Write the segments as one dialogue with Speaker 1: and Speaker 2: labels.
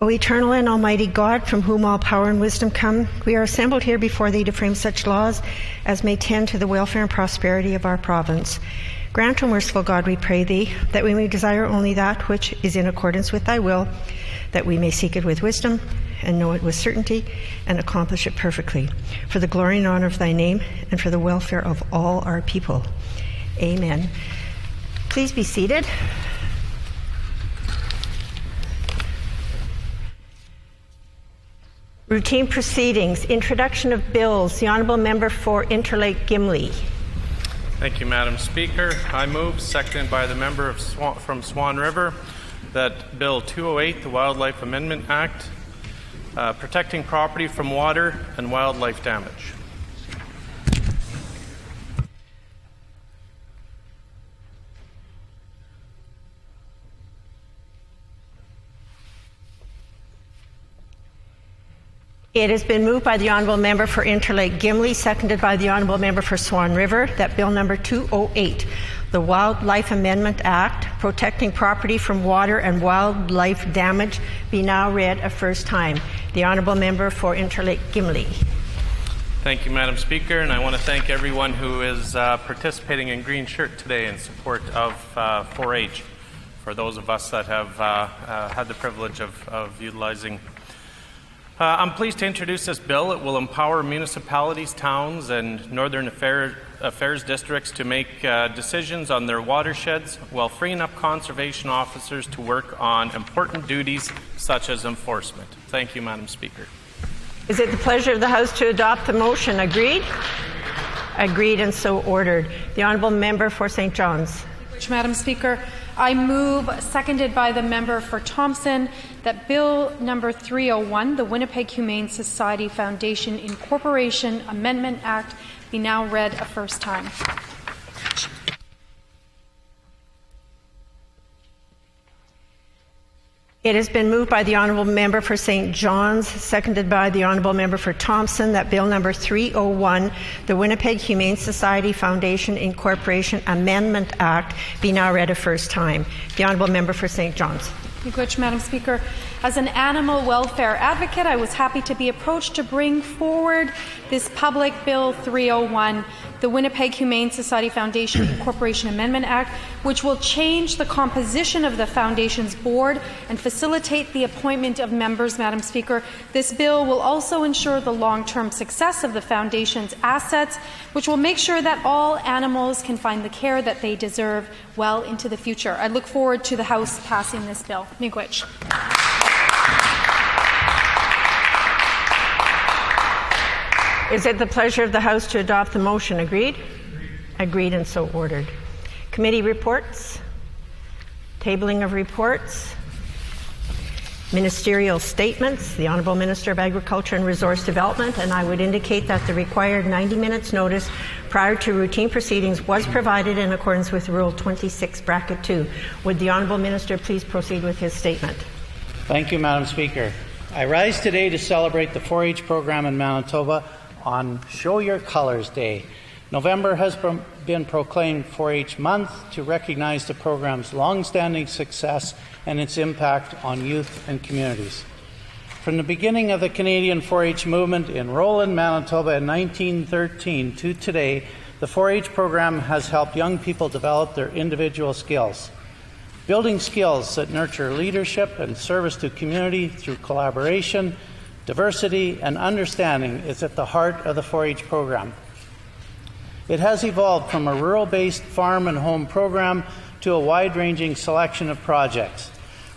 Speaker 1: O eternal and almighty God, from whom all power and wisdom come, we are assembled here before thee to frame such laws as may tend to the welfare and prosperity of our province. Grant, O merciful God, we pray thee, that we may desire only that which is in accordance with thy will, that we may seek it with wisdom and know it with certainty and accomplish it perfectly, for the glory and honor of thy name and for the welfare of all our people. Amen. Please be seated. Routine proceedings. Introduction of bills. The Honourable Member for Interlake Gimli.
Speaker 2: Thank you, Madam Speaker. I move, seconded by the member from Swan River, that Bill 208, the Wildlife Amendment Act, protecting property from water and wildlife damage.
Speaker 1: It has been moved by the Honourable Member for Interlake Gimli, seconded by the Honourable Member for Swan River, that Bill number 208, the Wildlife Amendment Act, protecting property from water and wildlife damage, be now read a first time. The Honourable Member for Interlake Gimli.
Speaker 2: Thank you, Madam Speaker, and I want to thank everyone who is participating in Green Shirt today in support of 4-H, for those of us that have had the privilege of utilizing. I'm pleased to introduce this bill. It will empower municipalities, towns, and Northern Affairs districts to make decisions on their watersheds while freeing up conservation officers to work on important duties such as enforcement. Thank you, Madam Speaker.
Speaker 1: Is it the pleasure of the House to adopt the motion? Agreed? Agreed, and so ordered. The Honourable Member for St. John's.
Speaker 3: Madam Speaker, I move, seconded by the member for Thompson, that Bill number 301, the Winnipeg Humane Society Foundation Incorporation Amendment Act, be now read a first time.
Speaker 1: It has been moved by the Honourable Member for St. John's, seconded by the Honourable Member for Thompson, that Bill number 301, the Winnipeg Humane Society Foundation Incorporation Amendment Act, be now read a first time. The Honourable Member for St. John's.
Speaker 3: Thank you, Madam Speaker. As an animal welfare advocate, I was happy to be approached to bring forward this public Bill 301, the Winnipeg Humane Society Foundation Incorporation Amendment Act, which will change the composition of the Foundation's board and facilitate the appointment of members, Madam Speaker. This bill will also ensure the long-term success of the Foundation's assets, which will make sure that all animals can find the care that they deserve well into the future. I look forward to the House passing this bill. Miigwech.
Speaker 1: Is it the pleasure of the House to adopt the motion? Agreed? Agreed, and so ordered. Committee reports, tabling of reports, ministerial statements. The Honourable Minister of Agriculture and Resource Development, and I would indicate that the required 90 minutes notice prior to routine proceedings was provided in accordance with Rule 26(2). Would the Honourable Minister please proceed with his statement?
Speaker 4: Thank you, Madam Speaker. I rise today to celebrate the 4-H program in Manitoba on Show Your Colours Day. November has been proclaimed 4-H month to recognize the program's long-standing success and its impact on youth and communities. From the beginning of the Canadian 4-H movement in Roland, Manitoba in 1913 to today, the 4-H program has helped young people develop their individual skills. Building skills that nurture leadership and service to community through collaboration, diversity, and understanding is at the heart of the 4-H program. It has evolved from a rural-based farm and home program to a wide-ranging selection of projects.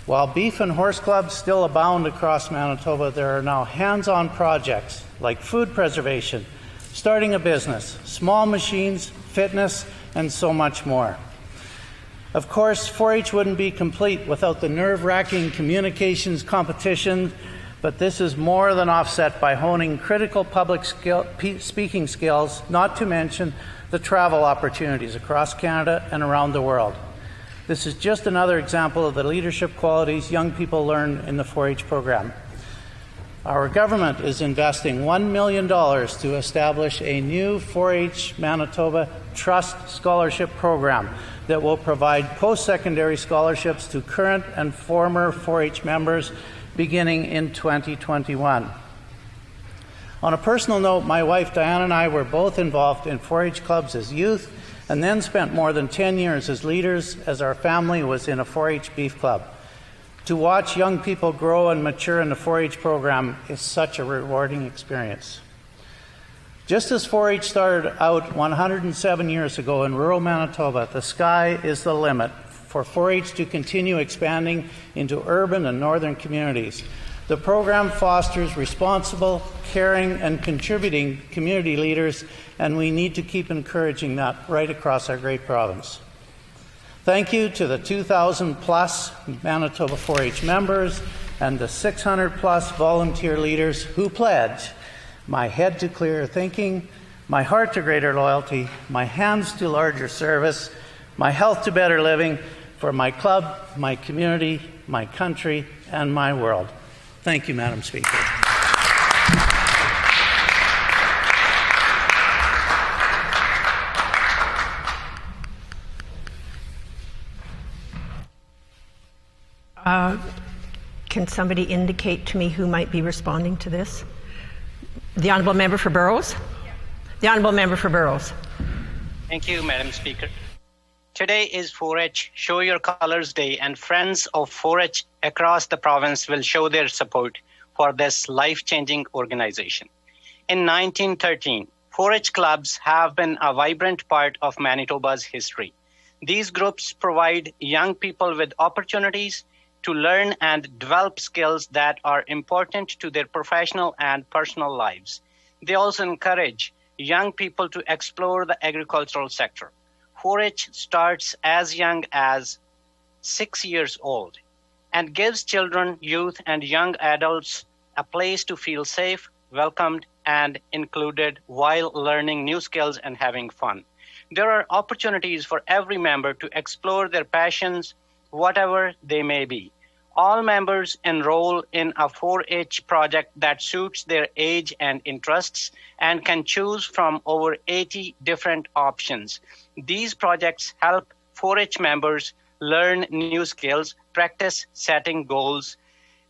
Speaker 4: While beef and horse clubs still abound across Manitoba, there are now hands-on projects like food preservation, starting a business, small machines, fitness, and so much more. Of course, 4-H wouldn't be complete without the nerve-wracking communications competition, but this is more than offset by honing critical public speaking skills, not to mention the travel opportunities across Canada and around the world. This is just another example of the leadership qualities young people learn in the 4-H program. Our government is investing $1 million to establish a new 4-H Manitoba Trust Scholarship Program that will provide post-secondary scholarships to current and former 4-H members beginning in 2021. On a personal note, my wife Diane and I were both involved in 4-H clubs as youth and then spent more than 10 years as leaders as our family was in a 4-H beef club. To watch young people grow and mature in the 4-H program is such a rewarding experience. Just as 4-H started out 107 years ago in rural Manitoba, the sky is the limit for 4-H to continue expanding into urban and northern communities. The program fosters responsible, caring, and contributing community leaders, and we need to keep encouraging that right across our great province. Thank you to the 2,000-plus Manitoba 4-H members and the 600-plus volunteer leaders who pledge my head to clearer thinking, my heart to greater loyalty, my hands to larger service, my health to better living for my club, my community, my country, and my world. Thank you, Madam Speaker.
Speaker 1: Can somebody indicate to me who might be responding to this? The Honourable Member for Burrows? The Honourable Member for Burrows.
Speaker 5: Thank you, Madam Speaker. Today is 4-H Show Your Colors Day, and friends of 4-H across the province will show their support for this life-changing organization. In 1913, 4-H clubs have been a vibrant part of Manitoba's history. These groups provide young people with opportunities to learn and develop skills that are important to their professional and personal lives. They also encourage young people to explore the agricultural sector. 4-H starts as young as 6 years old and gives children, youth, and young adults a place to feel safe, welcomed, and included while learning new skills and having fun. There are opportunities for every member to explore their passions, whatever they may be. All members enroll in a 4-H project that suits their age and interests and can choose from over 80 different options. These projects help 4-H members learn new skills, practice setting goals,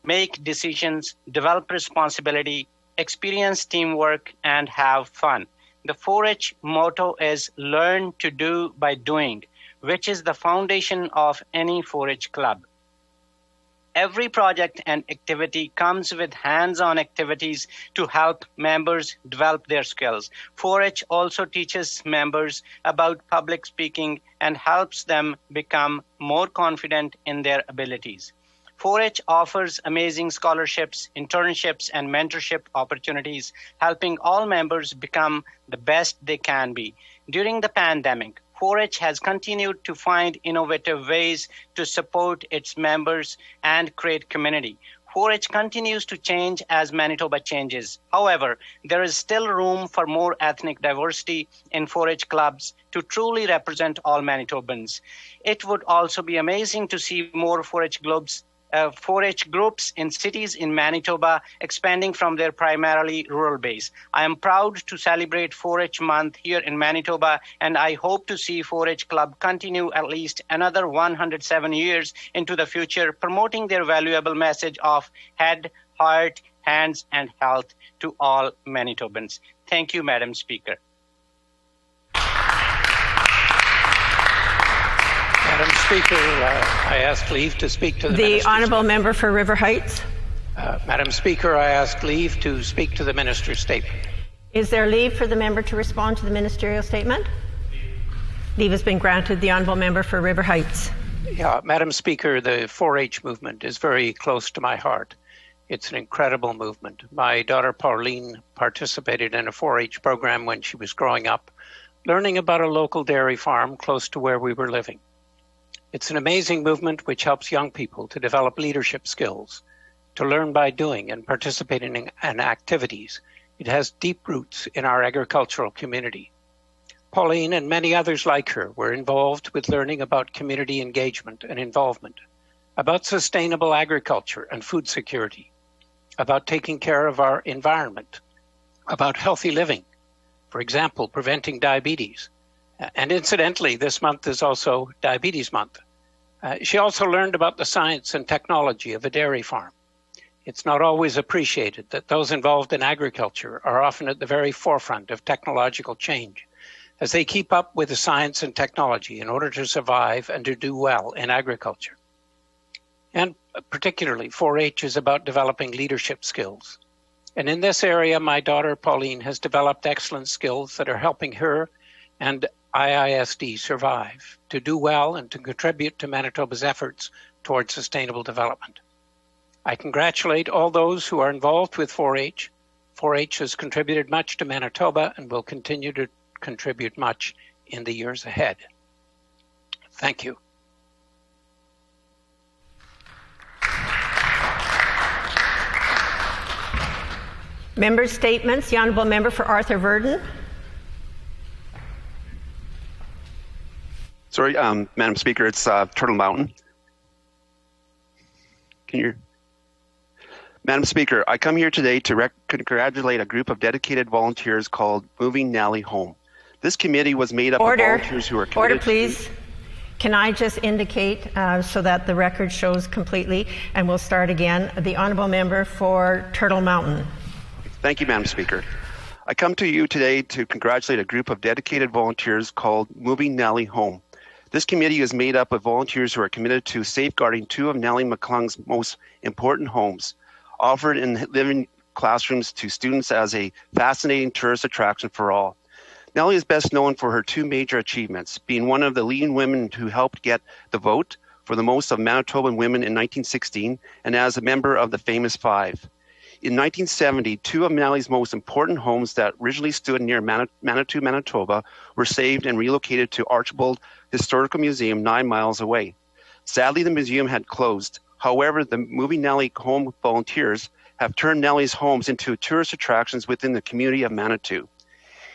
Speaker 5: make decisions, develop responsibility, experience teamwork, and have fun. The 4-H motto is "Learn to do by doing," which is the foundation of any 4-H club. Every project and activity comes with hands-on activities to help members develop their skills. 4-H also teaches members about public speaking and helps them become more confident in their abilities. 4-H offers amazing scholarships, internships, and mentorship opportunities, helping all members become the best they can be. During the pandemic, 4-H has continued to find innovative ways to support its members and create community. 4-H continues to change as Manitoba changes. However, there is still room for more ethnic diversity in 4-H clubs to truly represent all Manitobans. It would also be amazing to see more 4-H groups in cities in Manitoba expanding from their primarily rural base. I am proud to celebrate 4-H month here in Manitoba, and I hope to see 4-H club continue at least another 107 years into the future, promoting their valuable message of head, heart, hands, and health to all Manitobans. Thank you, Madam Speaker.
Speaker 6: Madam Speaker, I ask leave to speak to the
Speaker 1: The Honourable Member for River Heights.
Speaker 6: Madam Speaker, I ask leave to speak to the Minister's statement.
Speaker 1: Is there leave for the member to respond to the ministerial statement? Leave has been granted. The Honourable Member for River Heights.
Speaker 6: Yeah, Madam Speaker, the 4-H movement is very close to my heart. It's an incredible movement. My daughter Pauline participated in a 4-H program when she was growing up, learning about a local dairy farm close to where we were living. It's an amazing movement which helps young people to develop leadership skills, to learn by doing and participating in activities. It has deep roots in our agricultural community. Pauline and many others like her were involved with learning about community engagement and involvement, about sustainable agriculture and food security, about taking care of our environment, about healthy living, for example, preventing diabetes. And incidentally, this month is also Diabetes Month. She also learned about the science and technology of a dairy farm. It's not always appreciated that those involved in agriculture are often at the very forefront of technological change, as they keep up with the science and technology in order to survive and to do well in agriculture. And particularly, 4-H is about developing leadership skills. And in this area, my daughter Pauline has developed excellent skills that are helping her and IISD survive, to do well and to contribute to Manitoba's efforts towards sustainable development. I congratulate all those who are involved with 4-H. 4-H has contributed much to Manitoba and will continue to contribute much in the years ahead. Thank you.
Speaker 1: Member statements. The Honourable Member for Arthur Verdon.
Speaker 7: Sorry, Madam Speaker, it's Turtle Mountain. Can you? Madam Speaker, I come here today to congratulate a group of dedicated volunteers called Moving Nellie Home. This committee was made up of volunteers who are committed.
Speaker 1: Order, please. Can I just indicate so that the record shows completely, and we'll start again, the Honourable Member for Turtle Mountain.
Speaker 7: Thank you, Madam Speaker. I come to you today to congratulate a group of dedicated volunteers called Moving Nellie Home. This committee is made up of volunteers who are committed to safeguarding two of Nellie McClung's most important homes, offered in living classrooms to students as a fascinating tourist attraction for all. Nellie is best known for her two major achievements, being one of the leading women who helped get the vote for the most of Manitoban women in 1916, and as a member of the Famous Five. In 1970, two of Nellie's most important homes that originally stood near Manitou, Manitoba, were saved and relocated to Archibald Historical Museum 9 miles away. Sadly, the museum had closed. However, the Moving Nellie Home volunteers have turned Nellie's homes into tourist attractions within the community of Manitou.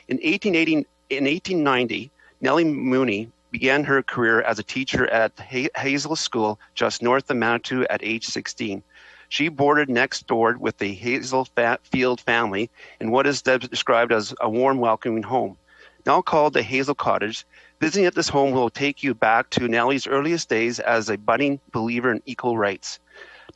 Speaker 7: In 1890, Nellie Mooney began her career as a teacher at Hazel School just north of Manitou at age 16. She boarded next door with the Hazelfield family in what is described as a warm, welcoming home. Now called the Hazel Cottage, visiting at this home will take you back to Nellie's earliest days as a budding believer in equal rights.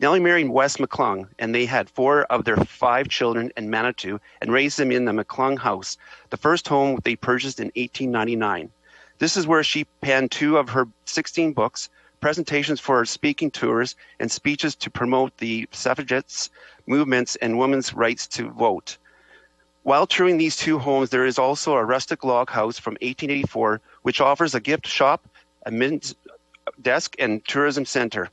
Speaker 7: Nellie married Wes McClung, and they had 4 of their 5 children in Manitou and raised them in the McClung House, the first home they purchased in 1899. This is where she penned 2 of her 16 books, presentations for speaking tours, and speeches to promote the suffragettes movements and women's rights to vote. While touring these 2 homes, there is also a rustic log house from 1884, which offers a gift shop, a men's desk, and tourism center.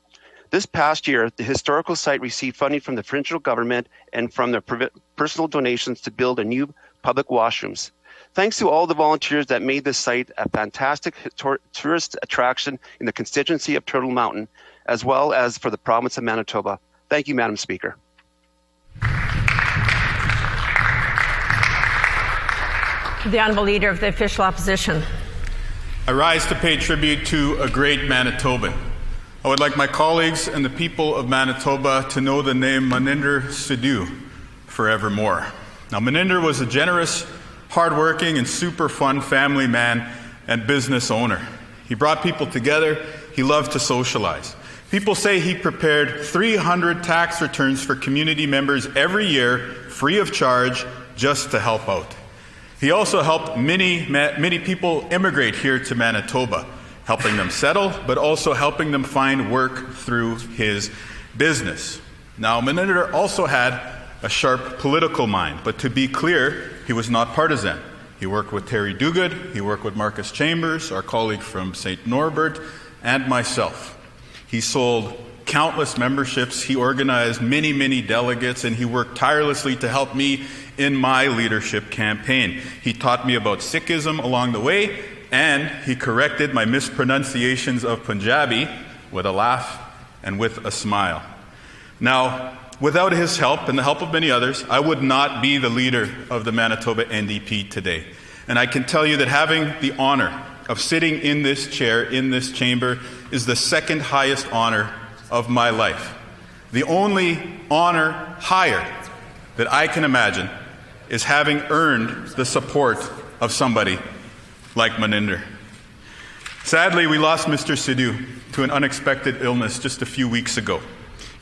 Speaker 7: This past year, the historical site received funding from the provincial government and from their personal donations to build a new public washrooms. Thanks to all the volunteers that made this site a fantastic tourist attraction in the constituency of Turtle Mountain, as well as for the province of Manitoba. Thank you, Madam Speaker.
Speaker 1: The Honourable Leader of the Official Opposition.
Speaker 8: I rise to pay tribute to a great Manitoban. I would like my colleagues and the people of Manitoba to know the name Maninder Sidhu forevermore. Now, Maninder was a generous, hardworking, and super fun family man and business owner. He brought people together. He loved to socialize. People say he prepared 300 tax returns for community members every year, free of charge, just to help out. He also helped many people immigrate here to Manitoba, helping them settle, but also helping them find work through his business. Now, Maninder also had a sharp political mind, but to be clear, he was not partisan. He worked with Terry Duguid, he worked with Marcus Chambers, our colleague from St. Norbert, and myself. He sold countless memberships, he organized many delegates, and he worked tirelessly to help me in my leadership campaign. He taught me about Sikhism along the way, and he corrected my mispronunciations of Punjabi with a laugh and with a smile. Now, without his help and the help of many others, I would not be the leader of the Manitoba NDP today. And I can tell you that having the honor of sitting in this chair, in this chamber, is the second highest honor of my life. The only honor higher that I can imagine is having earned the support of somebody like Maninder. Sadly, we lost Mr. Sidhu to an unexpected illness just a few weeks ago.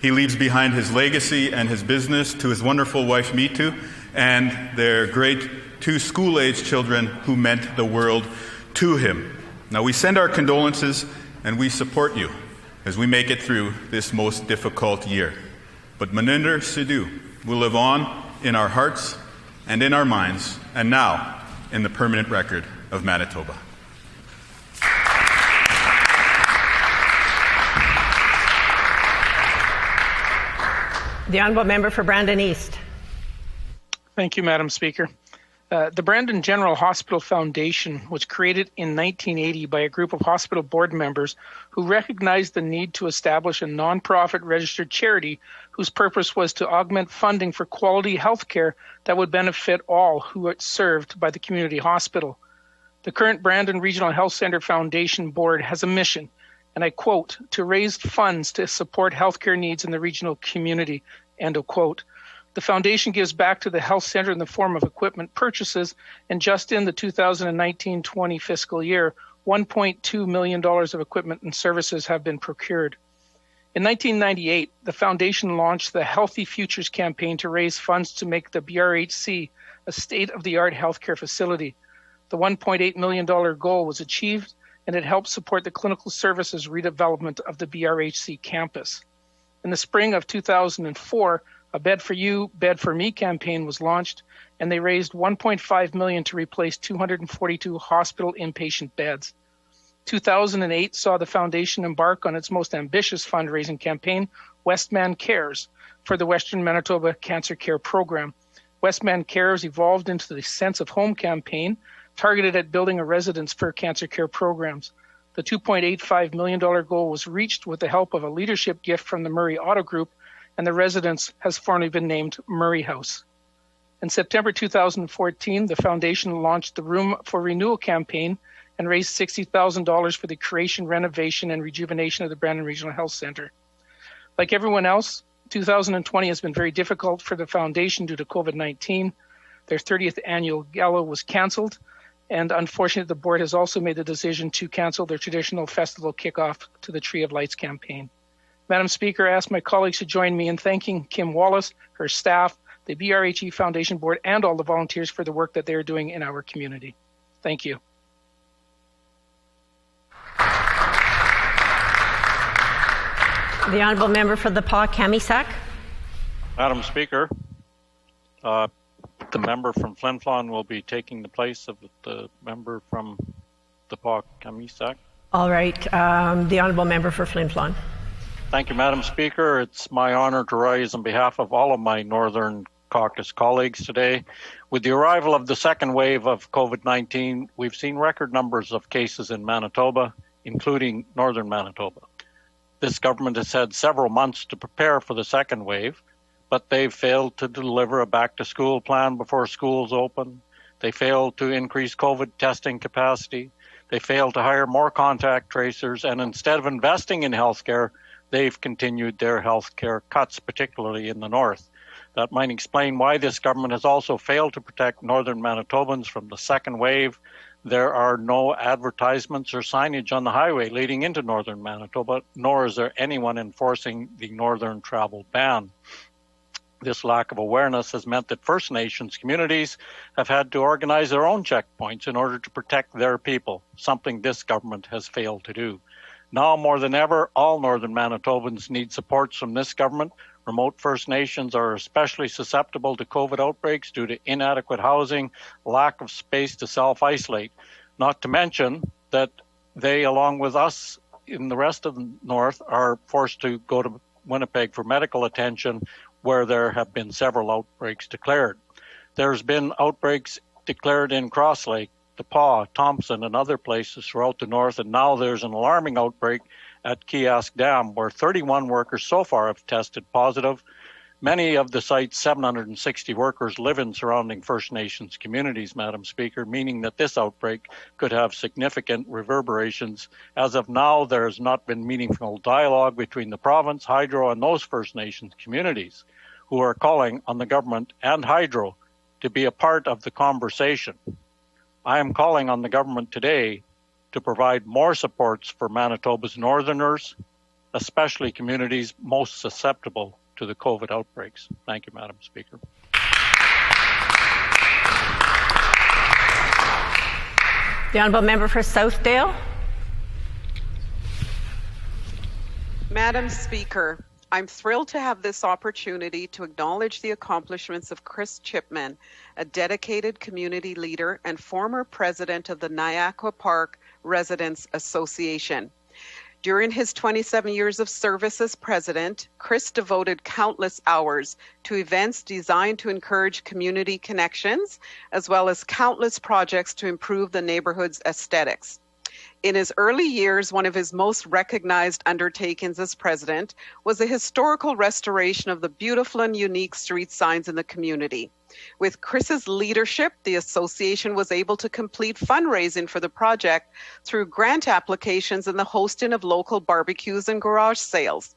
Speaker 8: He leaves behind his legacy and his business to his wonderful wife, Mitu, and their great 2 school-age children who meant the world to him. Now, we send our condolences and we support you as we make it through this most difficult year. But Maninder Sidhu will live on in our hearts and in our minds, and now in the permanent record of Manitoba.
Speaker 1: The Honourable Member for Brandon East.
Speaker 9: Thank you, Madam Speaker. The Brandon General Hospital Foundation was created in 1980 by a group of hospital board members who recognized the need to establish a nonprofit registered charity whose purpose was to augment funding for quality health care that would benefit all who are served by the community hospital. The current Brandon Regional Health Centre Foundation Board has a mission, and I quote, to raise funds to support healthcare needs in the regional community, end of quote. The foundation gives back to the health center in the form of equipment purchases, and just in the 2019-20 fiscal year, $1.2 million of equipment and services have been procured. In 1998, the foundation launched the Healthy Futures campaign to raise funds to make the BRHC a state-of-the-art healthcare facility. The $1.8 million goal was achieved, and it helped support the clinical services redevelopment of the BRHC campus. In the spring of 2004, a Bed for You, Bed for Me campaign was launched, and they raised $1.5 million to replace 242 hospital inpatient beds. 2008 saw the foundation embark on its most ambitious fundraising campaign, Westman Cares, for the Western Manitoba Cancer Care Program. Westman Cares evolved into the Sense of Home campaign, targeted at building a residence for cancer care programs. The $2.85 million goal was reached with the help of a leadership gift from the Murray Auto Group, and the residence has formally been named Murray House. In September 2014, the foundation launched the Room for Renewal campaign and raised $60,000 for the creation, renovation, and rejuvenation of the Brandon Regional Health Centre. Like everyone else, 2020 has been very difficult for the foundation due to COVID-19. Their 30th annual gala was cancelled, and unfortunately, the board has also made the decision to cancel their traditional festival kickoff to the Tree of Lights campaign. Madam Speaker, I ask my colleagues to join me in thanking Kim Wallace, her staff, the BRHE Foundation Board, and all the volunteers for the work that they are doing in our community. Thank you.
Speaker 1: The Honourable Member for the Pas-Kamisak.
Speaker 10: Madam Speaker, the member from Flin Flon will be taking the place of the member from the Pas-Kamisak.
Speaker 1: All right, the Honourable Member for Flin Flon.
Speaker 10: Thank you, Madam Speaker. It's my honor to rise on behalf of all of my Northern Caucus colleagues today. With the arrival of the second wave of COVID-19, we've seen record numbers of cases in Manitoba, including Northern Manitoba. This government has had several months to prepare for the second wave, but they've failed to deliver a back-to-school plan before schools open. They failed to increase COVID testing capacity. They failed to hire more contact tracers, and instead of investing in healthcare, they've continued their health care cuts, particularly in the north. That might explain why this government has also failed to protect Northern Manitobans from the second wave. There are no advertisements or signage on the highway leading into Northern Manitoba, nor is there anyone enforcing the Northern travel ban. This lack of awareness has meant that First Nations communities have had to organize their own checkpoints in order to protect their people, something this government has failed to do. Now more than ever, all Northern Manitobans need supports from this government. Remote First Nations are especially susceptible to COVID outbreaks due to inadequate housing, lack of space to self-isolate. Not to mention that they, along with us in the rest of the North, are forced to go to Winnipeg for medical attention, where there have been several outbreaks declared. There's been outbreaks declared in Cross Lake, DePaul, Thompson, and other places throughout the north, and now there's an alarming outbreak at Kiosk Dam, where 31 workers so far have tested positive. Many of the site's 760 workers live in surrounding First Nations communities, Madam Speaker, meaning that this outbreak could have significant reverberations. As of now, there has not been meaningful dialogue between the province, Hydro, and those First Nations communities who are calling on the government and Hydro to be a part of the conversation. I am calling on the government today to provide more supports for Manitoba's Northerners especially communities most susceptible to the COVID outbreaks. Thank you, Madam Speaker.
Speaker 1: The Honourable Member for Southdale.
Speaker 11: Madam Speaker, I'm thrilled to have this opportunity to acknowledge the accomplishments of Chris Chipman, a dedicated community leader and former president of the Niagara Park Residents Association. During his 27 years of service as president, Chris devoted countless hours to events designed to encourage community connections, as well as countless projects to improve the neighborhood's aesthetics. In his early years, one of his most recognized undertakings as president was the historical restoration of the beautiful and unique street signs in the community. With Chris's leadership, the association was able to complete fundraising for the project through grant applications and the hosting of local barbecues and garage sales.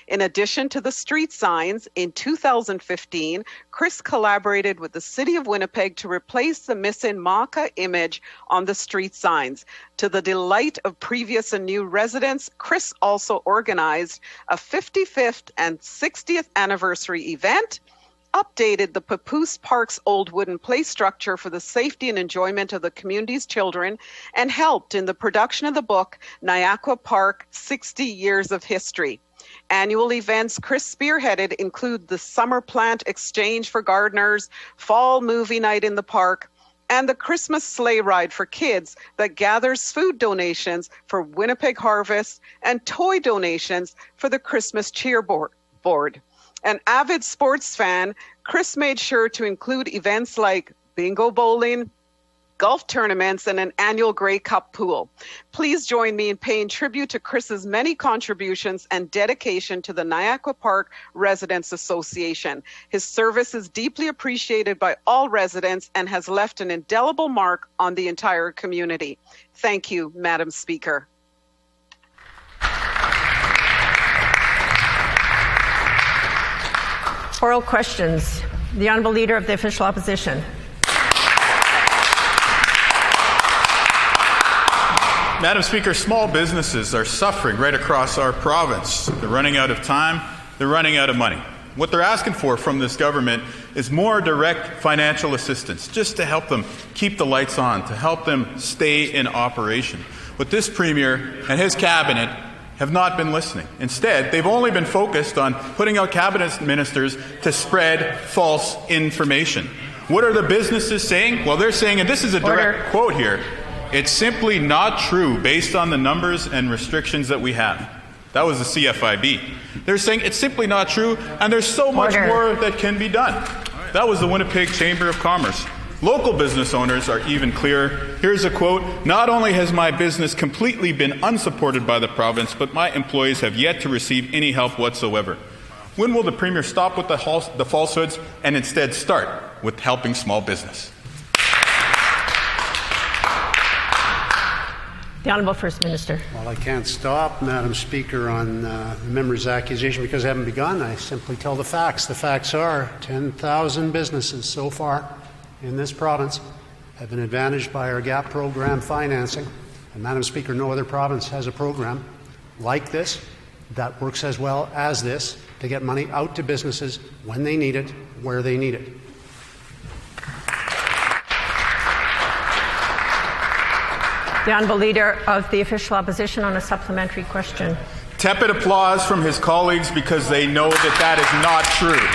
Speaker 11: In addition to the street signs, in 2015, Chris collaborated with the City of Winnipeg to replace the missing Maka image on the street signs. To the delight of previous and new residents, Chris also organized a 55th and 60th anniversary event, updated the Papoose Park's old wooden play structure for the safety and enjoyment of the community's children, and helped in the production of the book, Niagara Park, 60 Years of History. Annual events Chris spearheaded include the Summer Plant Exchange for gardeners, Fall Movie Night in the Park, and the Christmas Sleigh Ride for kids that gathers food donations for Winnipeg Harvest and toy donations for the Christmas Cheer Board. An avid sports fan, Chris made sure to include events like bingo bowling, golf tournaments, and an annual Grey Cup pool. Please join me in paying tribute to Chris's many contributions and dedication to the Niagara Park Residents Association. His service is deeply appreciated by all residents and has left an indelible mark on the entire community. Thank you, Madam Speaker.
Speaker 1: Oral questions. The Honourable Leader of the Official Opposition.
Speaker 8: Madam Speaker, small businesses are suffering right across our province. They're running out of time. They're running out of money. What they're asking for from this government is more direct financial assistance, just to help them keep the lights on, to help them stay in operation. But this Premier and his cabinet have not been listening. Instead, they've only been focused on putting out cabinet ministers to spread false information. What are the businesses saying? Well, they're saying, and this is a direct quote here, it's simply not true based on the numbers and restrictions that we have. That was the CFIB. They're saying it's simply not true, and there's so much more that can be done. That was the Winnipeg Chamber of Commerce. Local business owners are even clearer. Here's a quote: "Not only has my business completely been unsupported by the province, but my employees have yet to receive any help whatsoever." When will the Premier stop with the falsehoods and instead start with helping small business?
Speaker 1: The Honourable First Minister.
Speaker 12: Well, I can't stop, Madam Speaker, on the member's accusation because I haven't begun. I simply tell the facts. The facts are 10,000 businesses so far in this province have been advantaged by our GAP program financing. And Madam Speaker, no other province has a program like this that works as well as this to get money out to businesses when they need it, where they need it.
Speaker 1: The Honourable Leader of the Official Opposition on a supplementary question.
Speaker 8: Tepid applause from his colleagues because they know that that is not true.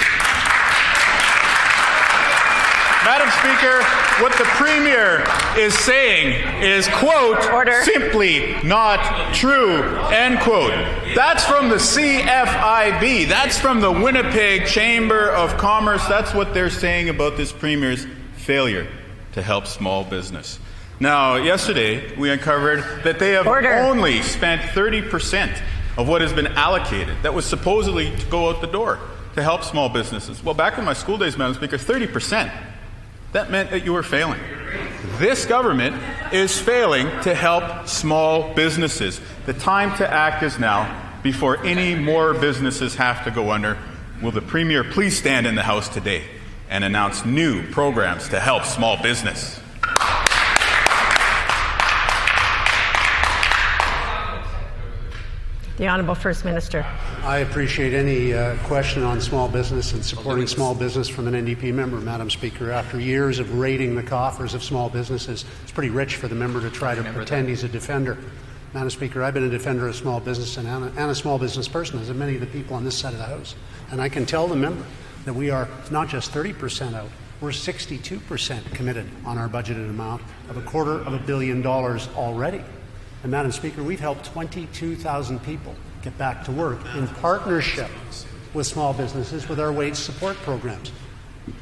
Speaker 8: Madam Speaker, what the Premier is saying is, quote, simply not true, end quote. That's from the CFIB. That's from the Winnipeg Chamber of Commerce. That's what they're saying about this Premier's failure to help small business. Now, yesterday, we uncovered that they have only spent 30% of what has been allocated that was supposedly to go out the door to help small businesses. Well, back in my school days, Madam Speaker, 30%, that meant that you were failing. This government is failing to help small businesses. The time to act is now before any more businesses have to go under. Will the Premier please stand in the House today and announce new programs to help small business?
Speaker 1: The Honourable First Minister.
Speaker 12: I appreciate any question on small business and supporting small business from an NDP member, Madam Speaker. After years of raiding the coffers of small businesses, it's pretty rich for the member to try to pretend he's a defender. Madam Speaker, I've been a defender of small business and a small business person, as have many of the people on this side of the House. And I can tell the member that we are not just 30% out, we're 62% committed on our budgeted amount of $250 million already. And Madam Speaker, we've helped 22,000 people get back to work in partnership with small businesses with our wage support programs.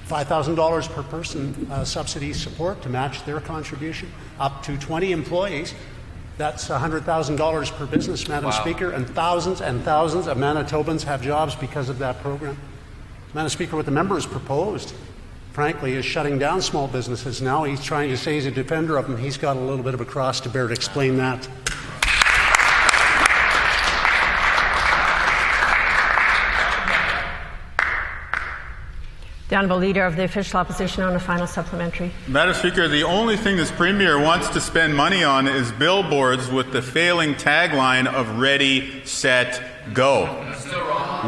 Speaker 12: $5,000 per person subsidy support to match their contribution, up to 20 employees. That's $100,000 per business, Madam Speaker, and thousands of Manitobans have jobs because of that program. Madam Speaker, what the member has proposed, frankly, is shutting down small businesses. Now he's trying to say he's a defender of them. He's got a little bit of a cross to bear to explain that.
Speaker 1: The Honourable Leader of the Official Opposition on a final supplementary.
Speaker 8: Madam Speaker, the only thing this Premier wants to spend money on is billboards with the failing tagline of Ready, Set, Go.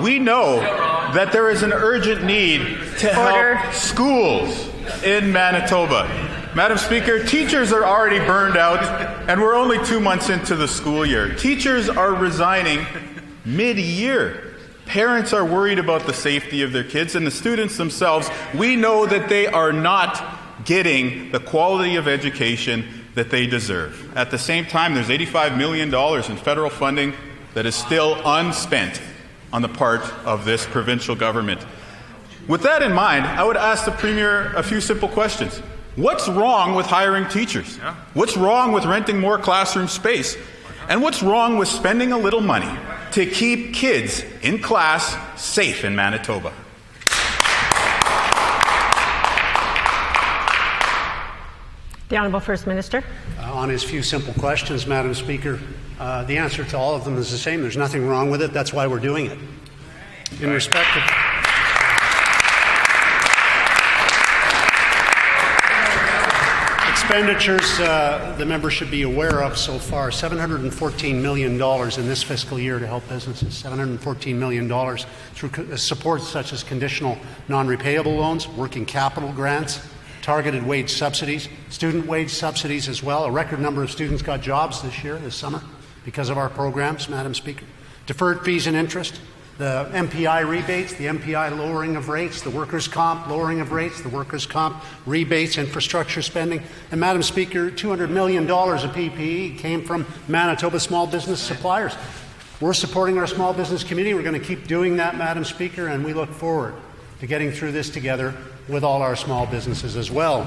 Speaker 8: We know that there is an urgent need to help schools in Manitoba. Madam Speaker, teachers are already burned out, and we're only 2 months into the school year. Teachers are resigning mid-year. Parents are worried about the safety of their kids, and the students themselves, we know that they are not getting the quality of education that they deserve. At the same time, there's $85 million in federal funding that is still unspent on the part of this provincial government. With that in mind, I would ask the Premier a few simple questions. What's wrong with hiring teachers? What's wrong with renting more classroom space? And what's wrong with spending a little money to keep kids in class safe in Manitoba?
Speaker 1: The Honourable First Minister.
Speaker 12: On his few simple questions, Madam Speaker, the answer to all of them is the same. There's nothing wrong with it. That's why we're doing it. In respect of expenditures the member should be aware of so far, $714 million in this fiscal year to help businesses, $714 million through supports such as conditional non-repayable loans, working capital grants, targeted wage subsidies, student wage subsidies as well. A record number of students got jobs this summer, because of our programs, Madam Speaker. Deferred fees and interest, the MPI rebates, the MPI lowering of rates, the workers' comp lowering of rates, the workers' comp rebates, infrastructure spending. And Madam Speaker, $200 million of PPE came from Manitoba small business suppliers. We're supporting our small business community. We're going to keep doing that, Madam Speaker, and we look forward to getting through this together with all our small businesses as well.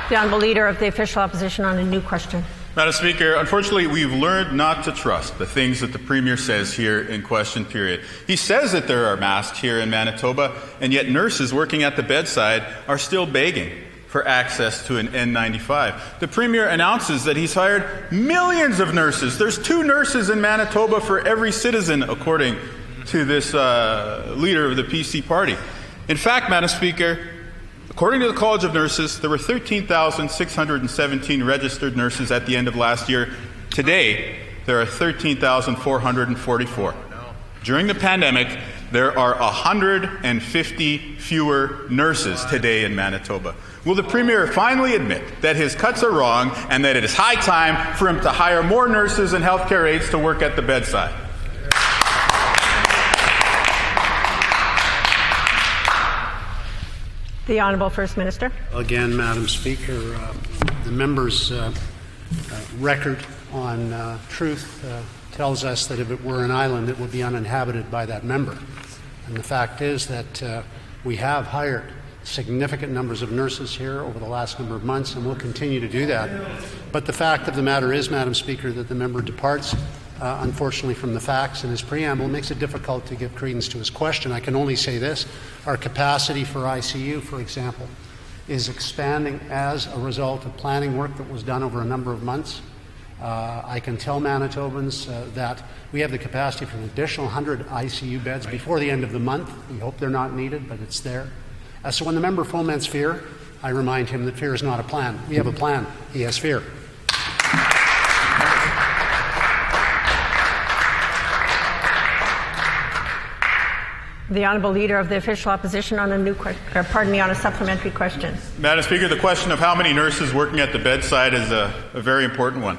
Speaker 1: The Honourable Leader of the Official Opposition on a new question.
Speaker 8: Madam Speaker, unfortunately, we've learned not to trust the things that the Premier says here in question period. He says that there are masks here in Manitoba, and yet nurses working at the bedside are still begging for access to an N95. The Premier announces that he's hired millions of nurses. There's 2 nurses in Manitoba for every citizen, according to this leader of the PC party. In fact, Madam Speaker, according to the College of Nurses, there were 13,617 registered nurses at the end of last year. Today, there are 13,444. During the pandemic, there are 150 fewer nurses today in Manitoba. Will the Premier finally admit that his cuts are wrong and that it is high time for him to hire more nurses and healthcare aides to work at the bedside?
Speaker 1: The Honourable First Minister.
Speaker 12: Again, Madam Speaker, the member's record on truth tells us that if it were an island, it would be uninhabited by that member. And the fact is that we have hired significant numbers of nurses here over the last number of months, and we'll continue to do that. But the fact of the matter is, Madam Speaker, that the member departs, unfortunately, from the facts in his preamble. It makes it difficult to give credence to his question. I can only say this. Our capacity for ICU, for example, is expanding as a result of planning work that was done over a number of months. I can tell Manitobans that we have the capacity for an additional 100 ICU beds before the end of the month. We hope they're not needed, but it's there. So when the member foments fear, I remind him that fear is not a plan. We have a plan. He has fear.
Speaker 1: The Honourable Leader of the Official Opposition on a supplementary question.
Speaker 8: Madam Speaker, the question of how many nurses working at the bedside is a very important one.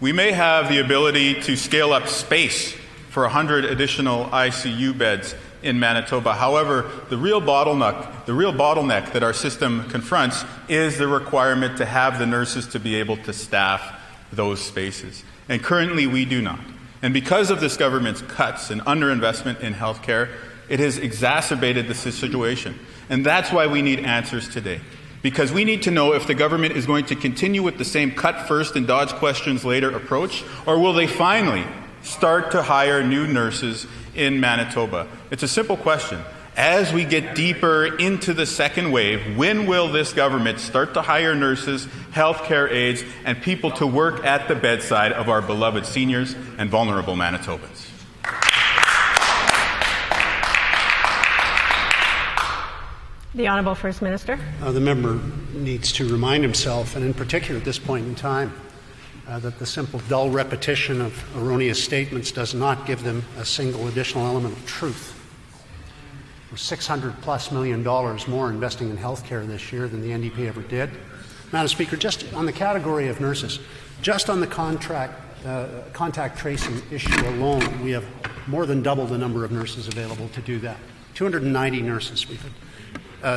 Speaker 8: We may have the ability to scale up space for 100 additional ICU beds in Manitoba. However, the real bottleneck that our system confronts is the requirement to have the nurses to be able to staff those spaces. And currently we do not. And because of this government's cuts and underinvestment in healthcare, it has exacerbated the situation. And that's why we need answers today. Because we need to know if the government is going to continue with the same cut first and dodge questions later approach, or will they finally start to hire new nurses in Manitoba? It's a simple question. As we get deeper into the second wave, when will this government start to hire nurses, healthcare aides, and people to work at the bedside of our beloved seniors and vulnerable Manitobans?
Speaker 1: The Honourable First Minister.
Speaker 12: The member needs to remind himself, and in particular at this point in time, that the simple dull repetition of erroneous statements does not give them a single additional element of truth. We're $600+ million more investing in healthcare this year than the NDP ever did. Madam Speaker, just on the category of nurses, just on the contact tracing issue alone, we have more than double the number of nurses available to do that. 290 nurses. We've had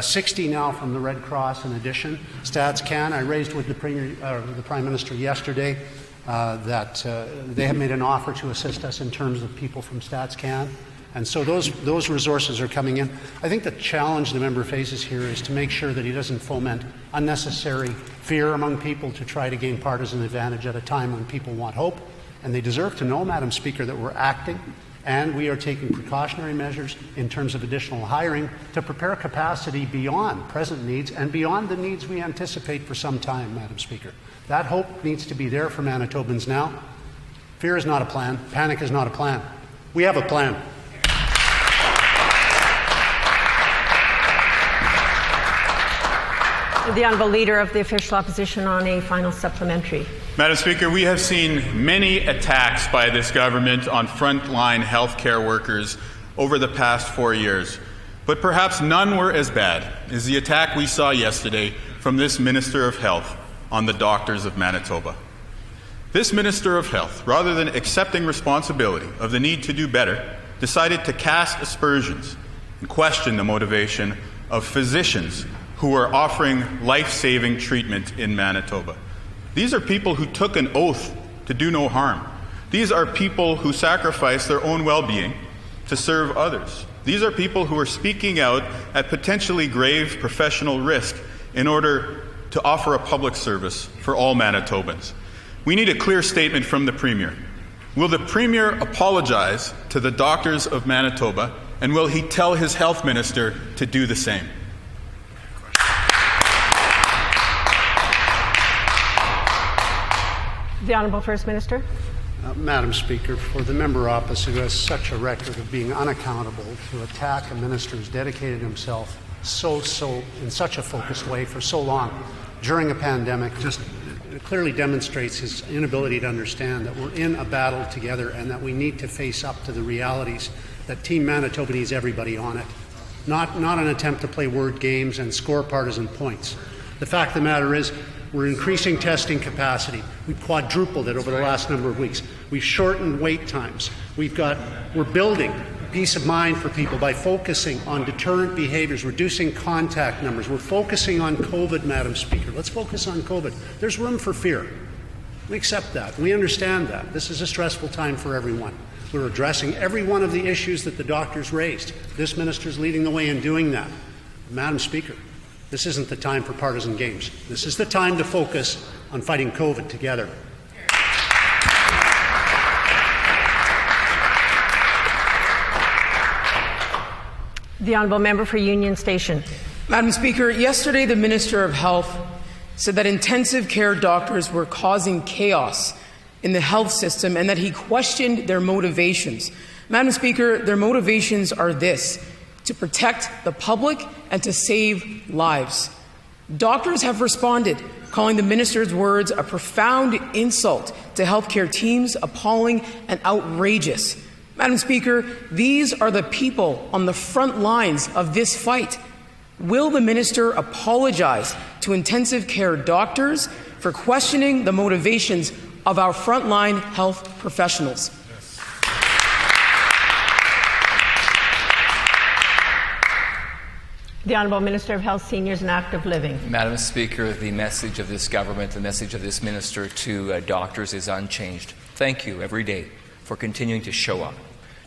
Speaker 12: 60 now from the Red Cross in addition. StatsCan, I raised with the Prime Minister yesterday that they have made an offer to assist us in terms of people from StatsCan. And so those resources are coming in. I think the challenge the member faces here is to make sure that he doesn't foment unnecessary fear among people to try to gain partisan advantage at a time when people want hope. And they deserve to know, Madam Speaker, that we're acting and we are taking precautionary measures in terms of additional hiring to prepare capacity beyond present needs and beyond the needs we anticipate for some time, Madam Speaker. That hope needs to be there for Manitobans now. Fear is not a plan. Panic is not a plan. We have a plan.
Speaker 1: The Honourable Leader of the Official Opposition on a final supplementary.
Speaker 8: Madam Speaker, we have seen many attacks by this government on frontline healthcare workers over the past 4 years, but perhaps none were as bad as the attack we saw yesterday from this Minister of Health on the doctors of Manitoba. This Minister of Health, rather than accepting responsibility of the need to do better, decided to cast aspersions and question the motivation of physicians who are offering life-saving treatment in Manitoba. These are people who took an oath to do no harm. These are people who sacrifice their own well-being to serve others. These are people who are speaking out at potentially grave professional risk in order to offer a public service for all Manitobans. We need a clear statement from the Premier. Will the Premier apologize to the doctors of Manitoba, and will he tell his Health Minister to do the same?
Speaker 1: The Honourable First Minister.
Speaker 12: Madam Speaker, for the member opposite who has such a record of being unaccountable to attack a minister who's dedicated himself so in such a focused way for so long during a pandemic just clearly demonstrates his inability to understand that we're in a battle together and that we need to face up to the realities that Team Manitoba needs everybody on it. Not an attempt to play word games and score partisan points. The fact of the matter is, we're increasing testing capacity. We've quadrupled it over the last number of weeks. We've shortened wait times. We're building peace of mind for people by focusing on deterrent behaviors, reducing contact numbers. We're focusing on COVID, Madam Speaker. Let's focus on COVID. There's room for fear. We accept that. We understand that. This is a stressful time for everyone. We're addressing every one of the issues that the doctors raised. This minister's leading the way in doing that. Madam Speaker, this isn't the time for partisan games. This is the time to focus on fighting COVID together.
Speaker 1: The Honourable Member for Union Station.
Speaker 13: Madam Speaker, yesterday the Minister of Health said that intensive care doctors were causing chaos in the health system and that he questioned their motivations. Madam Speaker, their motivations are this: to protect the public and to save lives. Doctors have responded, calling the minister's words a profound insult to healthcare teams, appalling and outrageous. Madam Speaker, these are the people on the front lines of this fight. Will the minister apologize to intensive care doctors for questioning the motivations of our frontline health professionals?
Speaker 1: The Honourable Minister of Health, Seniors and Active Living.
Speaker 14: Madam Speaker, the message of this government, the message of this minister to doctors is unchanged. Thank you every day for continuing to show up,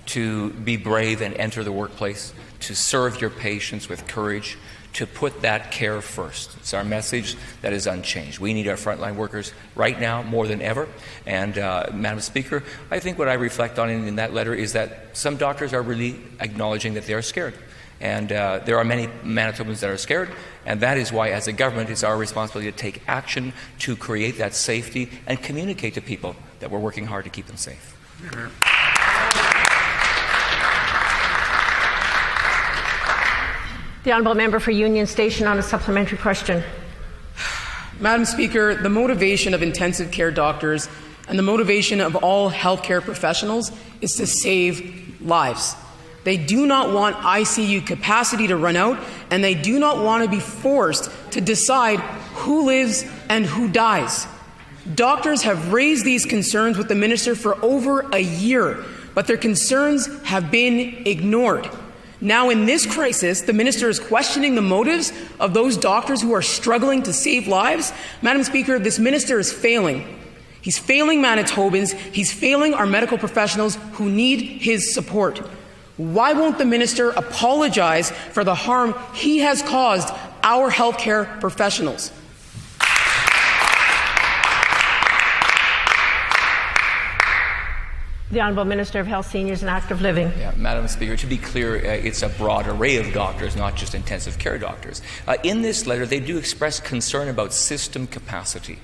Speaker 14: to be brave and enter the workplace, to serve your patients with courage, to put that care first. It's our message that is unchanged. We need our frontline workers right now more than ever. And Madam Speaker, I think what I reflect on in that letter is that some doctors are really acknowledging that they are scared. And there are many Manitobans that are scared, and that is why, as a government, it's our responsibility to take action to create that safety and communicate to people that we're working hard to keep them safe.
Speaker 1: The Honourable Member for Union Station on a supplementary question.
Speaker 13: Madam Speaker, the motivation of intensive care doctors and the motivation of all healthcare professionals is to save lives. They do not want ICU capacity to run out, and they do not want to be forced to decide who lives and who dies. Doctors have raised these concerns with the minister for over a year, but their concerns have been ignored. Now, in this crisis, the minister is questioning the motives of those doctors who are struggling to save lives. Madam Speaker, this minister is failing. He's failing Manitobans. He's failing our medical professionals who need his support. Why won't the minister apologize for the harm he has caused our healthcare professionals?
Speaker 1: The Honourable Minister of Health, Seniors and Active Living.
Speaker 14: Yeah, Madam Speaker, to be clear, it's a broad array of doctors, not just intensive care doctors. In this letter, they do express concern about system capacity.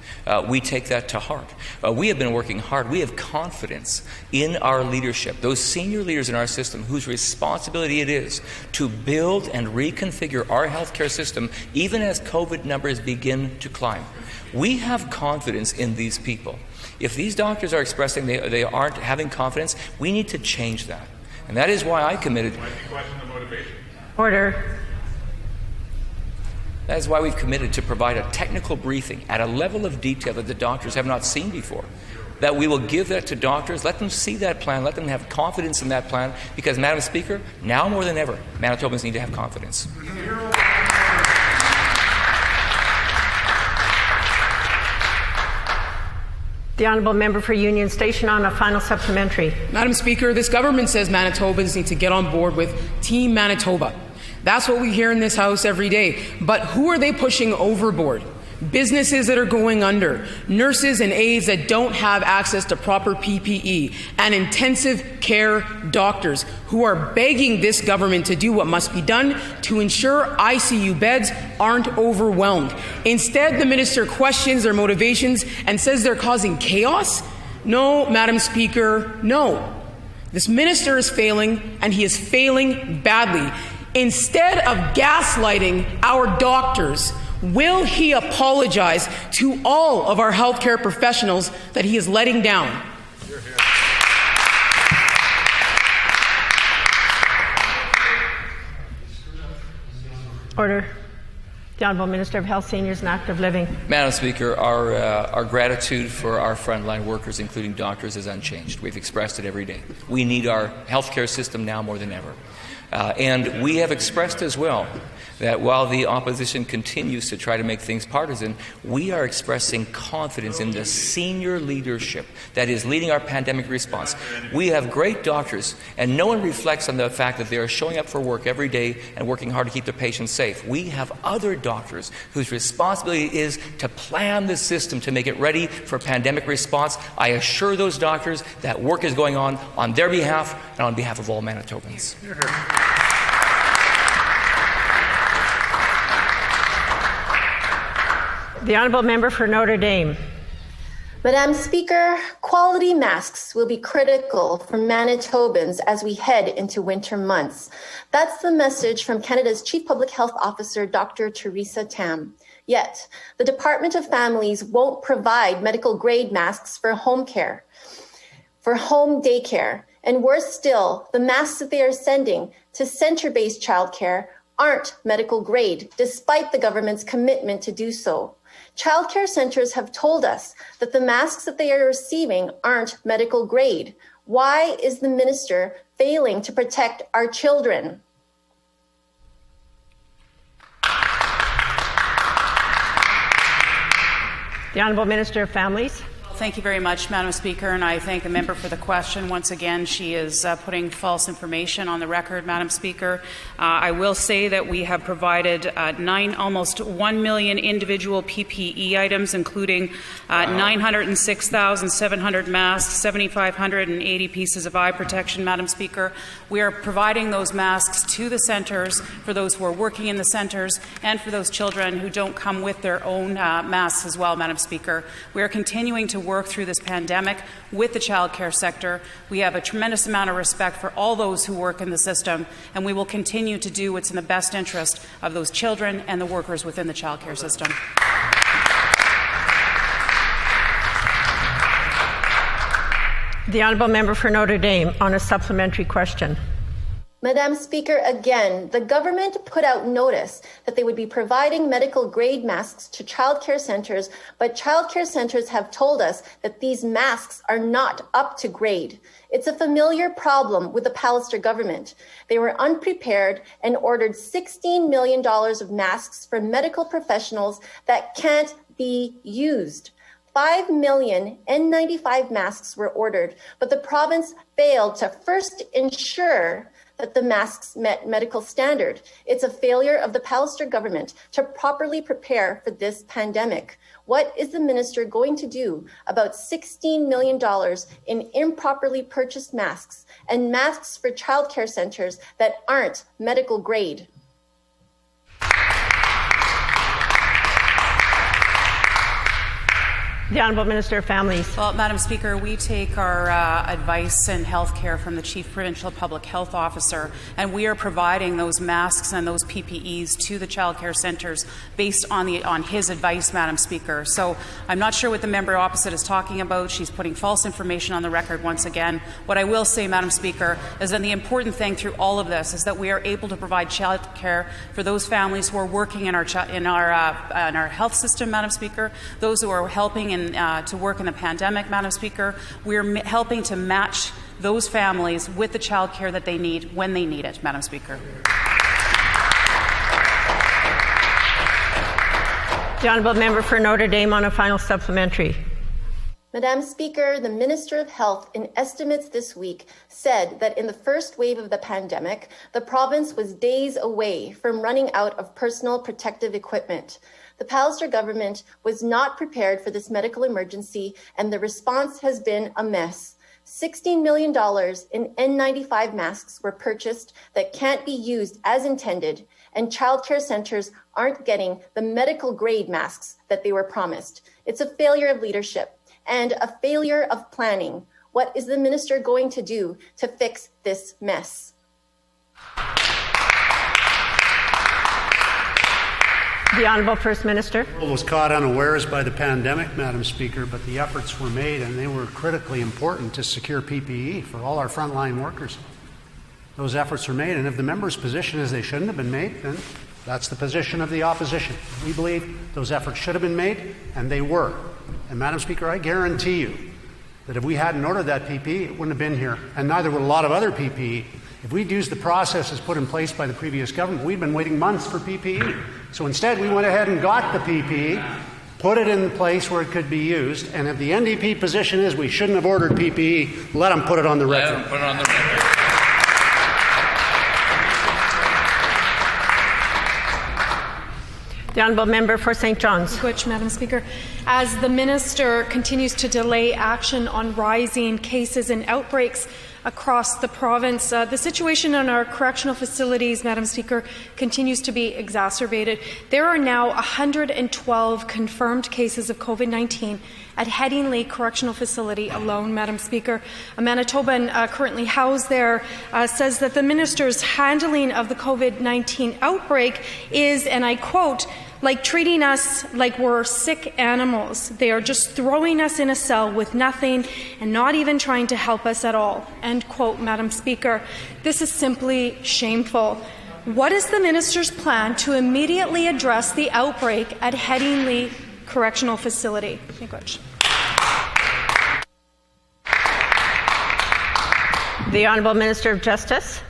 Speaker 14: We take that to heart. We have been working hard. We have confidence in our leadership, those senior leaders in our system whose responsibility it is to build and reconfigure our healthcare system even as COVID numbers begin to climb. We have confidence in these people. If these doctors are expressing they aren't having confidence, we need to change that. And that is why I committed...
Speaker 1: Order.
Speaker 14: That is why we've committed to provide a technical briefing at a level of detail that the doctors have not seen before. That we will give that to doctors, let them see that plan, let them have confidence in that plan, because, Madam Speaker, now more than ever, Manitobans need to have confidence.
Speaker 1: The Honourable Member for Union Station on a final supplementary.
Speaker 13: Madam Speaker, this government says Manitobans need to get on board with Team Manitoba. That's what we hear in this House every day. But who are they pushing overboard? Businesses that are going under, nurses and aides that don't have access to proper PPE, and intensive care doctors who are begging this government to do what must be done to ensure ICU beds aren't overwhelmed. Instead, the minister questions their motivations and says they're causing chaos. No, Madam Speaker, no. This minister is failing, and he is failing badly. Instead of gaslighting our doctors, will he apologize to all of our healthcare professionals that he is letting down?
Speaker 1: Order. The Honourable Minister of Health, Seniors and Active Living.
Speaker 14: Madam Speaker, our gratitude for our frontline workers, including doctors, is unchanged. We've expressed it every day. We need our healthcare system now more than ever. And we have expressed as well that while the opposition continues to try to make things partisan, we are expressing confidence in the senior leadership that is leading our pandemic response. We have great doctors, and no one reflects on the fact that they are showing up for work every day and working hard to keep their patients safe. We have other doctors whose responsibility is to plan the system to make it ready for pandemic response. I assure those doctors that work is going on their behalf and on behalf of all Manitobans.
Speaker 1: The Honourable Member for Notre Dame.
Speaker 15: Madam Speaker, quality masks will be critical for Manitobans as we head into winter months. That's the message from Canada's Chief Public Health Officer, Dr. Theresa Tam. Yet, the Department of Families won't provide medical-grade masks for home care, for home daycare, And worse still, the masks that they are sending to center-based childcare aren't medical grade, despite the government's commitment to do so. Childcare centers have told us that the masks that they are receiving aren't medical grade. Why is the minister failing to protect our children?
Speaker 1: The Honourable Minister of Families.
Speaker 16: Thank you very much, Madam Speaker, and I thank the member for the question. Once again, she is putting false information on the record, Madam Speaker. I will say that we have provided almost 1 million individual PPE items, including 906,700 masks, 7,580 pieces of eye protection, Madam Speaker. We are providing those masks to the centres for those who are working in the centres and for those children who don't come with their own masks as well, Madam Speaker. We are continuing to work through this pandemic with the childcare sector. We have a tremendous amount of respect for all those who work in the system, and we will continue to do what's in the best interest of those children and the workers within the childcare system.
Speaker 1: The Honourable Member for Notre Dame on a supplementary question.
Speaker 15: Madam Speaker, again, the government put out notice that they would be providing medical grade masks to childcare centres, but childcare centres have told us that these masks are not up to grade. It's a familiar problem with the Pallister government. They were unprepared and ordered $16 million of masks for medical professionals that can't be used. 5 million N95 masks were ordered, but the province failed to first ensure that the masks met medical standard. It's a failure of the Pallister government to properly prepare for this pandemic. What is the minister going to do about $16 million in improperly purchased masks and masks for childcare centres that aren't medical grade?
Speaker 1: The Honourable Minister of Families.
Speaker 16: Well, Madam Speaker, we take our advice in healthcare from the Chief Provincial Public Health Officer, and we are providing those masks and those PPEs to the childcare centres based on his advice, Madam Speaker. So I'm not sure what the member opposite is talking about. She's putting false information on the record once again. What I will say, Madam Speaker, is that the important thing through all of this is that we are able to provide childcare for those families who are working in our health system, Madam Speaker, those who are helping to work in the pandemic, Madam Speaker. We're helping to match those families with the child care that they need when they need it, Madam Speaker.
Speaker 1: The Honourable Member for Notre Dame on a final supplementary.
Speaker 15: Madam Speaker, the Minister of Health, in estimates this week, said that in the first wave of the pandemic, the province was days away from running out of personal protective equipment. The Pallister government was not prepared for this medical emergency, and the response has been a mess. $16 million in N95 masks were purchased that can't be used as intended, and childcare centres aren't getting the medical grade masks that they were promised. It's a failure of leadership and a failure of planning. What is the minister going to do to fix this mess?
Speaker 1: The Honourable First Minister.
Speaker 12: The world was caught unawares by the pandemic, Madam Speaker, but the efforts were made and they were critically important to secure PPE for all our frontline workers. Those efforts were made, and if the member's position is they shouldn't have been made, then that's the position of the opposition. We believe those efforts should have been made, and they were. And Madam Speaker, I guarantee you that if we hadn't ordered that PPE, it wouldn't have been here, and neither would a lot of other PPE. If we'd used the processes put in place by the previous government, we'd been waiting months for PPE. So instead, we went ahead and got the PPE, put it in the place where it could be used, and if the NDP position is we shouldn't have ordered PPE, let them put it on the record.
Speaker 17: Let them put it on the record.
Speaker 1: The Honourable Member for St. John's.
Speaker 3: Which, Madam Speaker, as the minister continues to delay action on rising cases and outbreaks across the province, the situation in our correctional facilities, Madam Speaker, continues to be exacerbated. There are now 112 confirmed cases of COVID-19 at Headingley Correctional Facility alone, Madam Speaker. A Manitoban currently housed there says that the minister's handling of the COVID-19 outbreak is, and I quote, like treating us like we're sick animals. They are just throwing us in a cell with nothing and not even trying to help us at all. End quote, Madam Speaker. This is simply shameful. What is the minister's plan to immediately address the outbreak at Headingley Correctional Facility?
Speaker 1: The Honourable Minister of Justice.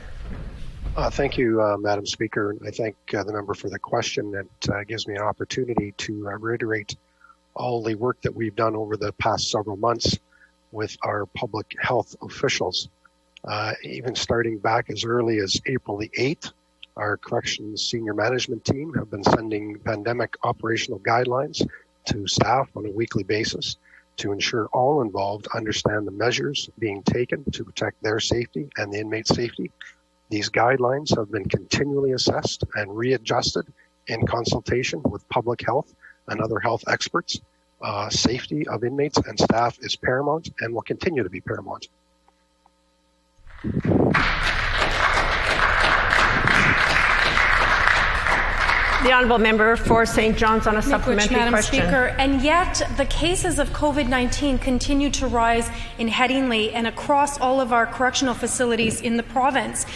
Speaker 17: Thank you, Madam Speaker. And I thank the member for the question. That gives me an opportunity to reiterate all the work that we've done over the past several months with our public health officials. Even starting back as early as April the 8th, our corrections senior management team have been sending pandemic operational guidelines to staff on a weekly basis to ensure all involved understand the measures being taken to protect their safety and the inmates' safety. These guidelines have been continually assessed and readjusted in consultation with public health and other health experts. Safety of inmates and staff is paramount and will continue to be paramount.
Speaker 1: The Honourable Member for St. John's on a supplementary
Speaker 3: Madam
Speaker 1: question.
Speaker 3: Speaker, and yet the cases of COVID-19 continue to rise in Headingley and across all of our correctional facilities in the province.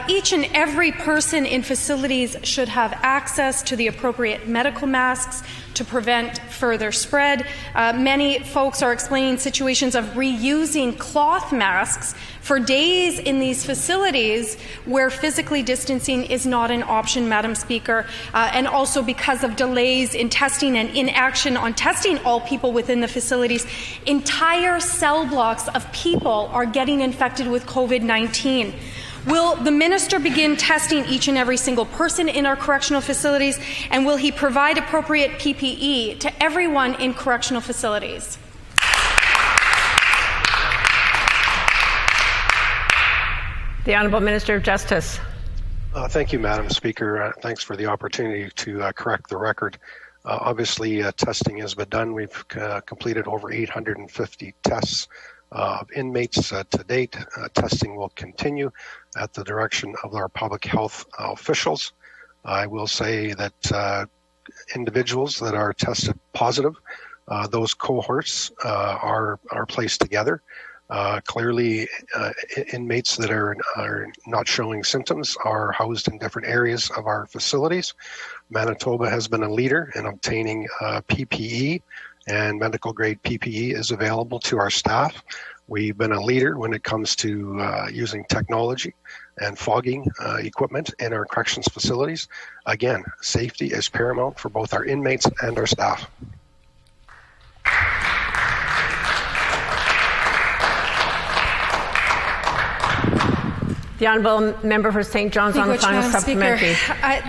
Speaker 3: Each and every person in facilities should have access to the appropriate medical masks to prevent further spread. Many folks are explaining situations of reusing cloth masks for days in these facilities where physically distancing is not an option, Madam Speaker, and also because of delays in testing and inaction on testing all people within the facilities. Entire cell blocks of people are getting infected with COVID-19. Will the minister begin testing each and every single person in our correctional facilities, and will he provide appropriate PPE to everyone in correctional facilities?
Speaker 1: The Honourable Minister of Justice.
Speaker 17: Thank you, Madam Speaker. Thanks for the opportunity to correct the record. Obviously, testing has been done. We've completed over 850 tests of inmates to date. Testing will continue at the direction of our public health officials. I will say that individuals that are tested positive, those cohorts are placed together. Clearly, inmates that are not showing symptoms are housed in different areas of our facilities. Manitoba has been a leader in obtaining PPE, and medical grade PPE is available to our staff. We've been a leader when it comes to using technology and fogging equipment in our corrections facilities. Again, safety is paramount for both our inmates and our staff.
Speaker 1: The Honourable Member for St. John's on the final supplementary.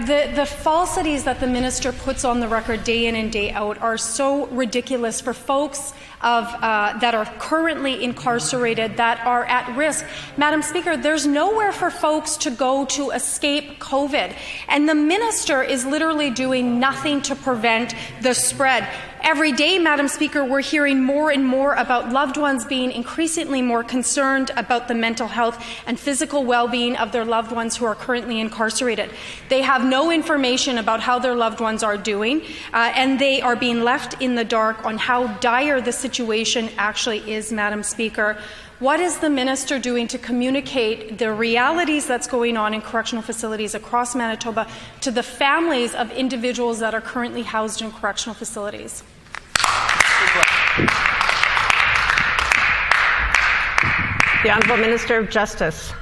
Speaker 3: The falsities that the minister puts on the record day in and day out are so ridiculous for folks that are currently incarcerated, that are at risk. Madam Speaker, there's nowhere for folks to go to escape COVID, and the minister is literally doing nothing to prevent the spread. Every day, Madam Speaker, we're hearing more and more about loved ones being increasingly more concerned about the mental health and physical well-being of their loved ones who are currently incarcerated. They have no information about how their loved ones are doing, and they are being left in the dark on how dire the situation actually is, Madam Speaker. What is the minister doing to communicate the realities that's going on in correctional facilities across Manitoba to the families of individuals that are currently housed in correctional facilities?
Speaker 1: The Honourable Minister of Justice.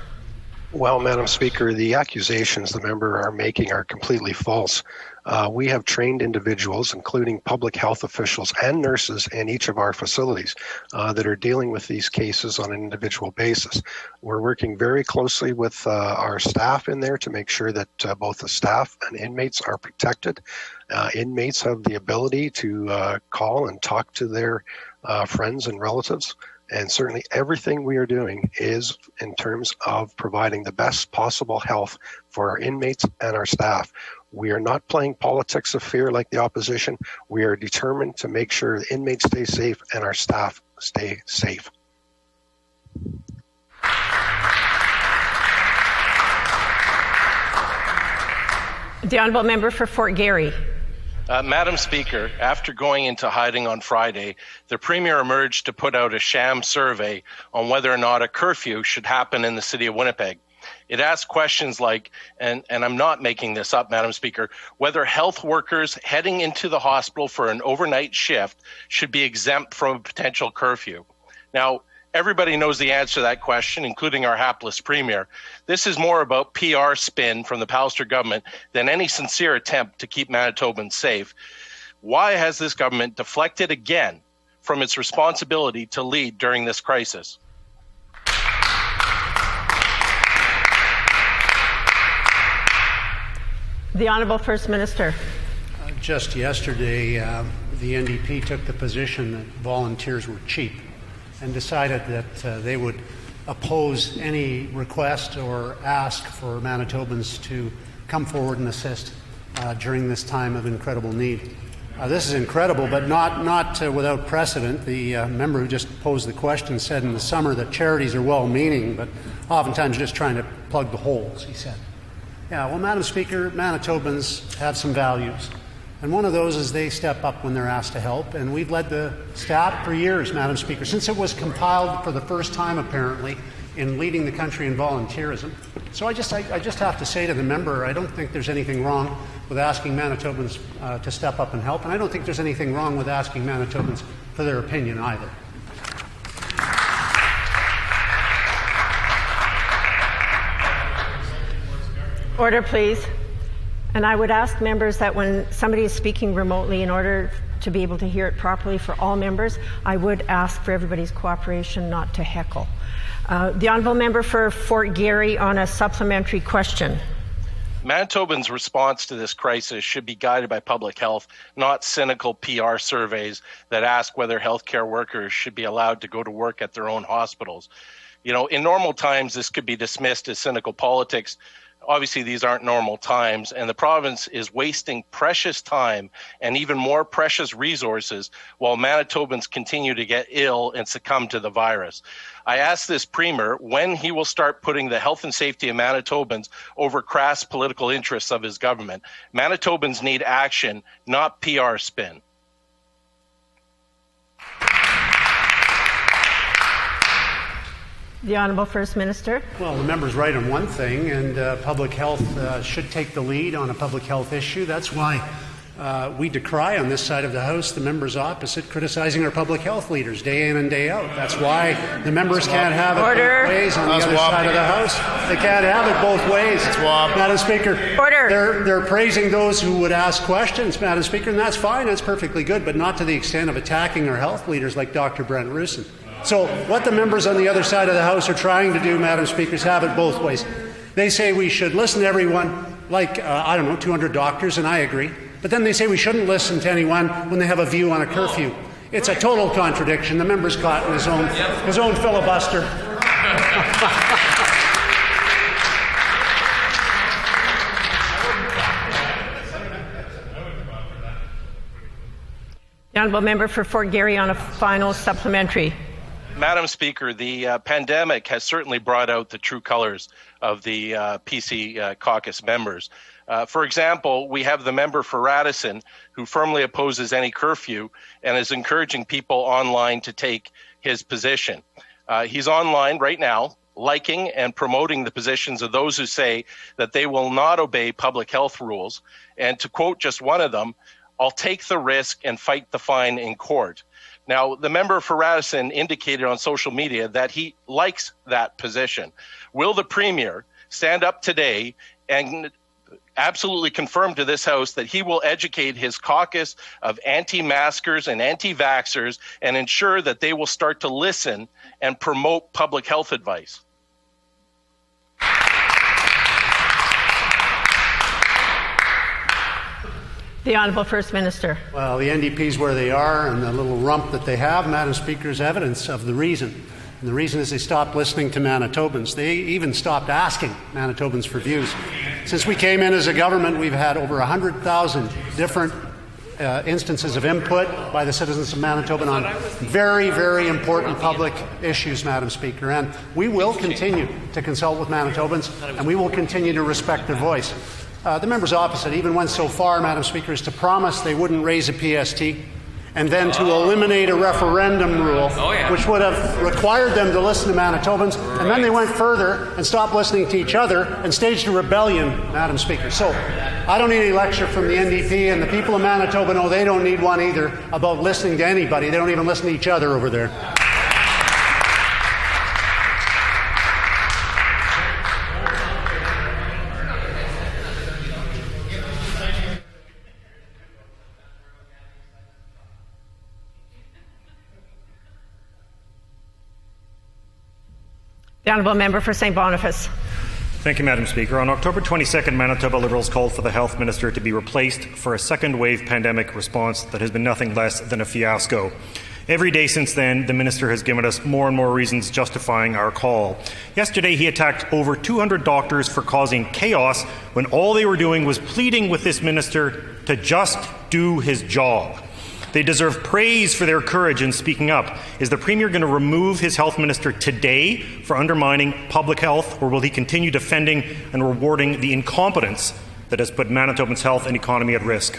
Speaker 17: Well, Madam Speaker, the accusations the member are making are completely false. We have trained individuals, including public health officials and nurses in each of our facilities that are dealing with these cases on an individual basis. We're working very closely with our staff in there to make sure that both the staff and inmates are protected. Inmates have the ability to call and talk to their friends and relatives. And certainly everything we are doing is in terms of providing the best possible health for our inmates and our staff. We are not playing politics of fear like the opposition. We are determined to make sure the inmates stay safe and our staff stay safe.
Speaker 1: The honourable member for Fort Garry.
Speaker 18: Madam Speaker, after going into hiding on Friday, the Premier emerged to put out a sham survey on whether or not a curfew should happen in the city of Winnipeg. It asked questions like, and I'm not making this up, Madam Speaker, whether health workers heading into the hospital for an overnight shift should be exempt from a potential curfew. Now, everybody knows the answer to that question, including our hapless Premier. This is more about PR spin from the Pallister government than any sincere attempt to keep Manitobans safe. Why has this government deflected again from its responsibility to lead during this crisis?
Speaker 1: The Honourable First Minister.
Speaker 12: Just yesterday, the NDP took the position that volunteers were cheap and decided that they would oppose any request or ask for Manitobans to come forward and assist during this time of incredible need. This is incredible, but not without precedent. The member who just posed the question said in the summer that charities are well-meaning, but oftentimes just trying to plug the holes, he said. Yeah, well, Madam Speaker, Manitobans have some values. And one of those is they step up when they're asked to help. And we've led the staff for years, Madam Speaker, since it was compiled for the first time, apparently, in leading the country in volunteerism. So I just have to say to the member, I don't think there's anything wrong with asking Manitobans to step up and help. And I don't think there's anything wrong with asking Manitobans for their opinion either.
Speaker 1: Order, please. And I would ask members that when somebody is speaking remotely, in order to be able to hear it properly for all members, I would ask for everybody's cooperation not to heckle. The honourable member for Fort Garry on a supplementary question.
Speaker 18: Manitobans' response to this crisis should be guided by public health, not cynical PR surveys that ask whether healthcare workers should be allowed to go to work at their own hospitals. You know, in normal times, this could be dismissed as cynical politics. Obviously, these aren't normal times, and the province is wasting precious time and even more precious resources while Manitobans continue to get ill and succumb to the virus. I ask this Premier when he will start putting the health and safety of Manitobans over crass political interests of his government. Manitobans need action, not PR spin.
Speaker 1: The Honourable First Minister.
Speaker 12: Well, the member's right on one thing, and public health should take the lead on a public health issue. That's why we decry on this side of the House the members opposite criticizing our public health leaders day in and day out. That's why the members can't have it both ways on the other side of the House. They can't have it both ways. Madam Speaker, they're praising those who would ask questions, Madam Speaker, and that's fine. That's perfectly good, but not to the extent of attacking our health leaders like Dr. Brent Rusin. So what the members on the other side of the House are trying to do, Madam Speaker, is have it both ways. They say we should listen to everyone, like, 200 doctors, and I agree. But then they say we shouldn't listen to anyone when they have a view on a curfew. It's a total contradiction. The member's caught in his own filibuster.
Speaker 1: The honourable member for Fort Garry on a final supplementary.
Speaker 18: Madam Speaker, the pandemic has certainly brought out the true colors of the PC caucus members. For example, we have the member for Radisson who firmly opposes any curfew and is encouraging people online to take his position. He's online right now, liking and promoting the positions of those who say that they will not obey public health rules. And to quote just one of them, "I'll take the risk and fight the fine in court." Now, the member for Radisson indicated on social media that he likes that position. Will the Premier stand up today and absolutely confirm to this House that he will educate his caucus of anti-maskers and anti-vaxxers and ensure that they will start to listen and promote public health advice?
Speaker 1: The Honourable First Minister.
Speaker 12: Well, the NDP's where they are, and the little rump that they have, Madam Speaker, is evidence of the reason. And the reason is they stopped listening to Manitobans. They even stopped asking Manitobans for views. Since we came in as a government, we've had over 100,000 different instances of input by the citizens of Manitoba on very, very important public issues, Madam Speaker. And we will continue to consult with Manitobans, and we will continue to respect their voice. The members opposite even went so far, Madam Speaker, as to promise they wouldn't raise a PST and then to eliminate a referendum rule, which would have required them to listen to Manitobans, and then they went further and stopped listening to each other and staged a rebellion, Madam Speaker. So I don't need any lecture from the NDP, and the people of Manitoba know they don't need one either about listening to anybody. They don't even listen to each other over there.
Speaker 1: The Honourable Member for St. Boniface.
Speaker 19: Thank you, Madam Speaker. On October 22nd, Manitoba Liberals called for the Health Minister to be replaced for a second wave pandemic response that has been nothing less than a fiasco. Every day since then, the Minister has given us more and more reasons justifying our call. Yesterday, he attacked over 200 doctors for causing chaos when all they were doing was pleading with this Minister to just do his job. They deserve praise for their courage in speaking up. Is the Premier going to remove his Health Minister today for undermining public health, or will he continue defending and rewarding the incompetence that has put Manitobans' health and economy at risk?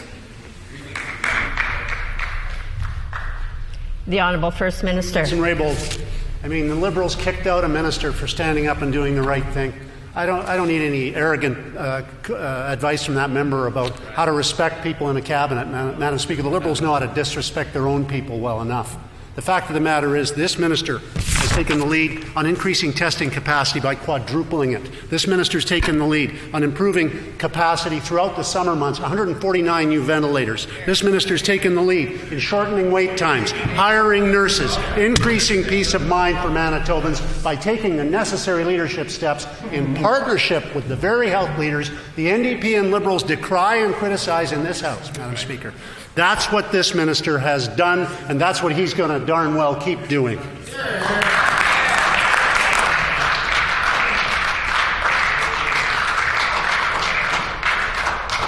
Speaker 1: The Honourable First Minister.
Speaker 12: Raybould, I mean, the Liberals kicked out a minister for standing up and doing the right thing. I don't need any arrogant advice from that member about how to respect people in a cabinet, Madam Speaker. The Liberals know how to disrespect their own people well enough. The fact of the matter is this minister has taken the lead on increasing testing capacity by quadrupling it. This minister has taken the lead on improving capacity throughout the summer months, 149 new ventilators. This minister has taken the lead in shortening wait times, hiring nurses, increasing peace of mind for Manitobans by taking the necessary leadership steps in partnership with the very health leaders the NDP and Liberals decry and criticize in this House, Madam Speaker. That's what this minister has done, and that's what he's going to darn well keep doing.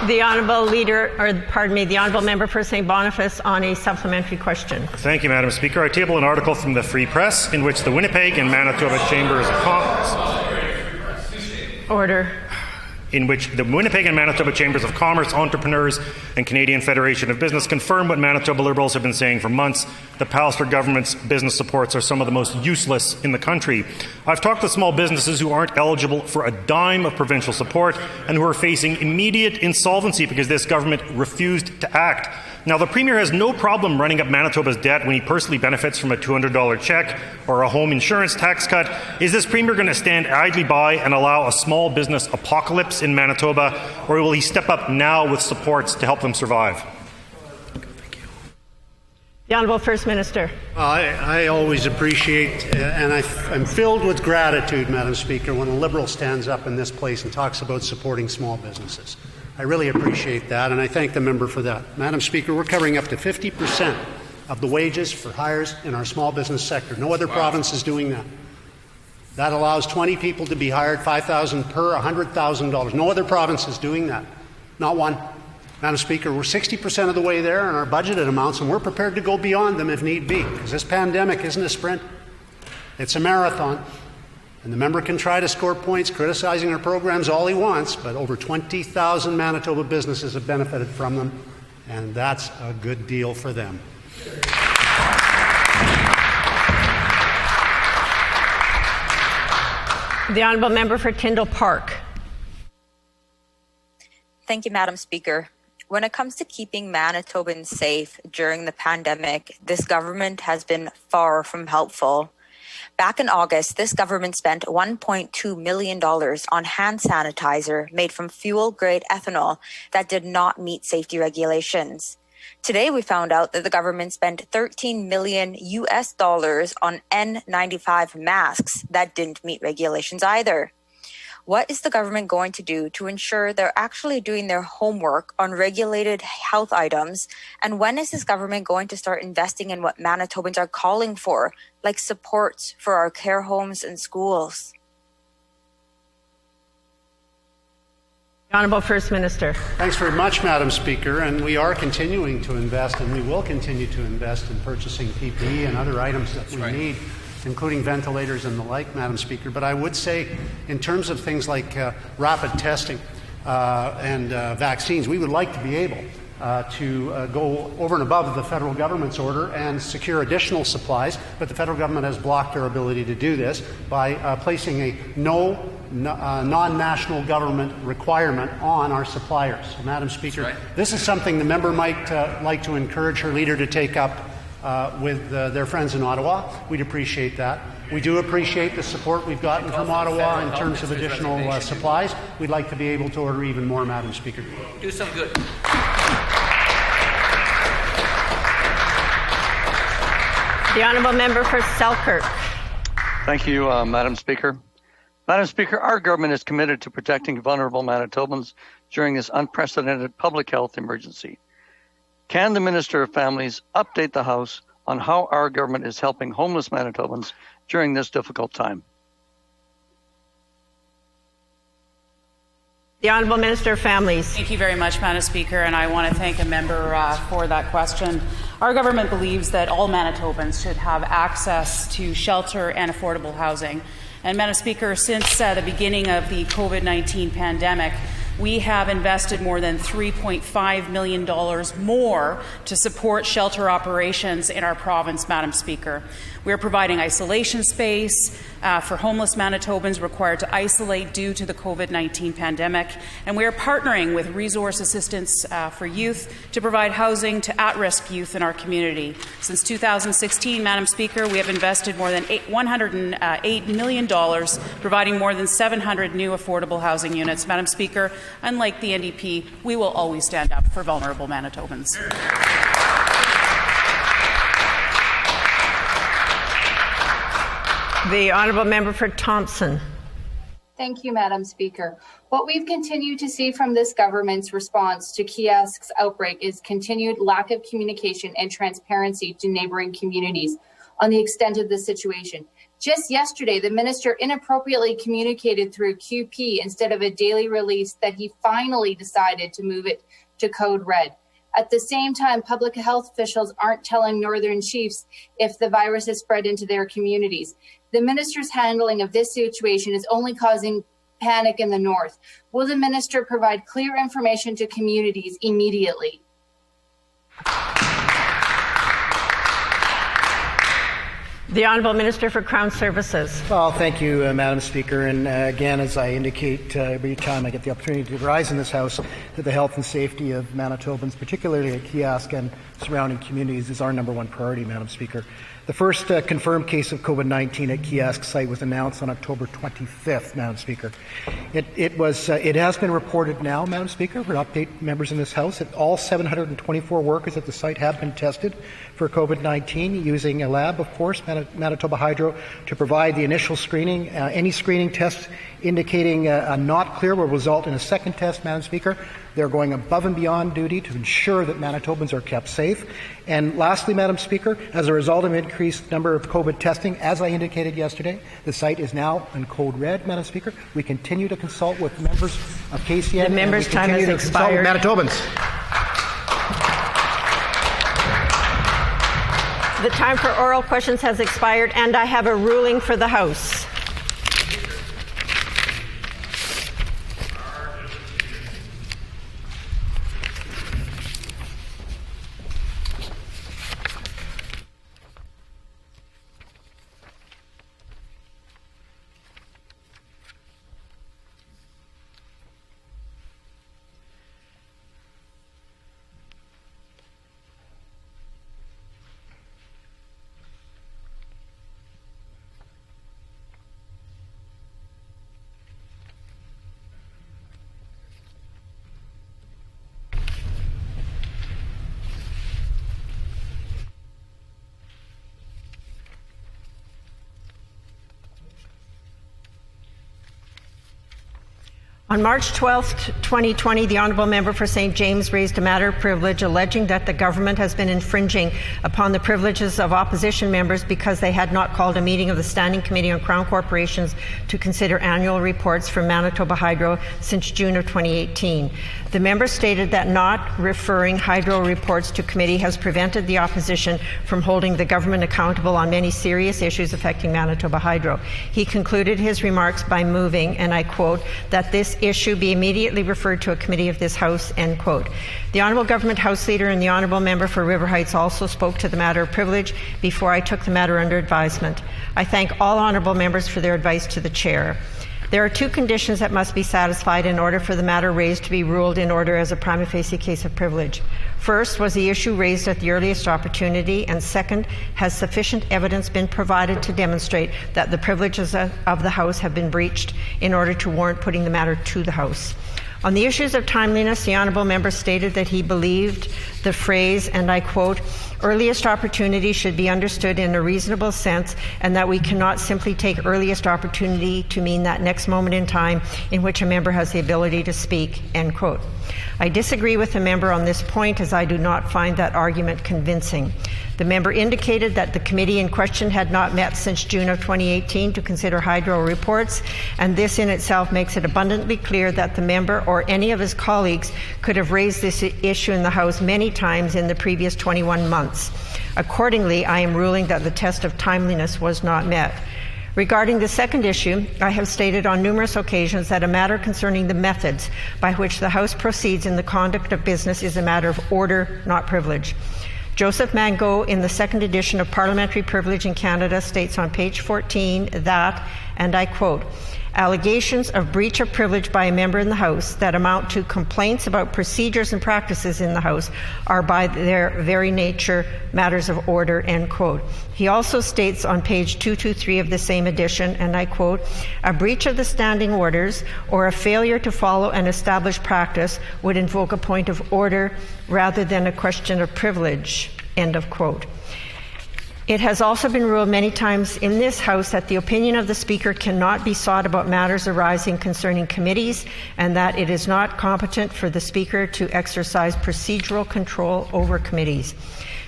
Speaker 1: The Honourable Member for St. Boniface on a supplementary question.
Speaker 19: Thank you, Madam Speaker. I table an article from the Free Press in which the Winnipeg and Manitoba Chambers of Commerce.
Speaker 1: Order.
Speaker 19: In which the Winnipeg and Manitoba Chambers of Commerce, Entrepreneurs and Canadian Federation of Business confirm what Manitoba Liberals have been saying for months, that Pallister government's business supports are some of the most useless in the country. I've talked to small businesses who aren't eligible for a dime of provincial support and who are facing immediate insolvency because this government refused to act. Now, the Premier has no problem running up Manitoba's debt when he personally benefits from a $200 check or a home insurance tax cut. Is this Premier going to stand idly by and allow a small business apocalypse in Manitoba, or will he step up now with supports to help them survive?
Speaker 1: The Honourable First Minister.
Speaker 12: I always appreciate, and I'm filled with gratitude, Madam Speaker, when a Liberal stands up in this place and talks about supporting small businesses. I really appreciate that, and I thank the member for that. Madam Speaker, we're covering up to 50% of the wages for hires in our small business sector. No other province is doing that. That allows 20 people to be hired, $5,000 per, $100,000. No other province is doing that. Not one. Madam Speaker, we're 60% of the way there in our budgeted amounts, and we're prepared to go beyond them if need be, because this pandemic isn't a sprint. It's a marathon. And the member can try to score points criticizing our programs all he wants, but over 20,000 Manitoba businesses have benefited from them, and that's a good deal for them.
Speaker 1: The Honourable Member for Tyndall Park.
Speaker 20: Thank you, Madam Speaker. When it comes to keeping Manitobans safe during the pandemic, this government has been far from helpful. Back in August, this government spent $1.2 million on hand sanitizer made from fuel-grade ethanol that did not meet safety regulations. Today, we found out that the government spent $13 million on N95 masks that didn't meet regulations either. What is the government going to do to ensure they're actually doing their homework on regulated health items? And when is this government going to start investing in what Manitobans are calling for, like supports for our care homes and schools?
Speaker 1: Honourable First Minister.
Speaker 12: Thanks very much, Madam Speaker. And we are continuing to invest, and we will continue to invest in purchasing PPE and other items that we need, including ventilators and the like, Madam Speaker. But I would say, in terms of things like rapid testing and vaccines, we would like to be able to go over and above the federal government's order and secure additional supplies, but the federal government has blocked our ability to do this by placing a non-national government requirement on our suppliers. So, Madam Speaker, this is something the member might like to encourage her leader to take up with their friends in Ottawa. We'd appreciate that. We do appreciate the support we've gotten from Ottawa in terms of additional supplies. We'd like to be able to order even more, Madam Speaker.
Speaker 14: Do some good.
Speaker 1: The Honourable Member for Selkirk.
Speaker 21: Thank you, Madam Speaker. Madam Speaker, our government is committed to protecting vulnerable Manitobans during this unprecedented public health emergency. Can the Minister of Families update the House on how our government is helping homeless Manitobans during this difficult time?
Speaker 1: The Honourable Minister of Families.
Speaker 16: Thank you very much, Madam Speaker, and I want to thank a member for that question. Our government believes that all Manitobans should have access to shelter and affordable housing. And Madam Speaker, since the beginning of the COVID-19 pandemic, we have invested more than $3.5 million more to support shelter operations in our province, Madam Speaker. We are providing isolation space for homeless Manitobans required to isolate due to the COVID-19 pandemic, and we are partnering with Resource Assistance for Youth to provide housing to at-risk youth in our community. Since 2016, Madam Speaker, we have invested more than $108 million, providing more than 700 new affordable housing units. Madam Speaker, unlike the NDP, we will always stand up for vulnerable Manitobans.
Speaker 1: The Honourable Member for Thompson.
Speaker 22: Thank you, Madam Speaker. What we've continued to see from this government's response to kiosks outbreak is continued lack of communication and transparency to neighbouring communities on the extent of the situation. Just yesterday, the minister inappropriately communicated through QP instead of a daily release that he finally decided to move it to code red. At the same time, public health officials aren't telling Northern chiefs if the virus has spread into their communities. The minister's handling of this situation is only causing panic in the north. Will the minister provide clear information to communities immediately?
Speaker 1: The Honourable Minister for Crown Services.
Speaker 23: Well, thank you, Madam Speaker. And again, as I indicate every time I get the opportunity to rise in this House, that the health and safety of Manitobans, particularly at kiosk and surrounding communities, is our number one priority, Madam Speaker. The first confirmed case of COVID-19 at kiosk site was announced on October 25th, Madam Speaker. It has been reported now, Madam Speaker, for update members in this House, that all 724 workers at the site have been tested for COVID-19 using a lab, of course, Manitoba Hydro, to provide the initial screening. Any screening test indicating a not clear will result in a second test, Madam Speaker. They're going above and beyond duty to ensure that Manitobans are kept safe. And lastly, Madam Speaker, as a result of increased number of COVID testing, as I indicated yesterday, the site is now in code red, Madam Speaker. We continue to consult with members of KCN.
Speaker 1: The member's time has expired.
Speaker 23: Manitobans.
Speaker 1: The time for oral questions has expired, and I have a ruling for the House. On March 12, 2020, the Honourable Member for St. James raised a matter of privilege alleging that the government has been infringing upon the privileges of opposition members because they had not called a meeting of the Standing Committee on Crown Corporations to consider annual reports from Manitoba Hydro since June of 2018. The member stated that not referring hydro reports to committee has prevented the opposition from holding the government accountable on many serious issues affecting Manitoba Hydro. He concluded his remarks by moving, and I quote, that this issue be immediately referred to a committee of this House, end quote. The Honourable Government House Leader and the Honourable Member for River Heights also spoke to the matter of privilege before I took the matter under advisement. I thank all Honourable Members for their advice to the Chair. There are two conditions that must be satisfied in order for the matter raised to be ruled in order as a prima facie case of privilege. First, was the issue raised at the earliest opportunity, and second, has sufficient evidence been provided to demonstrate that the privileges of the House have been breached in order to warrant putting the matter to the House. On the issues of timeliness, the Honourable Member stated that he believed the phrase, and I quote, earliest opportunity should be understood in a reasonable sense, and that we cannot simply take earliest opportunity to mean that next moment in time in which a member has the ability to speak, end quote. I disagree with the member on this point, as I do not find that argument convincing. The member indicated that the committee in question had not met since June of 2018 to consider hydro reports, and this in itself makes it abundantly clear that the member or any of his colleagues could have raised this issue in the House many times in the previous 21 months. Accordingly, I am ruling that the test of timeliness was not met. Regarding the second issue, I have stated on numerous occasions that a matter concerning the methods by which the House proceeds in the conduct of business is a matter of order, not privilege. Joseph Mango, in the second edition of Parliamentary Privilege in Canada, states on page 14 that, and I quote, allegations of breach of privilege by a member in the House that amount to complaints about procedures and practices in the House are by their very nature matters of order, end quote. He also states on page 223 of the same edition, and I quote, a breach of the standing orders or a failure to follow an established practice would invoke a point of order rather than a question of privilege, end of quote. It has also been ruled many times in this House that the opinion of the Speaker cannot be sought about matters arising concerning committees, and that it is not competent for the Speaker to exercise procedural control over committees.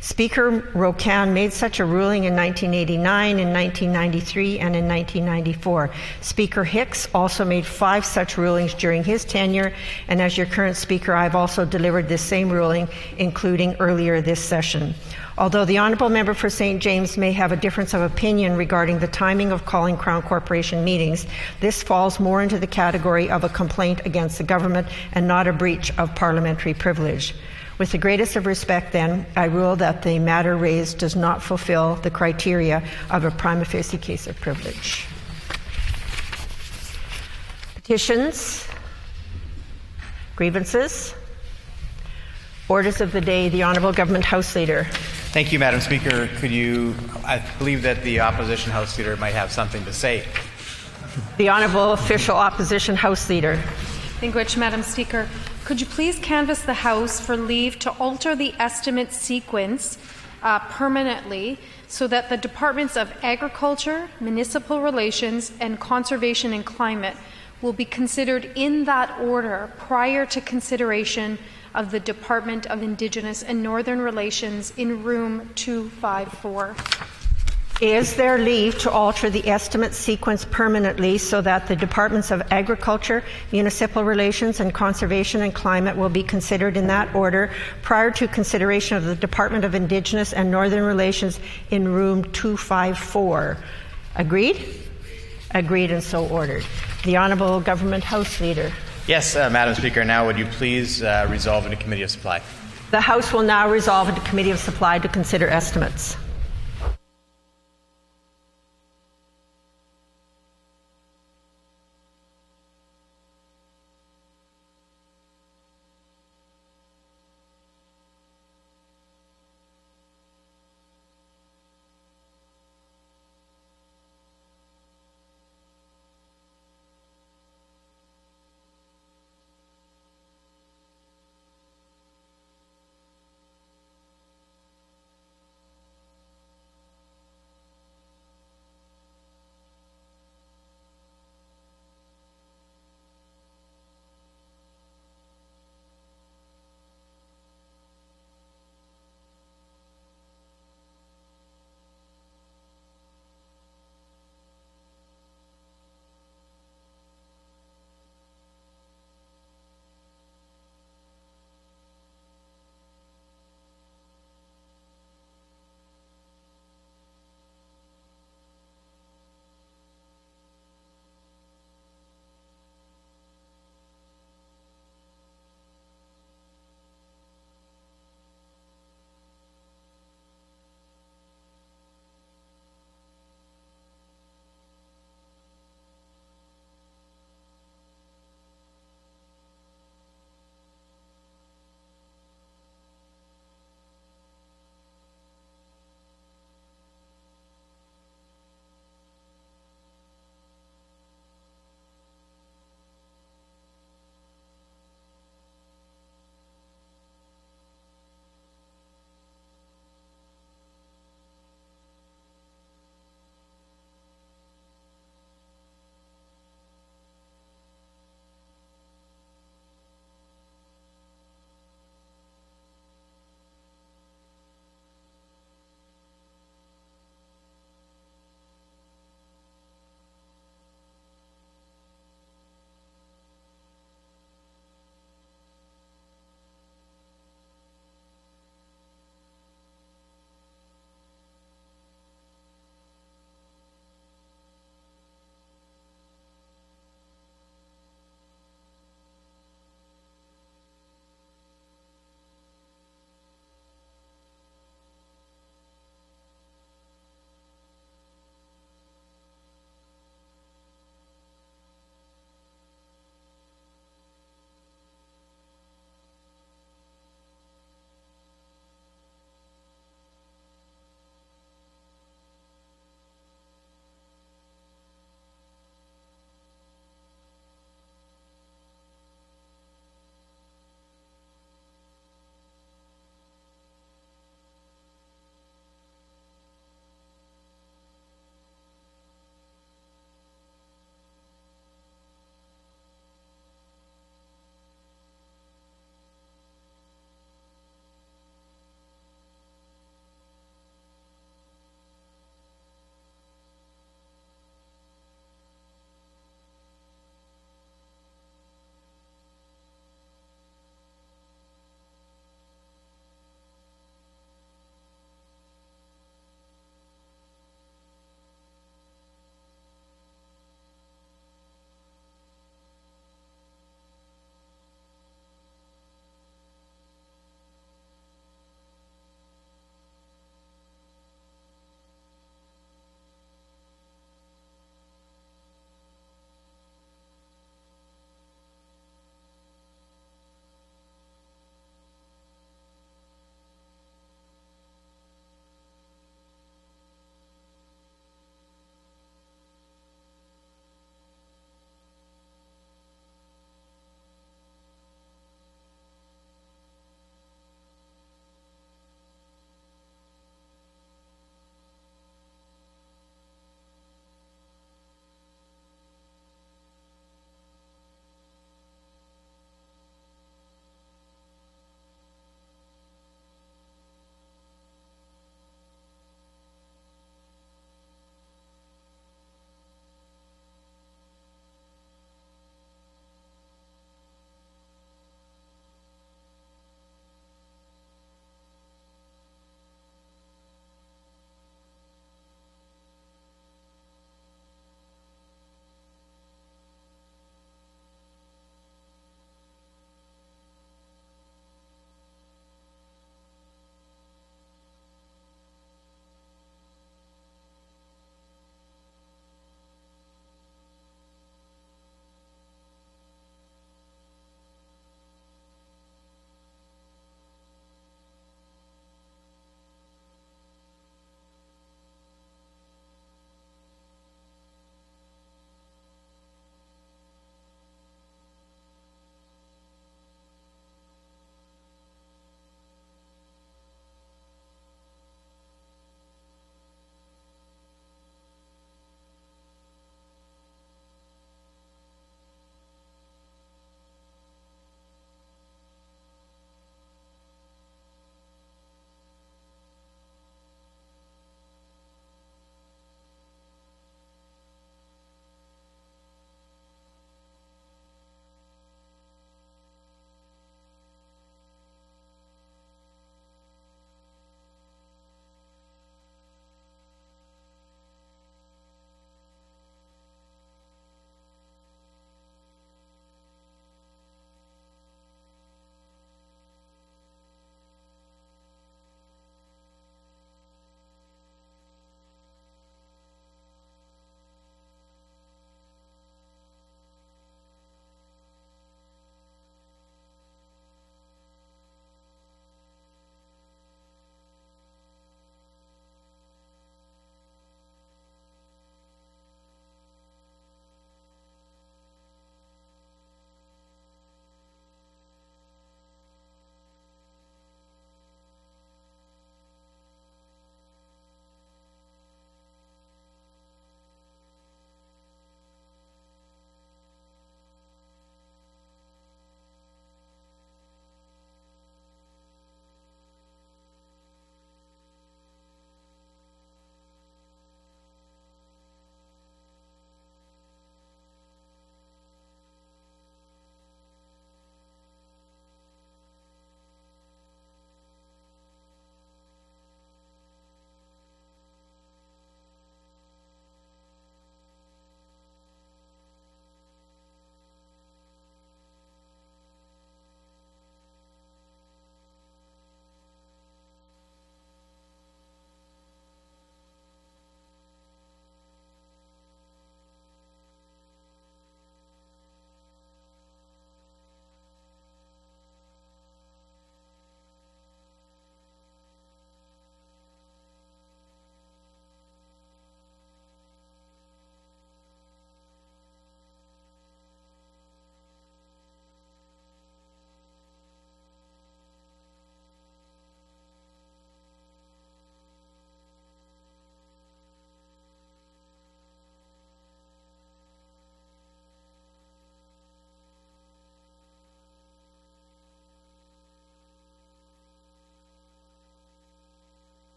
Speaker 1: Speaker Rocan made such a ruling in 1989, in 1993, and in 1994. Speaker Hicks also made 5 such rulings during his tenure, and as your current Speaker, I've also delivered this same ruling, including earlier this session. Although the Honourable Member for St. James may have a difference of opinion regarding the timing of calling Crown Corporation meetings, this falls more into the category of a complaint against the government and not a breach of parliamentary privilege. With the greatest of respect, then, I rule that the matter raised does not fulfill the criteria of a prima facie case of privilege. Petitions, grievances, orders of the day. The Honourable Government House Leader.
Speaker 2: Thank you, Madam Speaker. I believe that the Opposition House Leader might have something to say.
Speaker 1: The Honourable Official Opposition House Leader.
Speaker 3: Thank you, Madam Speaker. Could you please canvass the House for leave to alter the estimate sequence permanently so that the Departments of Agriculture, Municipal Relations, and Conservation and Climate will be considered in that order prior to consideration of the Department of Indigenous and Northern Relations in room 254.
Speaker 1: Is there leave to alter the estimate sequence permanently so that the Departments of Agriculture, Municipal Relations, and Conservation and Climate will be considered in that order prior to consideration of the Department of Indigenous and Northern Relations in room 254? Agreed? Agreed, and so ordered. The Honourable Government House Leader.
Speaker 2: Yes, Madam Speaker. Now would you please resolve in a Committee of Supply?
Speaker 1: The House will now resolve in a Committee of Supply to consider estimates.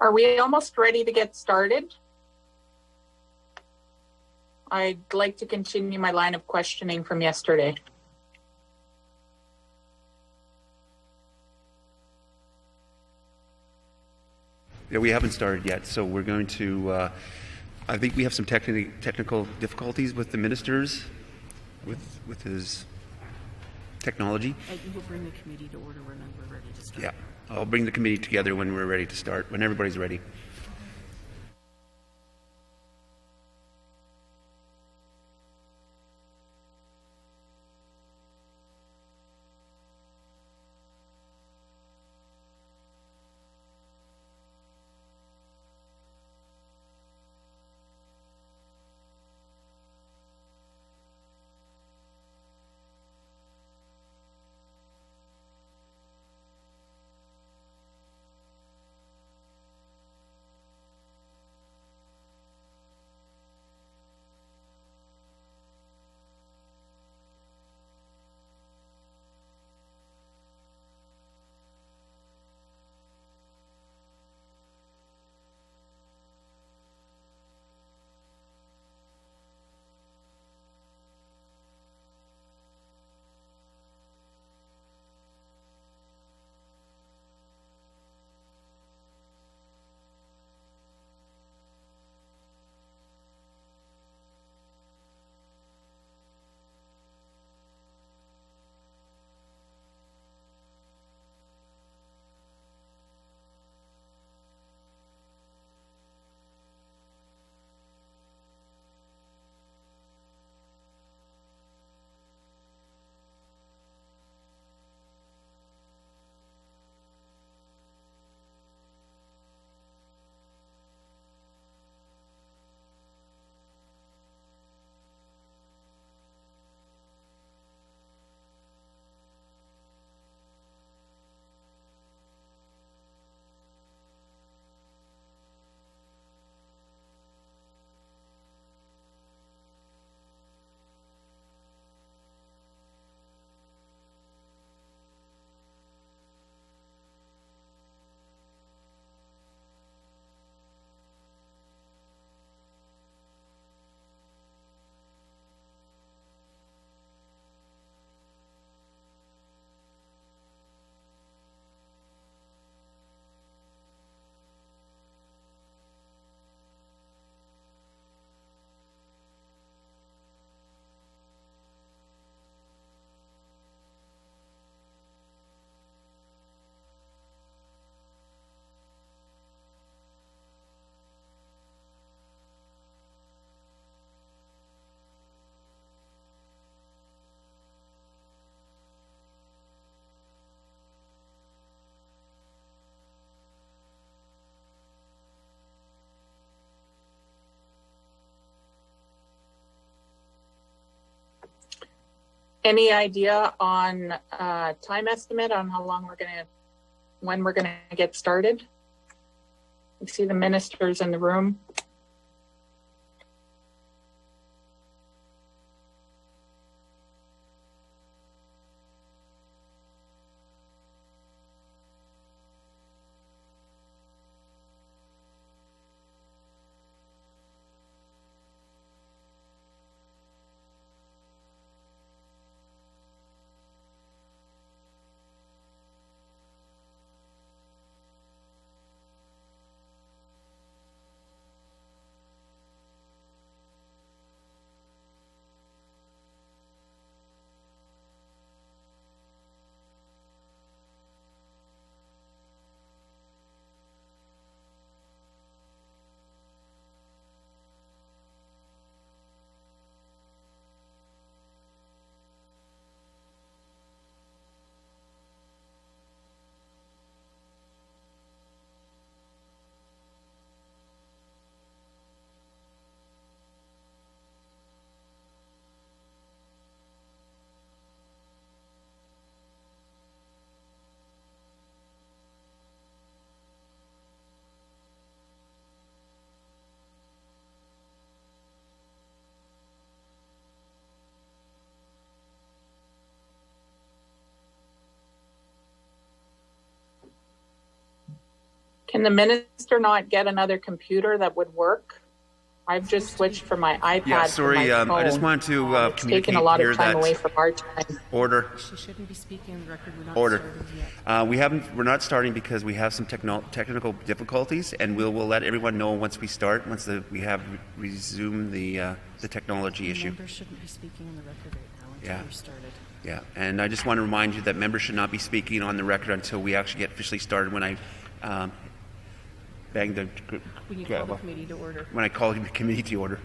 Speaker 4: Are we almost ready to get started? I'd like to continue my line of questioning from yesterday.
Speaker 7: Yeah, we haven't started yet, so we're going to, I think we have some technical difficulties with the ministers, with his technology.
Speaker 5: We'll bring the committee to order when we're ready to start.
Speaker 7: Yeah, I'll bring the committee together when we're ready to start, when everybody's ready.
Speaker 4: Any idea on time estimate on how long when we're gonna get started? You see the ministers in the room. Can the minister not get another computer that would work? I've just switched from my iPad
Speaker 6: Yeah,
Speaker 4: to
Speaker 6: sorry,
Speaker 4: my phone.
Speaker 6: I just wanted to
Speaker 4: It's
Speaker 6: communicate
Speaker 4: taken a lot
Speaker 6: here
Speaker 4: of time
Speaker 6: that
Speaker 4: away from our time.
Speaker 6: order.
Speaker 5: She shouldn't be speaking on the record. We're not
Speaker 6: Order.
Speaker 5: started yet.
Speaker 6: We're not starting because we have some technical difficulties, and we'll let everyone know once we start, we have resumed the technology issue.
Speaker 5: Members shouldn't be speaking on the record right now until
Speaker 6: Yeah.
Speaker 5: we're started.
Speaker 6: Yeah, and I just want to remind you that members should not be speaking on the record until we actually get officially started. When I bang the
Speaker 5: When you call the committee to order.
Speaker 6: when I call the committee to order.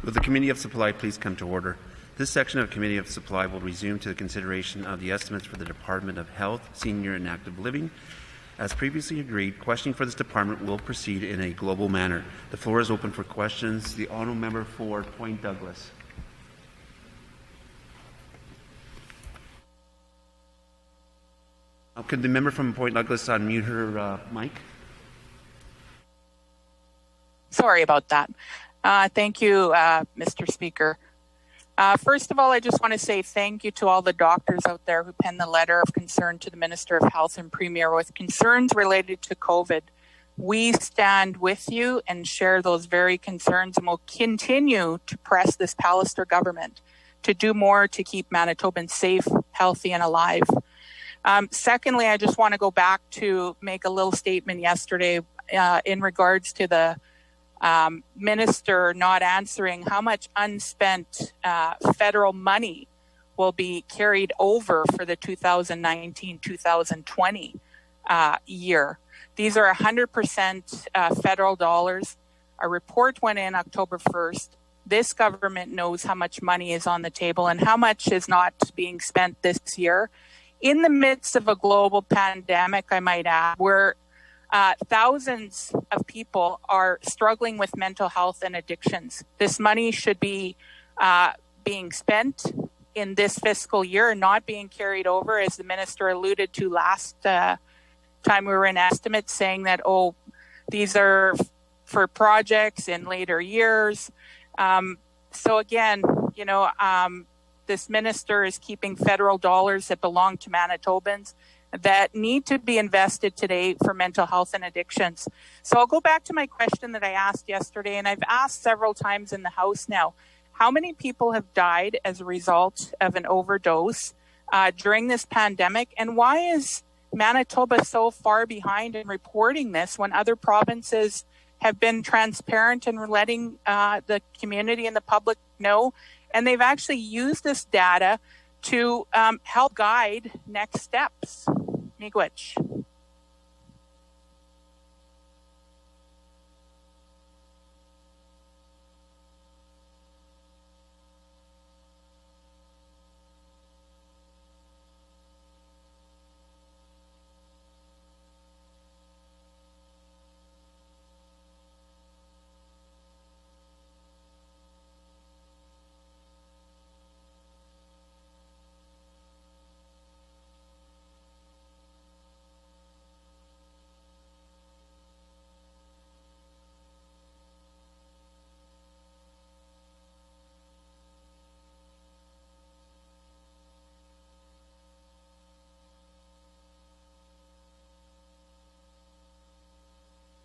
Speaker 6: Will the Committee of Supply please come to order? This section of Committee of Supply will resume to the consideration of the estimates for the Department of Health, Senior and Active Living. As previously agreed, questioning for this department will proceed in a global manner. The floor is open for questions. The honourable member for Point Douglas. Could the member from Point Douglas unmute her mic?
Speaker 9: Sorry about that. Thank you, Mr. Speaker. First of all, I just want to say thank you to all the doctors out there who penned the letter of concern to the Minister of Health and Premier with concerns related to COVID. We stand with you and share those very concerns, and will continue to press this Pallister government to do more to keep Manitobans safe, healthy, and alive. Secondly, I just want to go back to make a little statement yesterday in regards to the minister not answering how much unspent federal money will be carried over for the 2019-2020 year. These are 100% federal dollars. A report went in October 1st. This government knows how much money is on the table and how much is not being spent this year. In the midst of a global pandemic, I might add, where thousands of people are struggling with mental health and addictions. This money should be being spent in this fiscal year and not being carried over, as the minister alluded to last time we were in estimates, saying that, these are for projects in later years. So again, this minister is keeping federal dollars that belong to Manitobans that need to be invested today for mental health and addictions. So I'll go back to my question that I asked yesterday, and I've asked several times in the House now. How many people have died as a result of an overdose during this pandemic? And why is Manitoba so far behind in reporting this when other provinces have been transparent and letting the community and the public know? And they've actually used this data to help guide next steps. Miigwech.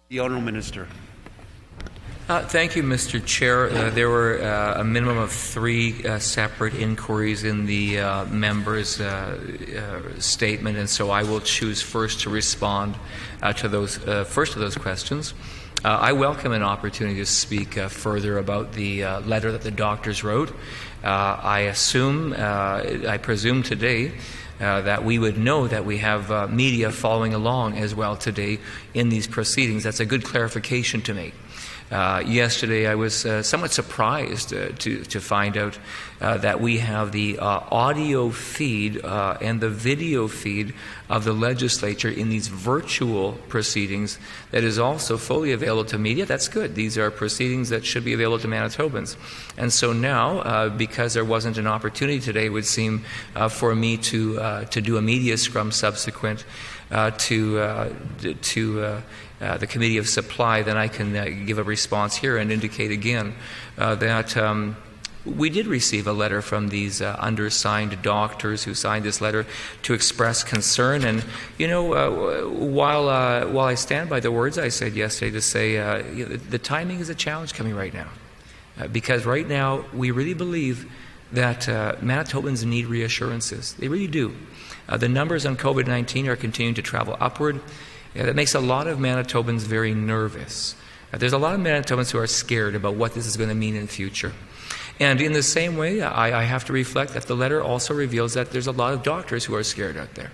Speaker 6: The Honourable Minister.
Speaker 14: Thank you, Mr. Chair. There were a minimum of 3 separate inquiries in the member's statement, and so I will choose first to respond to those first of those questions. I welcome an opportunity to speak further about the letter that the doctors wrote. I presume today that we would know that we have media following along as well today in these proceedings. That's a good clarification to make. Yesterday, I was somewhat surprised to find out that we have the audio feed and the video feed of the Legislature in these virtual proceedings that is also fully available to media. That's good. These are proceedings that should be available to Manitobans. And so now, because there wasn't an opportunity today, it would seem for me to do a media scrum subsequent to the Committee of Supply, then I can give a response here and indicate again that we did receive a letter from these undersigned doctors who signed this letter to express concern. And, while I stand by the words I said yesterday to say the timing is a challenge coming right now. Because right now we really believe that Manitobans need reassurances. They really do. The numbers on COVID-19 are continuing to travel upward. That makes a lot of Manitobans very nervous. There's a lot of Manitobans who are scared about what this is going to mean in the future. And in the same way, I have to reflect that the letter also reveals that there's a lot of doctors who are scared out there.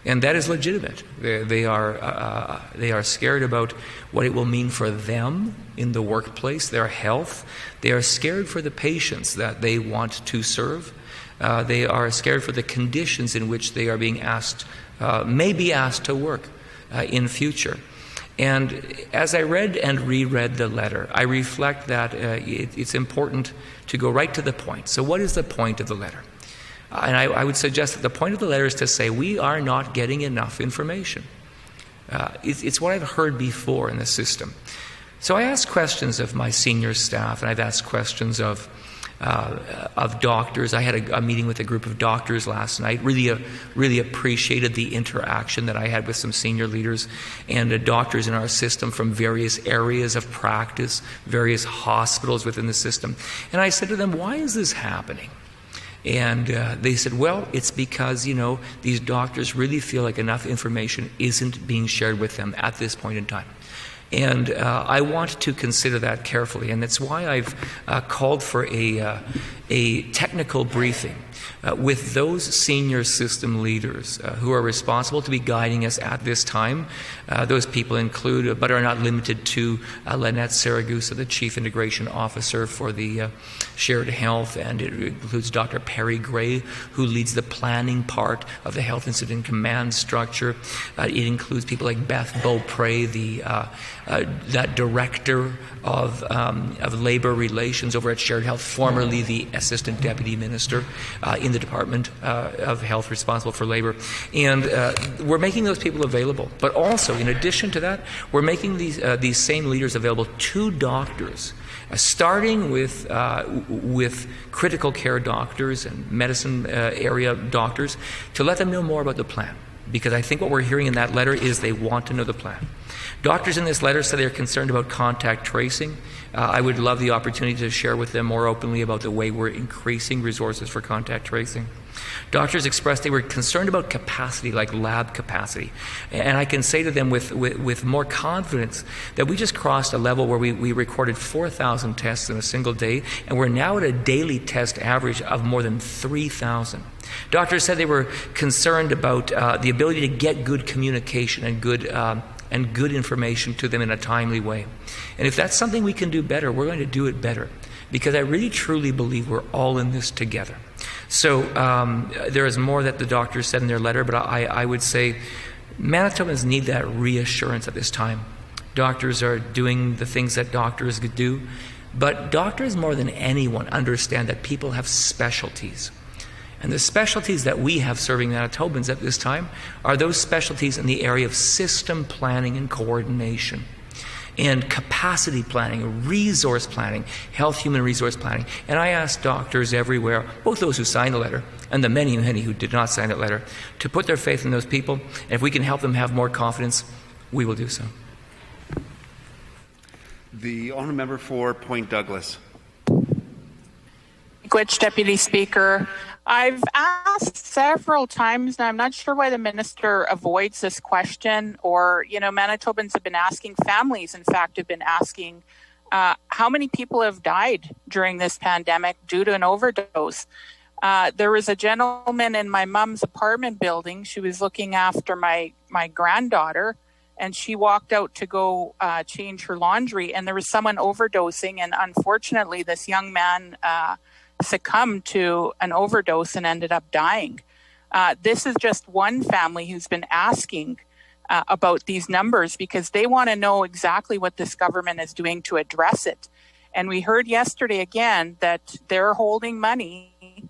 Speaker 14: And that is legitimate. They are scared about what it will mean for them in the workplace, their health. They are scared for the patients that they want to serve. They are scared for the conditions in which they are being asked, may be asked to work in future. And as I read and reread the letter, I reflect that it's important to go right to the point. So what is the point of the letter? And I would suggest that the point of the letter is to say we are not getting enough information. It's what I've heard before in the system. So I asked questions of my senior staff, and I've asked questions of doctors. I had a meeting with a group of doctors last night. Really appreciated the interaction that I had with some senior leaders and doctors in our system from various areas of practice, various hospitals within the system. And I said to them, why is this happening? And they said, well, it's because, these doctors really feel like enough information isn't being shared with them at this point in time. And I want to consider that carefully, and that's why I've called for a technical briefing with those senior system leaders who are responsible to be guiding us at this time. Those people include, but are not limited to, Lynette Saragusa, the Chief Integration Officer for the Shared Health, and it includes Dr. Perry Gray, who leads the planning part of the Health Incident Command structure. It includes people like Beth Beaupre, that Director of Labor Relations over at Shared Health, formerly the Assistant Deputy Minister in the Department of Health responsible for labor. And we're making those people available. But also, in addition to that, we're making these same leaders available to doctors, starting with critical care doctors and medicine area doctors, to let them know more about the plan. Because I think what we're hearing in that letter is they want to know the plan. Doctors in this letter said they're concerned about contact tracing. I would love the opportunity to share with them more openly about the way we're increasing resources for contact tracing. Doctors expressed they were concerned about capacity, like lab capacity. And I can say to them with more confidence that we just crossed a level where we recorded 4,000 tests in a single day, and we're now at a daily test average of more than 3,000. Doctors said they were concerned about the ability to get good communication and good information to them in a timely way. And if that's something we can do better, we're going to do it better, because I really truly believe we're all in this together. So there is more that the doctors said in their letter, but I would say Manitobans need that reassurance at this time. Doctors are doing the things that doctors do, but doctors more than anyone understand that people have specialties. And the specialties that we have serving Manitobans at this time are those specialties in the area of system planning and coordination, and capacity planning, resource planning, health human resource planning. And I asked doctors everywhere, both those who signed the letter and the many, many who did not sign that letter, to put their faith in those people. And if we can help them have more confidence, we will do so.
Speaker 6: The honourable member for Point Douglas.
Speaker 9: Which Deputy Speaker, I've asked several times, and I'm not sure why the minister avoids this question. Or, Manitobans have been asking, families, in fact, have been asking, how many people have died during this pandemic due to an overdose? There was a gentleman in my mom's apartment building. She was looking after my granddaughter, and she walked out to go change her laundry, and there was someone overdosing, and unfortunately, this young man succumbed to an overdose and ended up dying. This is just one family who's been asking about these numbers, because they want to know exactly what this government is doing to address it. And we heard yesterday again that they're holding money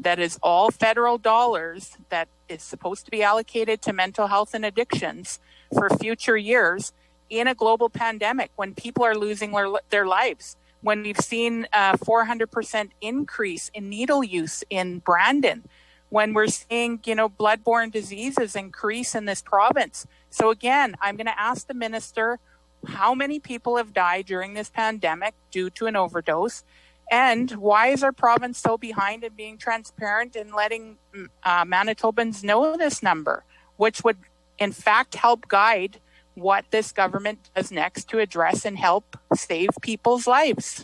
Speaker 9: that is all federal dollars that is supposed to be allocated to mental health and addictions for future years in a global pandemic, when people are losing their lives. When we've seen a 400% increase in needle use in Brandon, when we're seeing, bloodborne diseases increase in this province. So again, I'm going to ask the minister, how many people have died during this pandemic due to an overdose? And why is our province so behind in being transparent and letting Manitobans know this number, which would in fact help guide what this government does next to address and help save people's lives.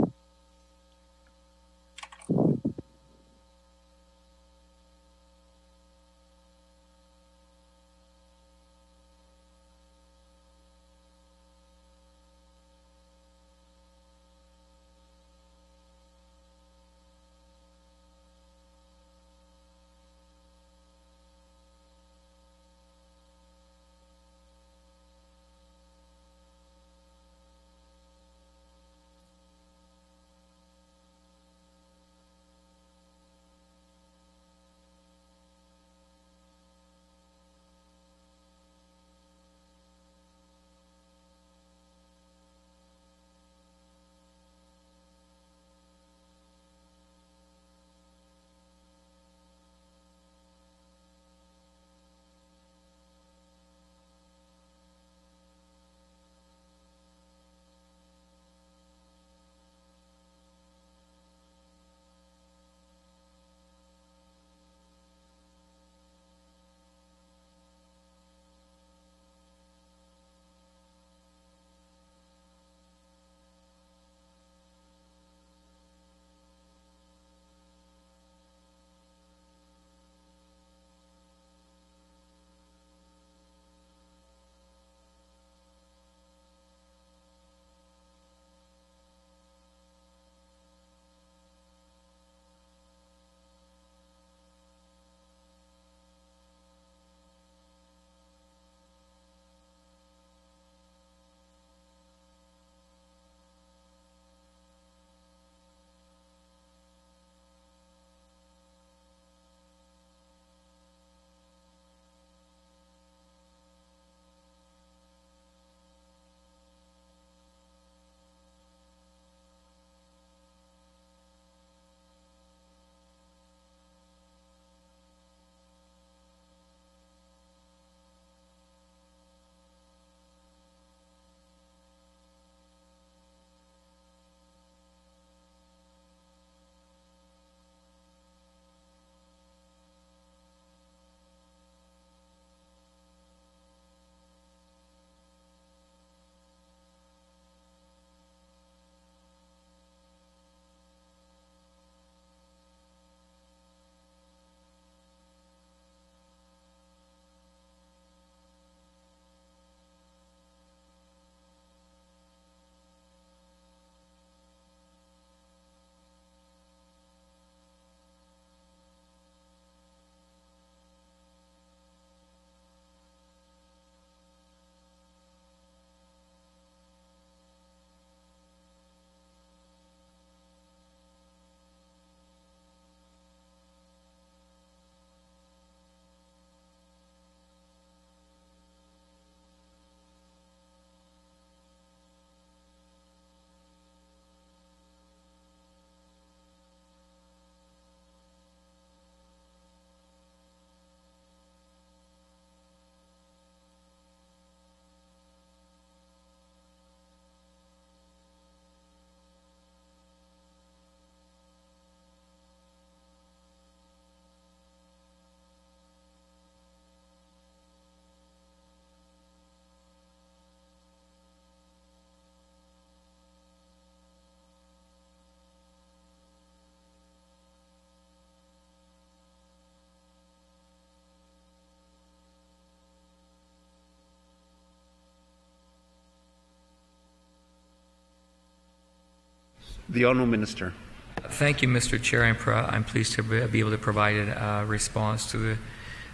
Speaker 6: The Honourable Minister.
Speaker 14: Thank you, Mr. Chair. I'm pleased to be able to provide a response to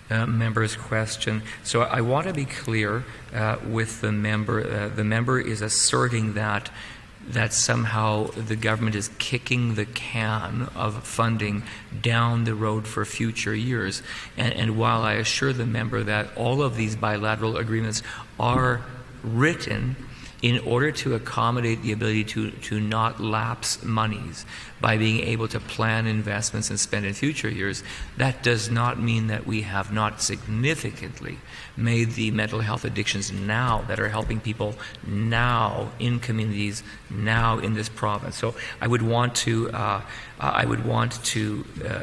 Speaker 14: the member's question. So I want to be clear with the member. The member is asserting that somehow the government is kicking the can of funding down the road for future years. And while I assure the member that all of these bilateral agreements are written in order to accommodate the ability to not lapse monies by being able to plan investments and spend in future years, that does not mean that we have not significantly made the mental health addictions now that are helping people now in communities, now in this province. So I would want to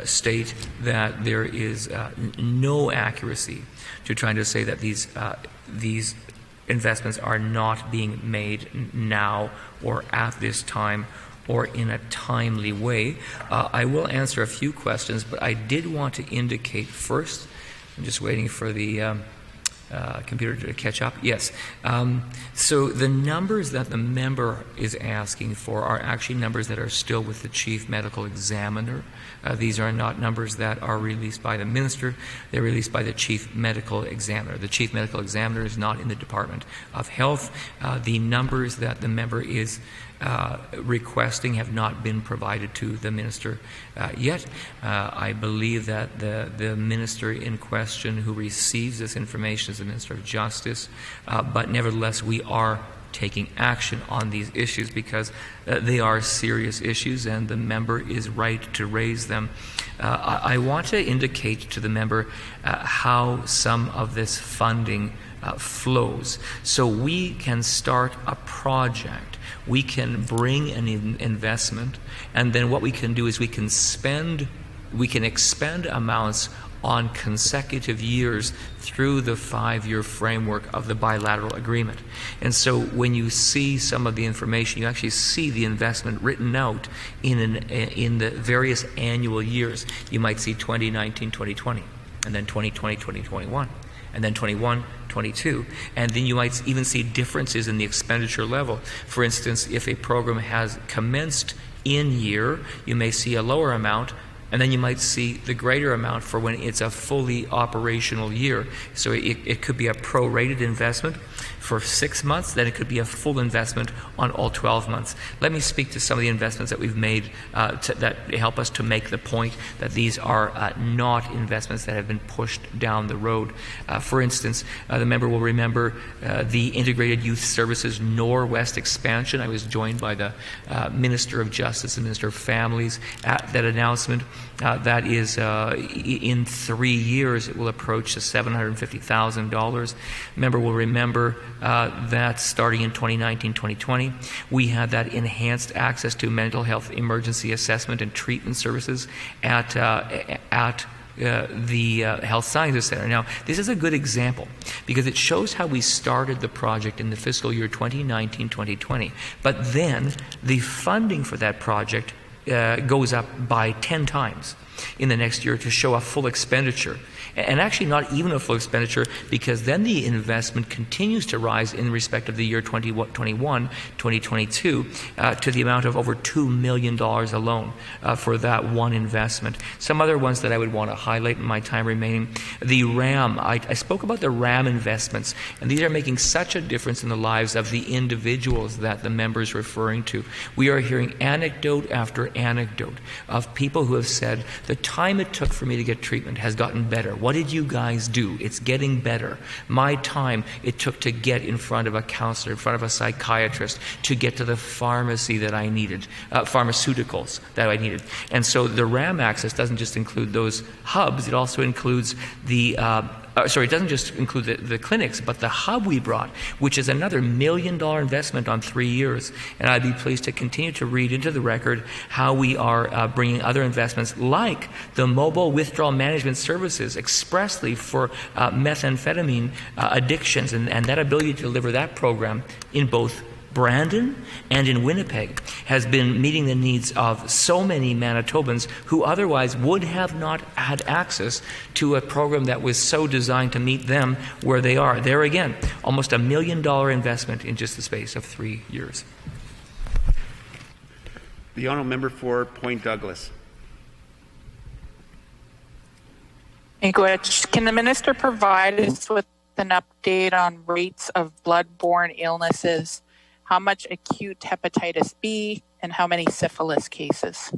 Speaker 14: state that there is no accuracy to trying to say that these investments are not being made now or at this time or in a timely way. I will answer a few questions, but I did want to indicate first, I'm just waiting for the computer to catch up. Yes. So the numbers that the member is asking for are actually numbers that are still with the Chief Medical Examiner. These are not numbers that are released by the Minister. They're released by the Chief Medical Examiner. The Chief Medical Examiner is not in the Department of Health. The numbers that the member is requesting have not been provided to the Minister yet. I believe that the Minister in question who receives this information is the Minister of Justice, but nevertheless we are taking action on these issues because they are serious issues and the member is right to raise them. I want to indicate to the member how some of this funding flows. So we can start a project, we can bring an investment, and then what we can do is we can expend amounts on consecutive years through the 5-year framework of the bilateral agreement. And so when you see some of the information, you actually see the investment written out in the various annual years. You might see 2019, 2020, and then 2020, 2021, and then 21, 22, and then you might even see differences in the expenditure level. For instance, if a program has commenced in year, you may see a lower amount, and then you might see the greater amount for when it's a fully operational year. So it could be a prorated investment for 6 months, then it could be a full investment on all 12 months. Let me speak to some of the investments that we've made that help us to make the point that these are not investments that have been pushed down the road. For instance, the member will remember the Integrated Youth Services Norwest expansion. I was joined by the Minister of Justice and Minister of Families at that announcement. That is, in 3 years, it will approach to $750,000. Member will remember that starting in 2019-2020, we had that enhanced access to mental health emergency assessment and treatment services at the Health Sciences Center. Now, this is a good example because it shows how we started the project in the fiscal year 2019-2020, but then the funding for that project goes up by 10 times in the next year to show a full expenditure. And actually not even a full expenditure, because then the investment continues to rise in respect of the year 2021, 2022, to the amount of over $2 million alone for that one investment. Some other ones that I would want to highlight in my time remaining. The RAM, I spoke about the RAM investments, and these are making such a difference in the lives of the individuals that the member is referring to. We are hearing anecdote after anecdote of people who have said, the time it took for me to get treatment has gotten better. What did you guys do? It's getting better. My time it took to get in front of a counselor, in front of a psychiatrist, to get to the pharmacy that I needed, pharmaceuticals that I needed. And so the RAM access doesn't just include those hubs, it also includes the it doesn't just include the clinics, but the hub we brought, which is another $1 million investment on 3 years. And I'd be pleased to continue to read into the record how we are bringing other investments like the mobile withdrawal management services expressly for methamphetamine addictions, and that ability to deliver that program in both Brandon and in Winnipeg has been meeting the needs of so many Manitobans who otherwise would have not had access to a program that was so designed to meet them where they are. There again, almost $1 million investment in just the space of 3 years.
Speaker 6: The honourable member for Point Douglas.
Speaker 9: Miigwech, can the minister provide us with an update on rates of blood-borne illnesses? How much acute hepatitis B and how many syphilis cases?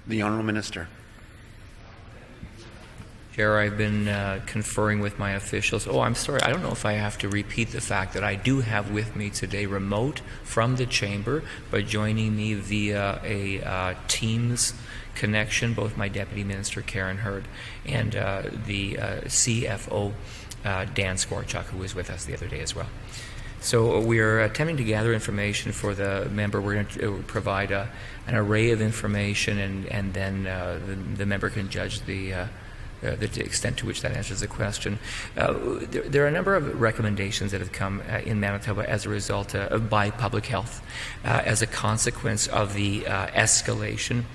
Speaker 6: The Honourable Minister.
Speaker 14: Chair, I've been conferring with my officials. Oh, I'm sorry. I don't know if I have to repeat the fact that I do have with me today remote from the chamber, but joining me via a Teams connection, both my Deputy Minister, Karen Hurd, and the CFO, Dan Skorchuk, who was with us the other day as well. So we're attempting to gather information for the member. We're going to provide an array of information, and then the member can judge the extent to which that answers the question. There are a number of recommendations that have come in Manitoba as a result by public health as a consequence of the escalation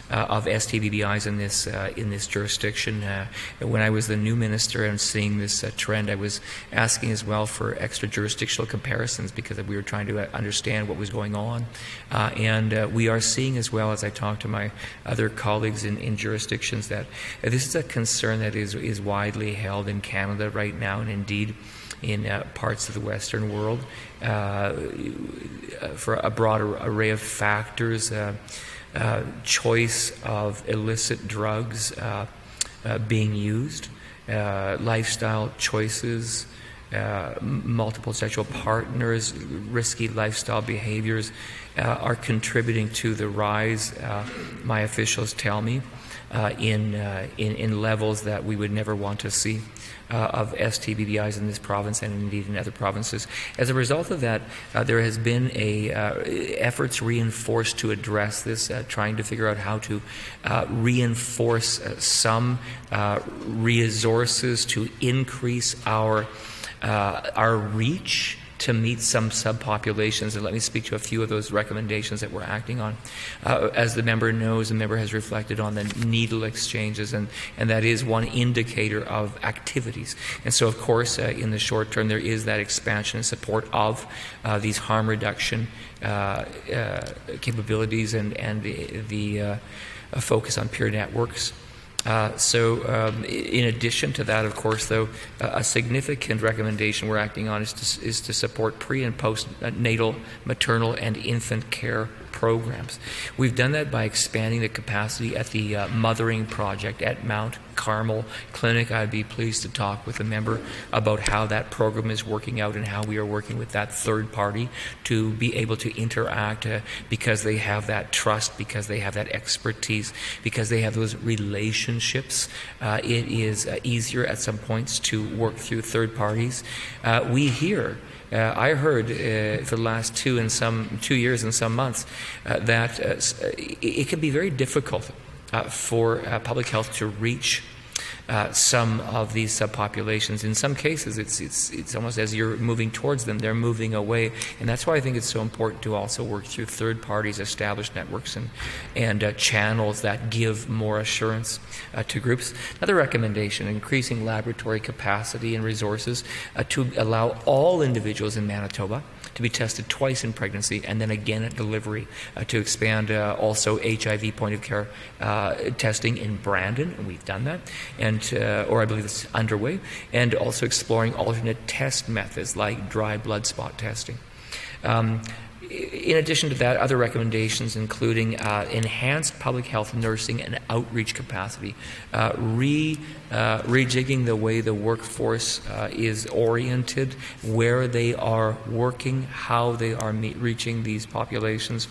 Speaker 14: of STBBIs in this jurisdiction. When I was the new minister and seeing this trend, I was asking as well for extra jurisdictional comparisons because we were trying to understand what was going on. And we are seeing as well, as I talk to my other colleagues in jurisdictions, that this is a concern that is widely held in Canada right now, and indeed in parts of the Western world, for a broad array of factors. Choice of illicit drugs being used, lifestyle choices, multiple sexual partners, risky lifestyle behaviors are contributing to the rise, my officials tell me, in levels that we would never want to see of STBBIs in this province and indeed in other provinces. As a result of that, there has been efforts reinforced to address this, trying to figure out how to reinforce some resources to increase our reach to meet some subpopulations, and let me speak to a few of those recommendations that we're acting on. As the member knows, the member has reflected on the needle exchanges, and that is one indicator of activities. And so, of course, in the short term, there is that expansion and support of these harm reduction capabilities and the focus on peer networks. In addition to that, of course, though, a significant recommendation we're acting on is to support pre- and post-natal maternal and infant care programs. We've done that by expanding the capacity at the Mothering Project at Mount Carmel Clinic. I'd be pleased to talk with a member about how that program is working out and how we are working with that third party to be able to interact because they have that trust, because they have that expertise, because they have those relationships. It is easier at some points to work through third parties. We hear I heard for the last 2 years and some months that it can be very difficult for public health to reach some of these subpopulations. In some cases, it's almost as you're moving towards them, they're moving away, and that's why I think it's so important to also work through third parties, established networks, and channels that give more assurance to groups. Another recommendation: increasing laboratory capacity and resources to allow all individuals in Manitoba to be tested twice in pregnancy and then again at delivery, to expand also HIV point-of-care testing in Brandon, and we've done that, and or I believe it's underway, and also exploring alternate test methods like dry blood spot testing. In addition to that, other recommendations including enhanced public health nursing and outreach capacity, rejigging the way the workforce is oriented, where they are working, how they are reaching these populations,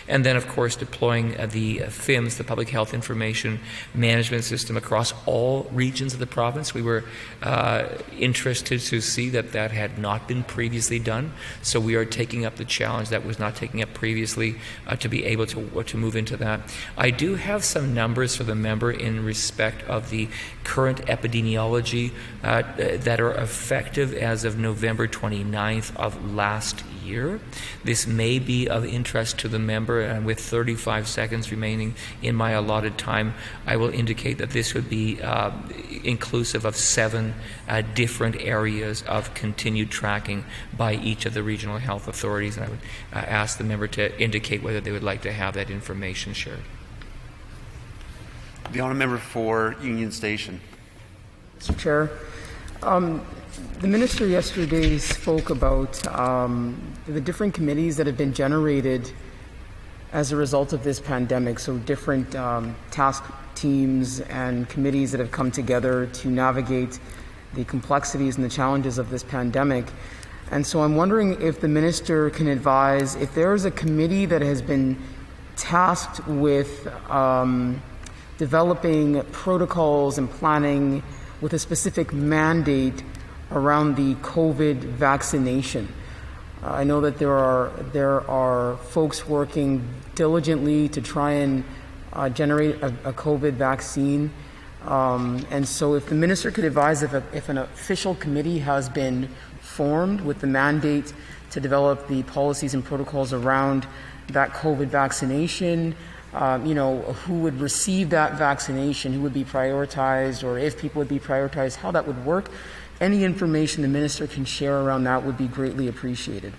Speaker 14: and then, of course, deploying the FIMS, the Public Health Information Management System, across all regions of the province. We were interested to see that had not been previously done, so we are taking up the challenge that was not taken up previously to be able to move into that. I do have some numbers for the member in respect of the current epidemiology that are effective as of November 29th of last year. This may be of interest to the member, and with 35 seconds remaining in my allotted time, I will indicate that this would be inclusive of 7 different areas of continued tracking by each of the regional health authorities, and I would ask the member to indicate whether they would like to have that information shared.
Speaker 6: The honourable member for Union Station.
Speaker 13: Mr. Chair, the minister yesterday spoke about the different committees that have been generated as a result of this pandemic. So different task teams and committees that have come together to navigate the complexities and the challenges of this pandemic. And so I'm wondering if the minister can advise if there is a committee that has been tasked with developing protocols and planning with a specific mandate around the COVID vaccination. I know that there are folks working diligently to try and generate a COVID vaccine. And so if the minister could advise if an official committee has been formed with the mandate to develop the policies and protocols around that COVID vaccination, who would receive that vaccination, who would be prioritized, or if people would be prioritized, how that would work. Any information the minister can share around that would be greatly appreciated.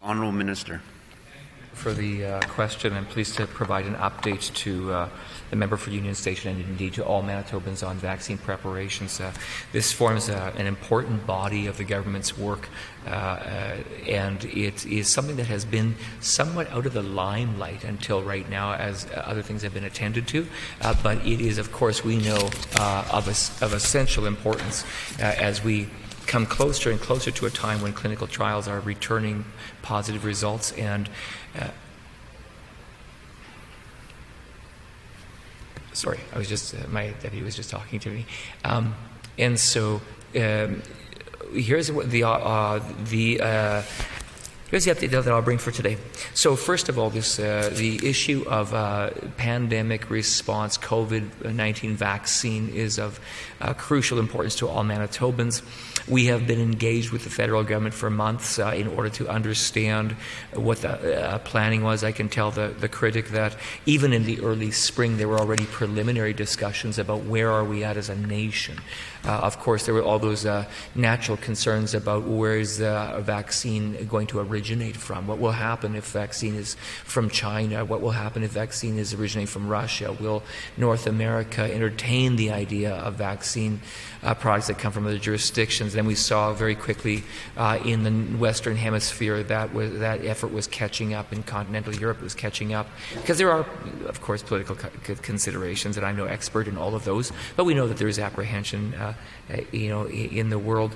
Speaker 6: Honourable Minister.
Speaker 14: For the question, I'm pleased to provide an update to the member for Union Station and indeed to all Manitobans on vaccine preparations. This forms an important body of the government's work, and it is something that has been somewhat out of the limelight until right now as other things have been attended to, but it is, of course, we know of essential importance as we come closer and closer to a time when clinical trials are returning positive results. And sorry, I was just my deputy was just talking to me, and so here's what here's the update that I'll bring for today. So first of all, the issue of pandemic response, COVID-19 vaccine is of crucial importance to all Manitobans. We have been engaged with the federal government for months in order to understand what the planning was. I can tell the critic that even in the early spring there were already preliminary discussions about where are we at as a nation. Of course, there were all those natural concerns about where is a vaccine going to originate from. What will happen if vaccine is from China? What will happen if vaccine is originating from Russia? Will North America entertain the idea of vaccine products that come from other jurisdictions? Then we saw very quickly in the Western Hemisphere that effort was catching up, in continental Europe it was catching up, because there are, of course, political considerations, and I'm no expert in all of those, but we know that there is apprehension in the world.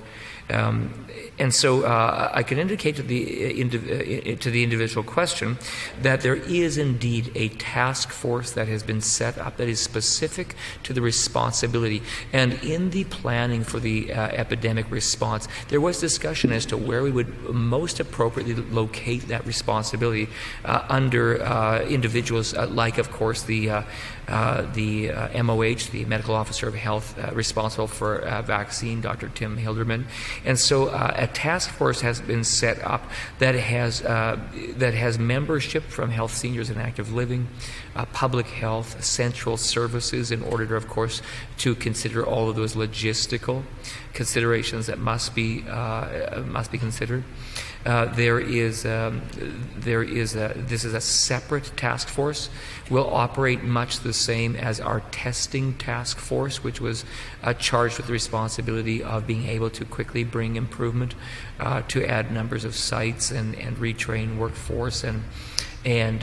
Speaker 14: And so I can indicate to the individual question that there is indeed a task force that has been set up that is specific to the responsibility. And in the planning for the epidemic response, there was discussion as to where we would most appropriately locate that responsibility under individuals like, of course, the MOH, the Medical Officer of Health responsible for vaccine, Dr. Tim Hilderman. And so a task force has been set up that has membership from health seniors and active living, public health, central services, in order to, of course, to consider all of those logistical considerations that must be considered. This is a separate task force. Will operate much the same as our testing task force, which was charged with the responsibility of being able to quickly bring improvement, to add numbers of sites and retrain workforce and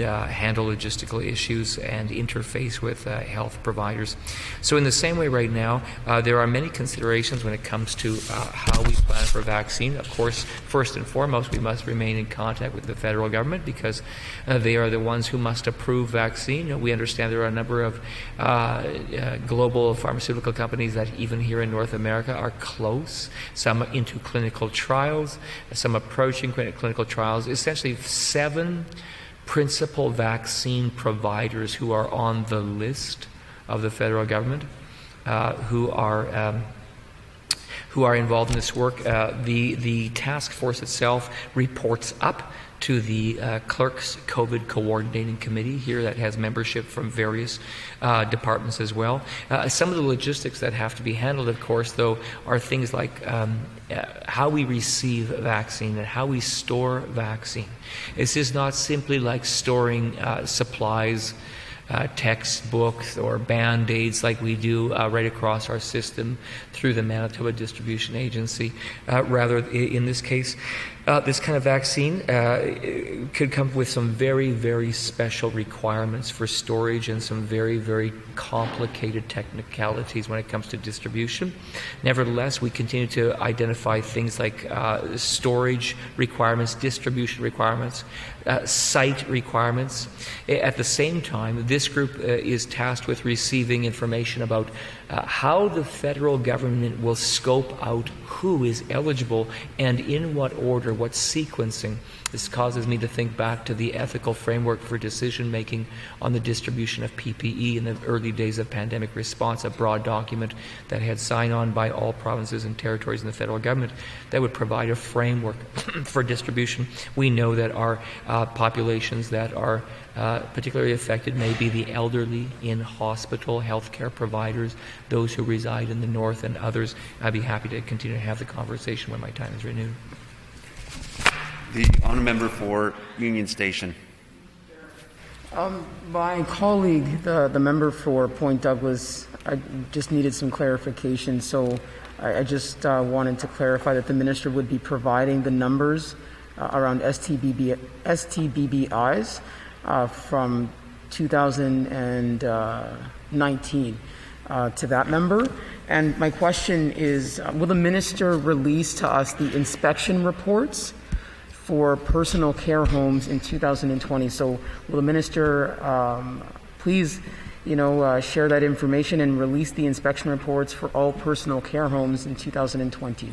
Speaker 14: handle logistical issues and interface with health providers. So in the same way right now, there are many considerations when it comes to how we plan for vaccine. Of course, first and foremost, we must remain in contact with the federal government because they are the ones who must approve vaccine. We understand there are a number of global pharmaceutical companies that even here in North America are close, some into clinical trials, some approaching clinical trials, essentially 7 principal vaccine providers who are on the list of the federal government who are involved in this work. The task force itself reports up to the clerk's COVID coordinating committee here that has membership from various departments as well. Some of the logistics that have to be handled, of course, though, are things like how we receive vaccine and how we store vaccine. This is not simply like storing supplies, textbooks or Band-Aids like we do right across our system through the Manitoba Distribution Agency. Rather, in this case, this kind of vaccine could come with some very, very special requirements for storage and some very, very complicated technicalities when it comes to distribution. Nevertheless, we continue to identify things like storage requirements, distribution requirements, site requirements. At the same time, this group is tasked with receiving information about how the federal government will scope out who is eligible and in what order, what sequencing. This causes me to think back to the ethical framework for decision-making on the distribution of PPE in the early days of pandemic response, a broad document that had sign-on by all provinces and territories in the federal government that would provide a framework for distribution. We know that our populations that are particularly affected may be the elderly in hospital, healthcare providers, those who reside in the north and others. I'd be happy to continue to have the conversation when my time is renewed.
Speaker 6: The honourable member for Union Station.
Speaker 13: My colleague, the member for Point Douglas, I just needed some clarification. So I just wanted to clarify that the minister would be providing the numbers around STBBIs from 2019 to that member. And my question is, will the minister release to us the inspection reports for personal care homes in 2020? So will the minister please, share that information and release the inspection reports for all personal care homes in 2020?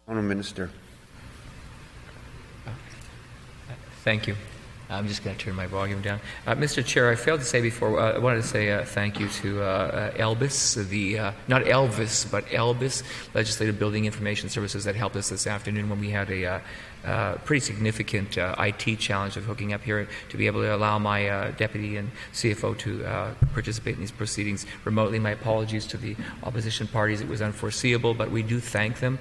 Speaker 6: Honourable Minister.
Speaker 14: Thank you. I'm just going to turn my volume down. Mr. Chair, I failed to say before, I wanted to say thank you to ELBIS, not Elvis, but ELBIS, Legislative Building Information Services, that helped us this afternoon when we had a pretty significant IT challenge of hooking up here to be able to allow my deputy and CFO to participate in these proceedings remotely. My apologies to the opposition parties. It was unforeseeable, but we do thank them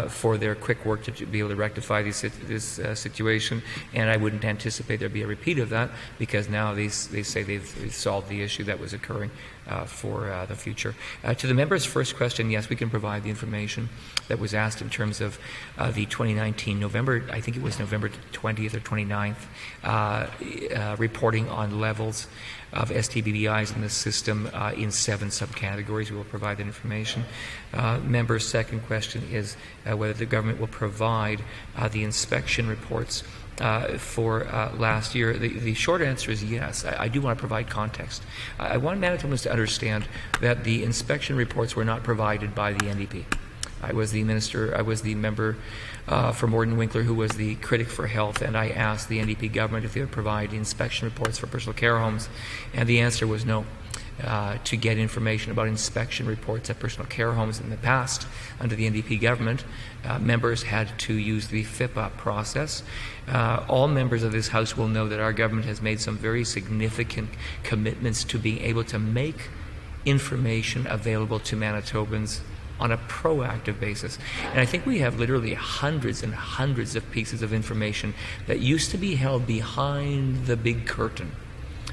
Speaker 14: for their quick work to be able to rectify this situation, and I wouldn't anticipate there'd be a repeat of that, because now they say they've solved the issue that was occurring for the future. To the member's first question, yes, we can provide the information that was asked in terms of the 2019 November, I think it was November 20th or 29th, reporting on levels of STBBIs in the system in 7 subcategories. We will provide that information. Member's second question is whether the government will provide the inspection reports for last year. The short answer is yes. I do want to provide context. I want Manitobans to understand that the inspection reports were not provided by the NDP. I was the member for Morden Winkler who was the critic for health, and I asked the NDP government if they would provide inspection reports for personal care homes, and the answer was no. To get information about inspection reports at personal care homes in the past under the NDP government, members had to use the FIPA process. All members of this House will know that our government has made some very significant commitments to being able to make information available to Manitobans on a proactive basis. And I think we have literally hundreds and hundreds of pieces of information that used to be held behind the big curtain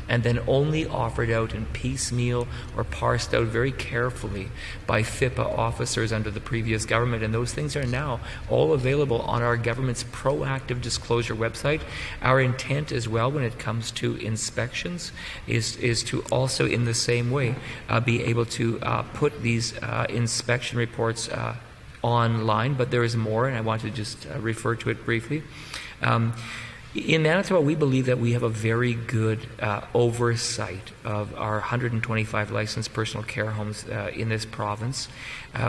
Speaker 14: and then only offered out in piecemeal or parsed out very carefully by FIPA officers under the previous government. And those things are now all available on our government's proactive disclosure website. Our intent as well when it comes to inspections is to also in the same way be able to put these inspection reports online, but there is more, and I want to just refer to it briefly. In Manitoba, we believe that we have a very good oversight of our 125 licensed personal care homes in this province.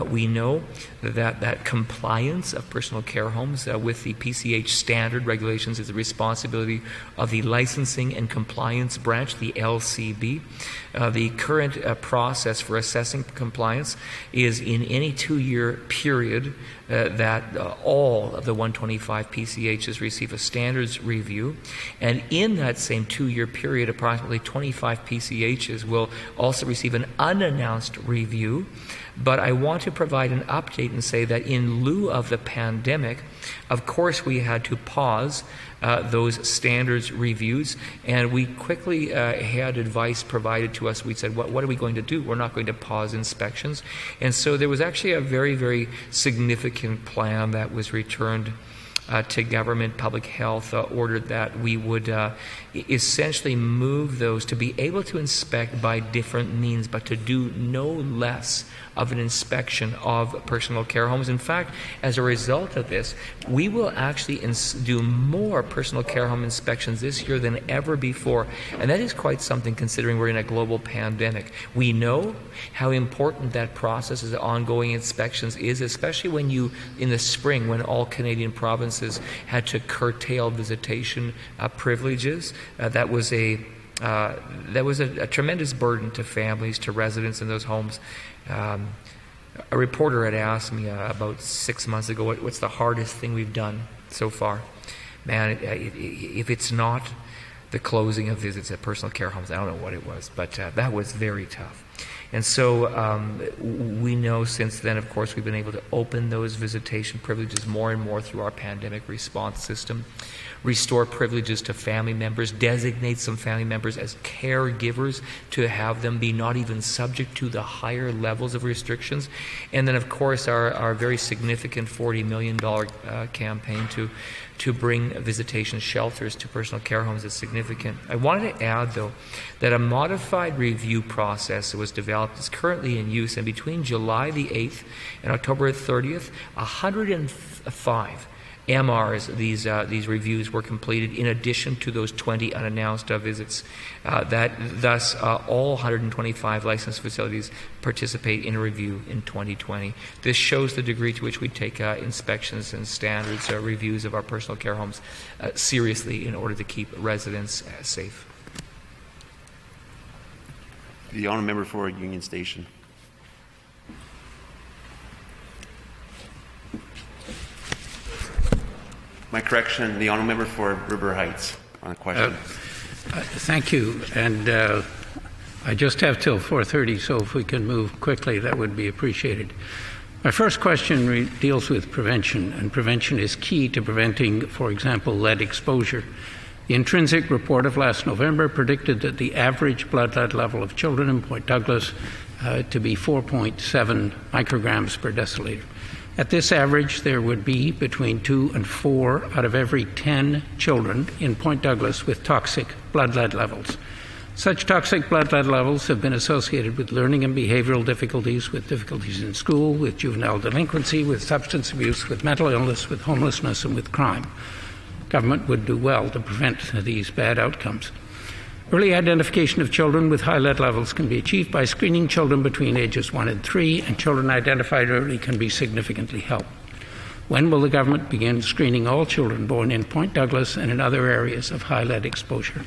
Speaker 14: We know that compliance of personal care homes with the PCH standard regulations is the responsibility of the Licensing and Compliance Branch, the LCB. The current process for assessing compliance is in any 2-year period that all of the 125 PCHs receive a standards review, and in that same 2-year period, approximately 25 PCHs will also receive an unannounced review. But I want to provide an update and say that in lieu of the pandemic, of course we had to pause those standards reviews, and we quickly had advice provided to us. We said, what are we going to do? We're not going to pause inspections. And so there was actually a very, very significant plan that was returned to government. Public health ordered that we would essentially move those to be able to inspect by different means, but to do no less of an inspection of personal care homes. In fact, as a result of this, we will actually do more personal care home inspections this year than ever before. And that is quite something considering we're in a global pandemic. We know how important that process of ongoing inspections is, especially when in the spring, when all Canadian provinces had to curtail visitation privileges. That was a tremendous burden to families, to residents in those homes. A reporter had asked me about 6 months ago, what's the hardest thing we've done so far? Man, if it's not the closing of visits at personal care homes, I don't know what it was, but that was very tough. And so we know since then, of course, we've been able to open those visitation privileges more and more through our pandemic response system, restore privileges to family members, designate some family members as caregivers to have them be not even subject to the higher levels of restrictions. And then, of course, our very significant $40 million campaign to bring visitation shelters to personal care homes is significant. I wanted to add, though, that a modified review process that was developed is currently in use, and between July the 8th and October 30th, 105 MRs, these reviews were completed in addition to those 20 unannounced visits. Thus, all 125 licensed facilities participate in a review in 2020. This shows the degree to which we take inspections and standards reviews of our personal care homes seriously in order to keep residents safe.
Speaker 6: The honourable member for Union Station. My correction, the honourable member for River Heights on the question.
Speaker 8: Thank you. And I just have till 4:30, so if we can move quickly, that would be appreciated. My first question deals with prevention, and prevention is key to preventing, for example, lead exposure. The intrinsic report of last November predicted that the average blood lead level of children in Point Douglas to be 4.7 micrograms per deciliter. At this average, there would be between 2 and 4 out of every 10 children in Point Douglas with toxic blood lead levels. Such toxic blood lead levels have been associated with learning and behavioral difficulties, with difficulties in school, with juvenile delinquency, with substance abuse, with mental illness, with homelessness, and with crime. Government would do well to prevent these bad outcomes. Early identification of children with high lead levels can be achieved by screening children between ages 1 and 3, and children identified early can be significantly helped. When will the government begin screening all children born in Point Douglas and in other areas of high lead exposure?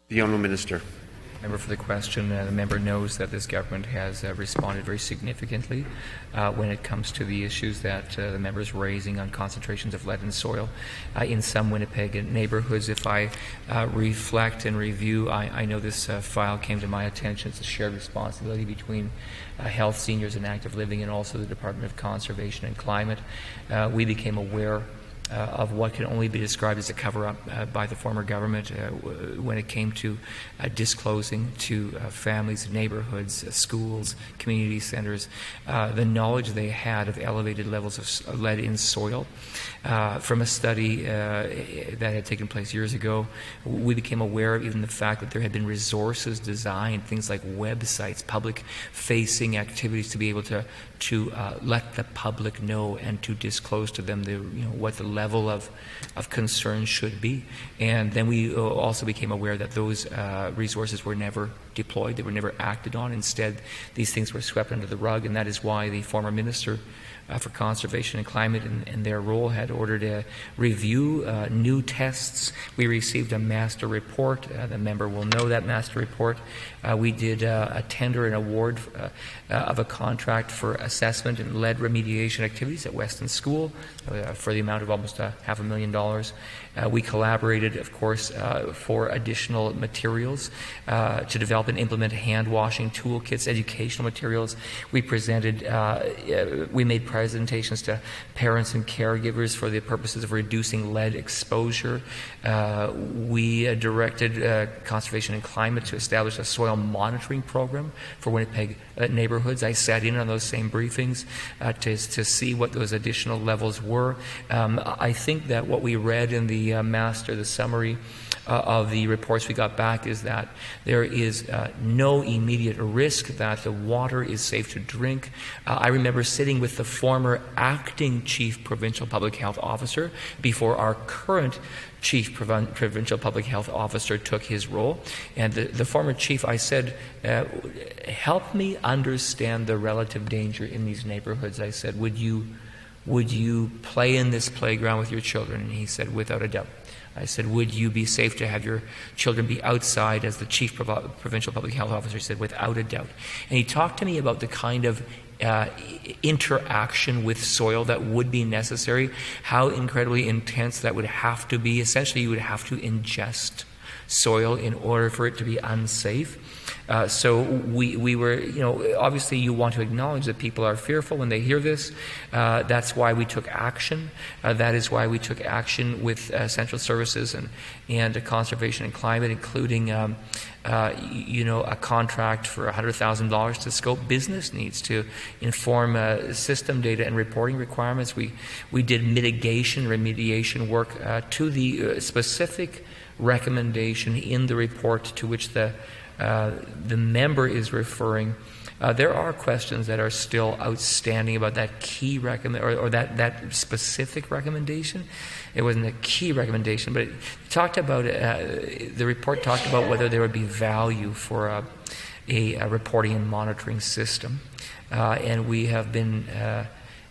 Speaker 6: The Honourable Minister.
Speaker 14: Member for the question. The member knows that this government has responded very significantly when it comes to the issues that the member is raising on concentrations of lead in soil in some Winnipeg neighborhoods. If I reflect and review, I know this file came to my attention. It's a shared responsibility between health, seniors, and active living, and also the Department of Conservation and Climate. We became aware of what can only be described as a cover-up by the former government when it came to disclosing to families, neighborhoods, schools, community centers, the knowledge they had of elevated levels of lead in soil. From a study that had taken place years ago, we became aware of even the fact that there had been resources designed, things like websites, public-facing activities to be able to let the public know and to disclose to them what the level of concern should be. And then we also became aware that those resources were never deployed, they were never acted on. Instead, these things were swept under the rug, and that is why the former Minister for Conservation and Climate and their role had ordered a review, new tests. We received a master report. The member will know that master report. We did a tender and award of a contract for assessment and lead remediation activities at Weston School for the amount of almost $500,000. We collaborated, of course, for additional materials to develop and implement hand washing toolkits, educational materials. We presented, we made presentations to parents and caregivers for the purposes of reducing lead exposure. We directed Conservation and Climate to establish a soil monitoring program for Winnipeg neighborhoods. I sat in on those same briefings to see what those additional levels were. I think that what we read in the the summary of the reports we got back is that there is no immediate risk that the water is safe to drink. I remember sitting with the former acting Chief Provincial Public Health Officer before our current Chief Provincial Public Health Officer took his role. And the former chief, I said, help me understand the relative danger in these neighborhoods. I said, would you play in this playground with your children? And he said, without a doubt. I said, would you be safe to have your children be outside as the Chief Provincial Public Health Officer? He said, without a doubt. And he talked to me about the kind of interaction with soil that would be necessary, how incredibly intense that would have to be. Essentially, you would have to ingest soil in order for it to be unsafe. So we were, obviously you want to acknowledge that people are fearful when they hear this. That's why we took action. That is why we took action with Central Services and Conservation and Climate, including a contract for $100,000 to scope business needs to inform system data and reporting requirements. We did mitigation, remediation work to the specific recommendation in the report to which the member is referring. There are questions that are still outstanding about that key or that specific recommendation. It wasn't a key recommendation, but it talked about the report talked about whether there would be value for a reporting and monitoring system, and we have been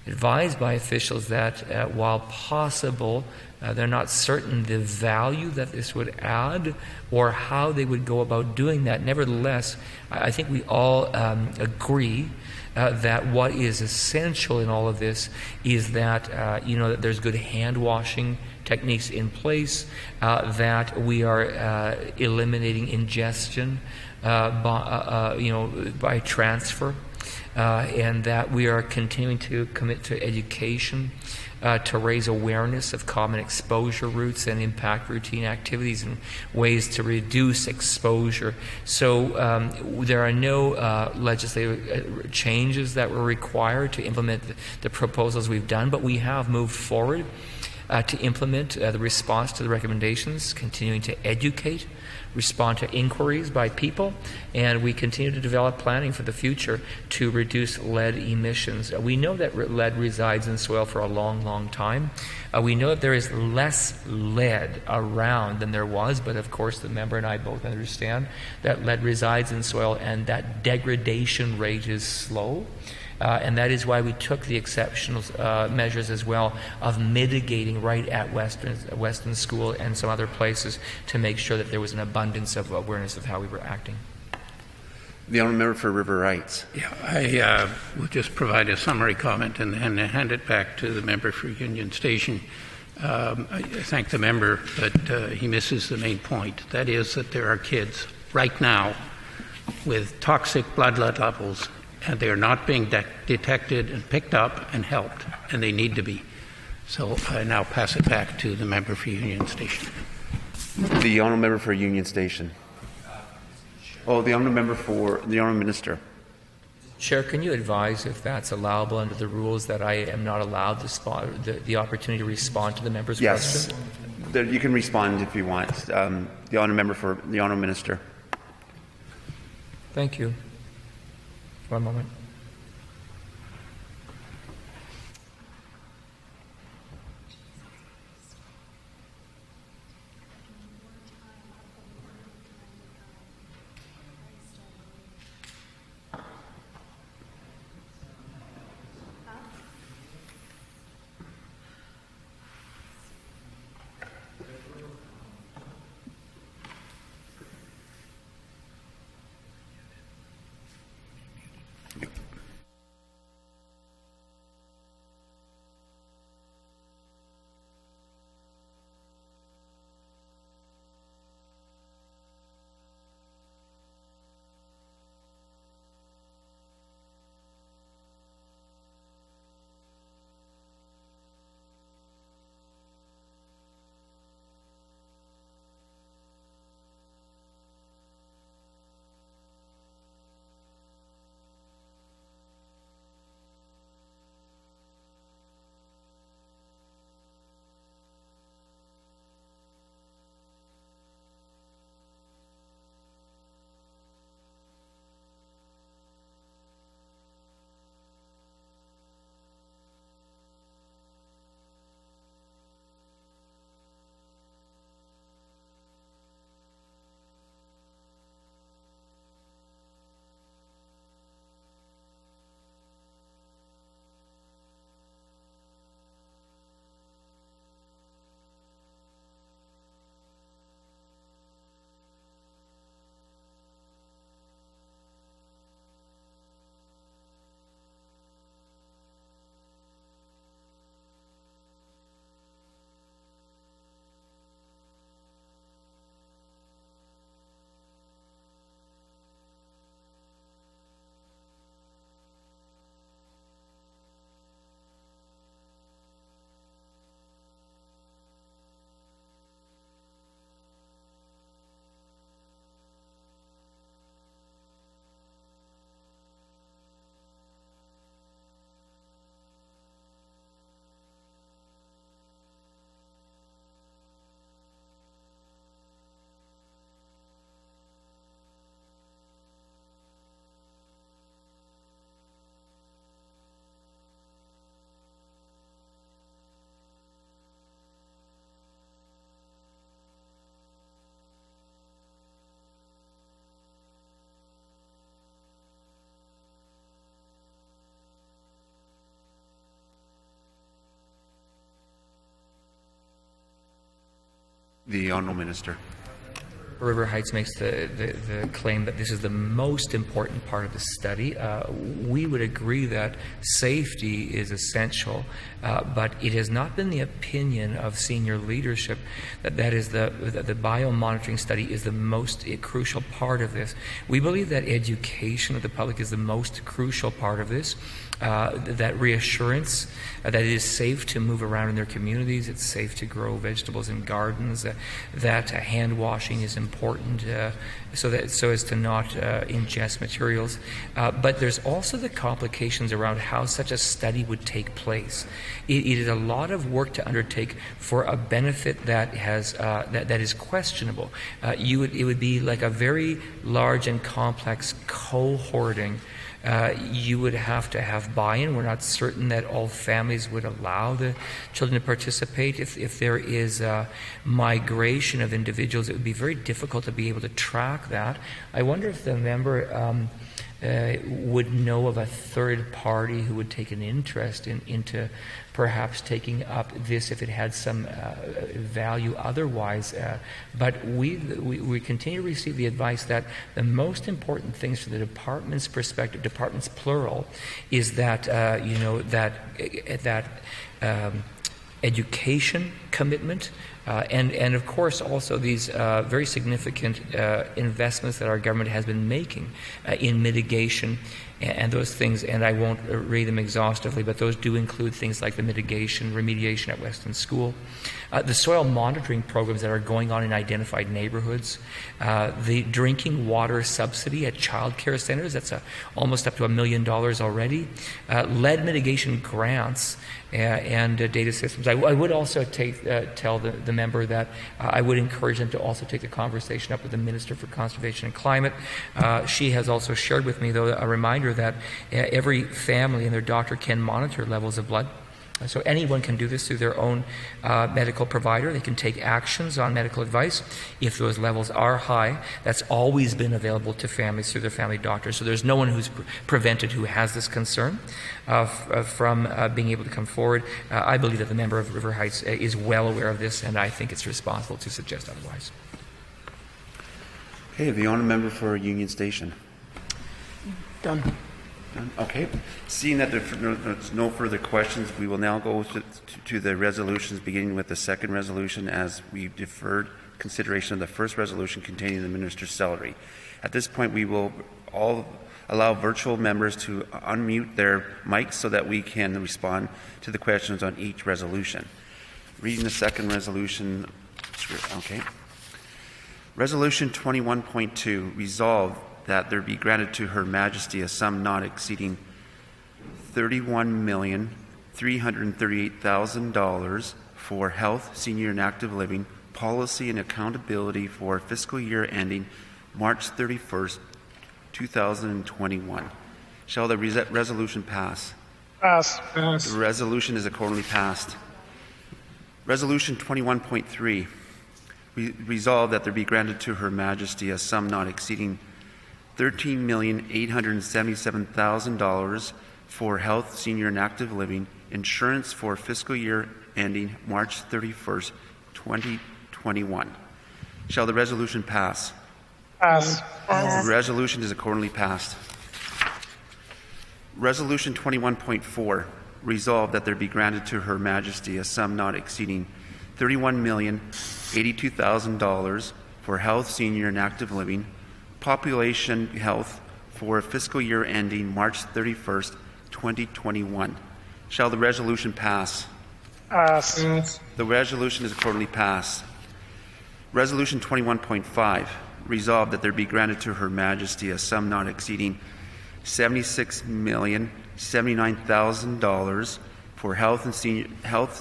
Speaker 14: advised by officials that while possible, they're not certain the value that this would add or how they would go about doing that. Nevertheless, I think we all agree that what is essential in all of this is that that there's good hand washing techniques in place, that we are eliminating ingestion by transfer, and that we are continuing to commit to education to raise awareness of common exposure routes and impact routine activities and ways to reduce exposure. So there are no legislative changes that were required to implement the proposals we've done, but we have moved forward to implement the response to the recommendations, continuing to educate, respond to inquiries by people, and we continue to develop planning for the future to reduce lead emissions. We know that lead resides in soil for a long, long time. We know that there is less lead around than there was, but of course the member and I both understand that lead resides in soil and that degradation rate is slow. and that is why we took the exceptional measures as well of mitigating right at Weston School and some other places to make sure that there was an abundance of awareness of how we were acting.
Speaker 6: The honourable member for River Heights.
Speaker 8: Yeah, I will just provide a summary comment and then hand it back to the member for Union Station. I thank the member, but he misses the main point. That is that there are kids right now with toxic blood levels, and they are not being detected and picked up and helped, and they need to be. So I now pass it back to the member for Union Station.
Speaker 6: The honourable member for Union Station. Oh, the honourable member for the honourable minister.
Speaker 14: Chair, can you advise if that's allowable under the rules that I am not allowed the opportunity to respond to the member's question?
Speaker 6: Yes, you can respond if you want. The honourable member for the honourable minister.
Speaker 14: Thank you. One moment.
Speaker 6: The honourable minister.
Speaker 14: River Heights makes the claim that this is the most important part of the study. We would agree that safety is essential, but it has not been the opinion of senior leadership that the biomonitoring study is the most crucial part of this. We believe that education of the public is the most crucial part of this. That reassurance that it is safe to move around in their communities, it's safe to grow vegetables in gardens, that hand washing is important so as to not ingest materials. But there's also the complications around how such a study would take place. It is a lot of work to undertake for a benefit that has that is questionable. It would be like a very large and complex cohorting. You would have to have buy-in. We're not certain that all families would allow the children to participate. If there is a migration of individuals, it would be very difficult to be able to track that. I wonder if the member would know of a third party who would take an interest into perhaps taking up this if it had some value otherwise. But we continue to receive the advice that the most important things from the department's perspective, departments plural, is that education commitment, and of course also these very significant investments that our government has been making in mitigation and those things, and I won't read them exhaustively, but those do include things like the mitigation, remediation at Weston School, the soil monitoring programs that are going on in identified neighborhoods, the drinking water subsidy at child care centers, that's almost up to $1 million already, lead mitigation grants, and data systems. I would also tell the member that I would encourage them to also take the conversation up with the Minister for Conservation and Climate. She has also shared with me, though, a reminder that every family and their doctor can monitor levels of blood. So anyone can do this through their own medical provider. They can take actions on medical advice if those levels are high. That's always been available to families through their family doctors. So there's no one who's prevented who has this concern from being able to come forward. I believe that the member of River Heights is well aware of this, and I think it's responsible to suggest otherwise.
Speaker 6: Okay, the honourable member for Union Station.
Speaker 23: Done.
Speaker 6: Okay. Seeing that there's no further questions, we will now go to the resolutions, beginning with the second resolution, as we deferred consideration of the first resolution containing the minister's salary. At this point, we will all allow virtual members to unmute their mics so that we can respond to the questions on each resolution. Reading the second resolution. Okay. Resolution 21.2, resolved that there be granted to Her Majesty a sum not exceeding $31,338,000 for health, senior and active living, policy and accountability for fiscal year ending March 31st, 2021. Shall the resolution pass?
Speaker 10: Pass.
Speaker 6: The resolution is accordingly passed. Resolution 21.3, resolved that there be granted to Her Majesty a sum not exceeding $13,877,000 for health, senior and active living, insurance for fiscal year ending March 31st, 2021. Shall the resolution pass?
Speaker 10: Pass.
Speaker 6: The resolution is accordingly passed. Resolution 21.4, resolved that there be granted to Her Majesty a sum not exceeding $31,082,000 for health, senior and active living, population health for fiscal year ending March 31st, 2021. Shall the resolution pass?
Speaker 10: Pass.
Speaker 6: The resolution is accordingly passed. Resolution 21.5, resolved that there be granted to Her Majesty a sum not exceeding $76,079,000 for health,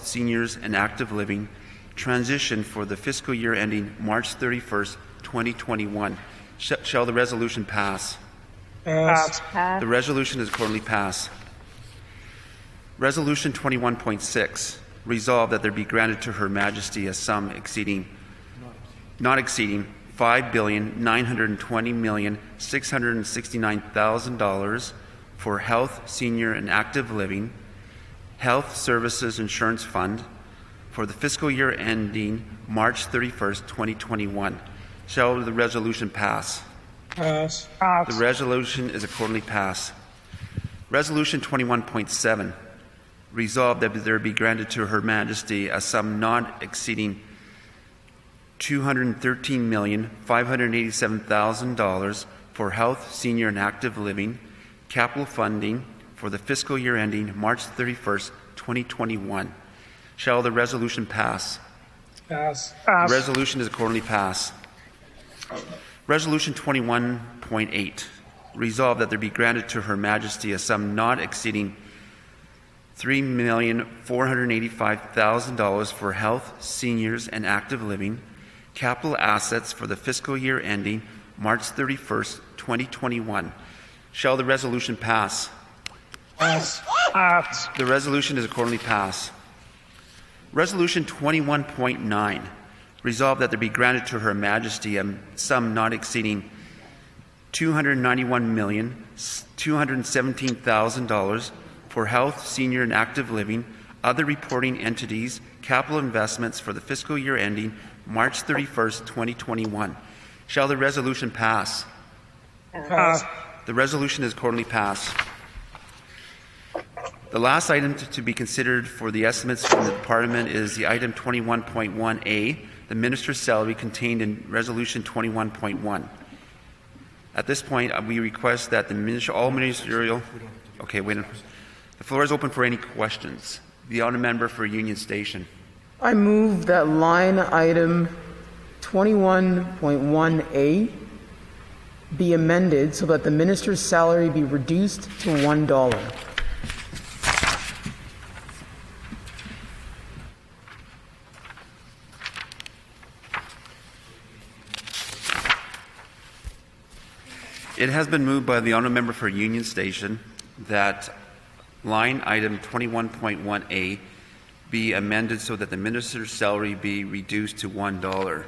Speaker 6: seniors and active living, transition for the fiscal year ending March 31st, 2021. Shall the resolution pass?
Speaker 10: Pass.
Speaker 6: The resolution is accordingly passed. Resolution 21.6, resolved that there be granted to Her Majesty a sum not exceeding $5,920,669,000 for health, senior and active living, health services insurance fund for the fiscal year ending March 31st, 2021. Shall the resolution pass?
Speaker 10: Pass.
Speaker 6: The resolution is accordingly passed. Resolution 21.7, resolved that there be granted to Her Majesty a sum not exceeding $213,587,000 for health, senior and active living, capital funding for the fiscal year ending March 31st, 2021. Shall the resolution pass?
Speaker 10: Pass.
Speaker 6: The resolution is accordingly passed. Resolution 21.8, resolved that there be granted to Her Majesty a sum not exceeding $3,485,000 for health, seniors and active living, capital assets for the fiscal year ending March 31st, 2021. Shall the resolution pass?
Speaker 10: Pass.
Speaker 6: The resolution is accordingly passed. Resolution 21.9, resolved that there be granted to Her Majesty a sum not exceeding $291,217,000 for health, senior, and active living, other reporting entities, capital investments for the fiscal year ending March 31st, 2021. Shall the resolution pass?
Speaker 10: Pass.
Speaker 6: The resolution is accordingly passed. The last item to be considered for the estimates from the department is the item 21.1A, the minister's salary contained in resolution 21.1. At this point, we request that all ministerial... Okay, wait. The floor is open for any questions. The honourable member for Union Station.
Speaker 13: I move that line item 21.1A be amended so that the minister's salary be reduced to $1.
Speaker 6: It has been moved by the honourable member for Union Station that line item 21.1A be amended so that the minister's salary be reduced to $1.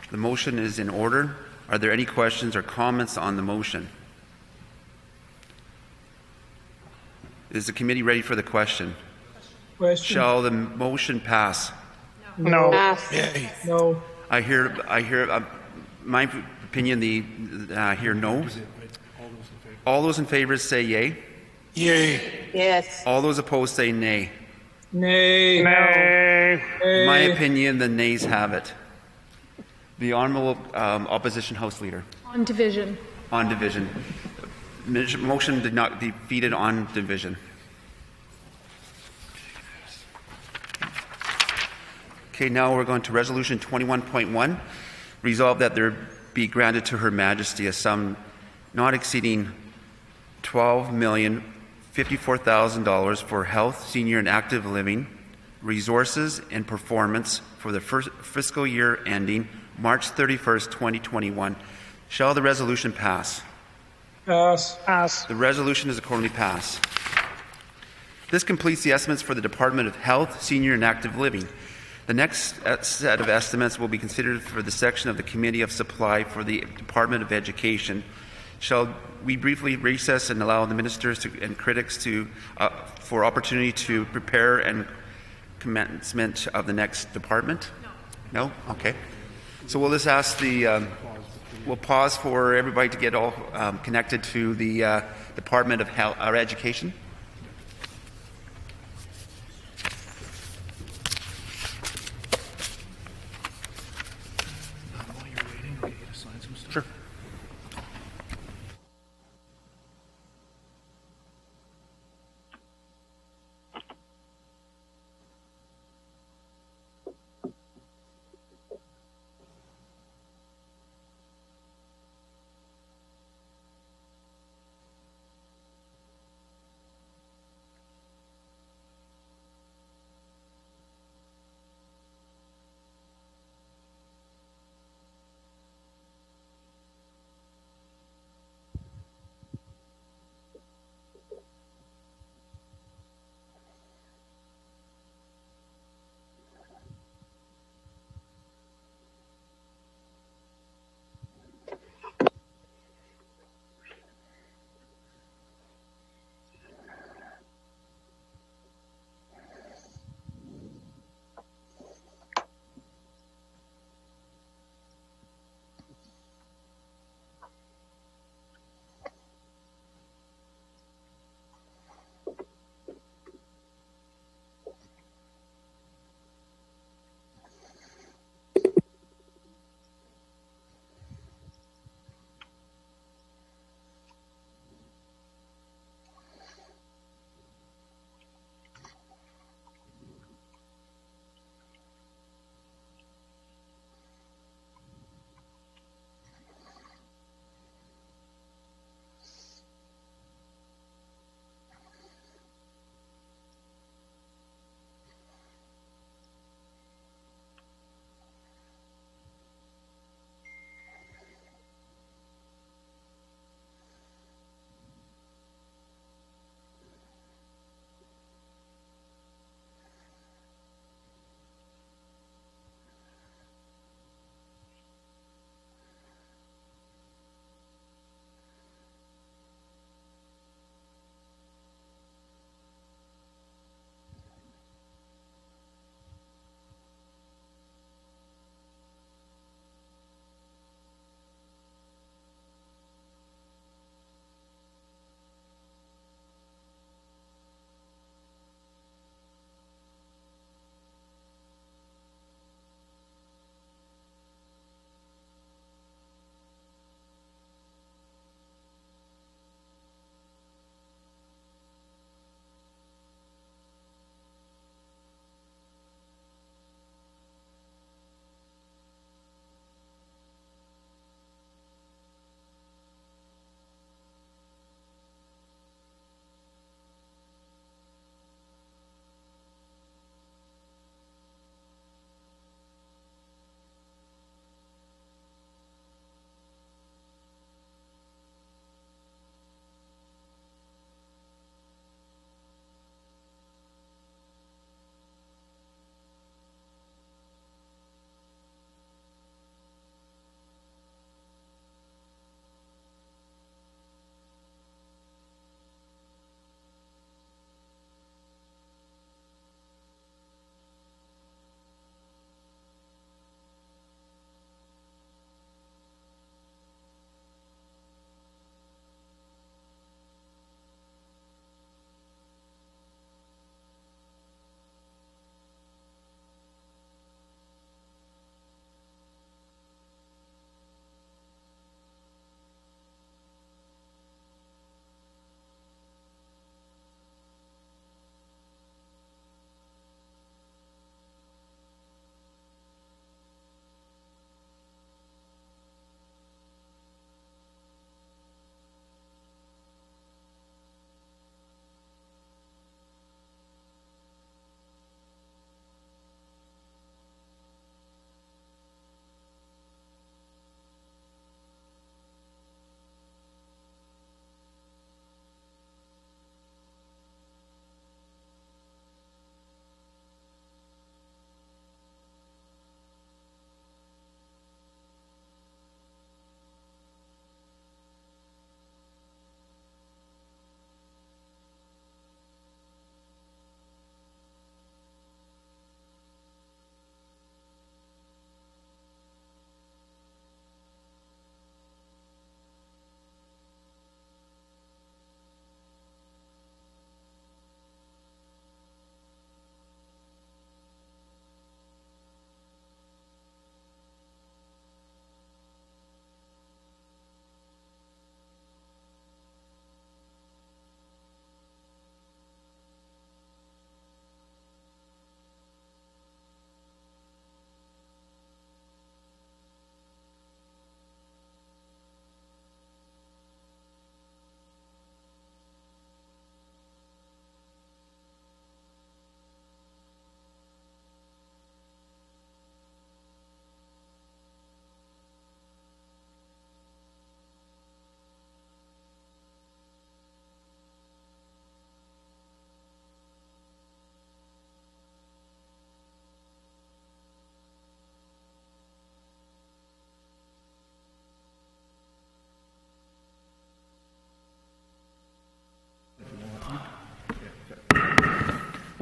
Speaker 6: The motion is in order. Are there any questions or comments on the motion? Is the committee ready for the question?
Speaker 10: Question.
Speaker 6: Shall the motion pass?
Speaker 10: No.
Speaker 4: Pass.
Speaker 10: No.
Speaker 6: I hear my opinion, I hear no. All those in favor say yay.
Speaker 10: Yay.
Speaker 4: Yes.
Speaker 6: All those opposed say nay.
Speaker 10: Nay. Nay.
Speaker 6: In my opinion, the nays have it. The honourable opposition House Leader.
Speaker 3: On division.
Speaker 6: On division. Motion did not defeated on division. Okay, now we're going to Resolution 21.1. Resolve that there be granted to Her Majesty a sum not exceeding $12,054,000 for health, senior, and active living, resources, and performance for the first fiscal year ending March 31st, 2021. Shall the resolution pass?
Speaker 10: Pass. Pass.
Speaker 6: The resolution is accordingly passed. This completes the estimates for the Department of Health, Senior, and Active Living. The next set of estimates will be considered for the section of the Committee of Supply for the Department of Education. Shall we briefly recess and allow the ministers and critics for opportunity to prepare and commencement of the next department? No? Okay. So we'll just ask we'll pause for everybody to get all connected to the Department of Health or Education. Sure.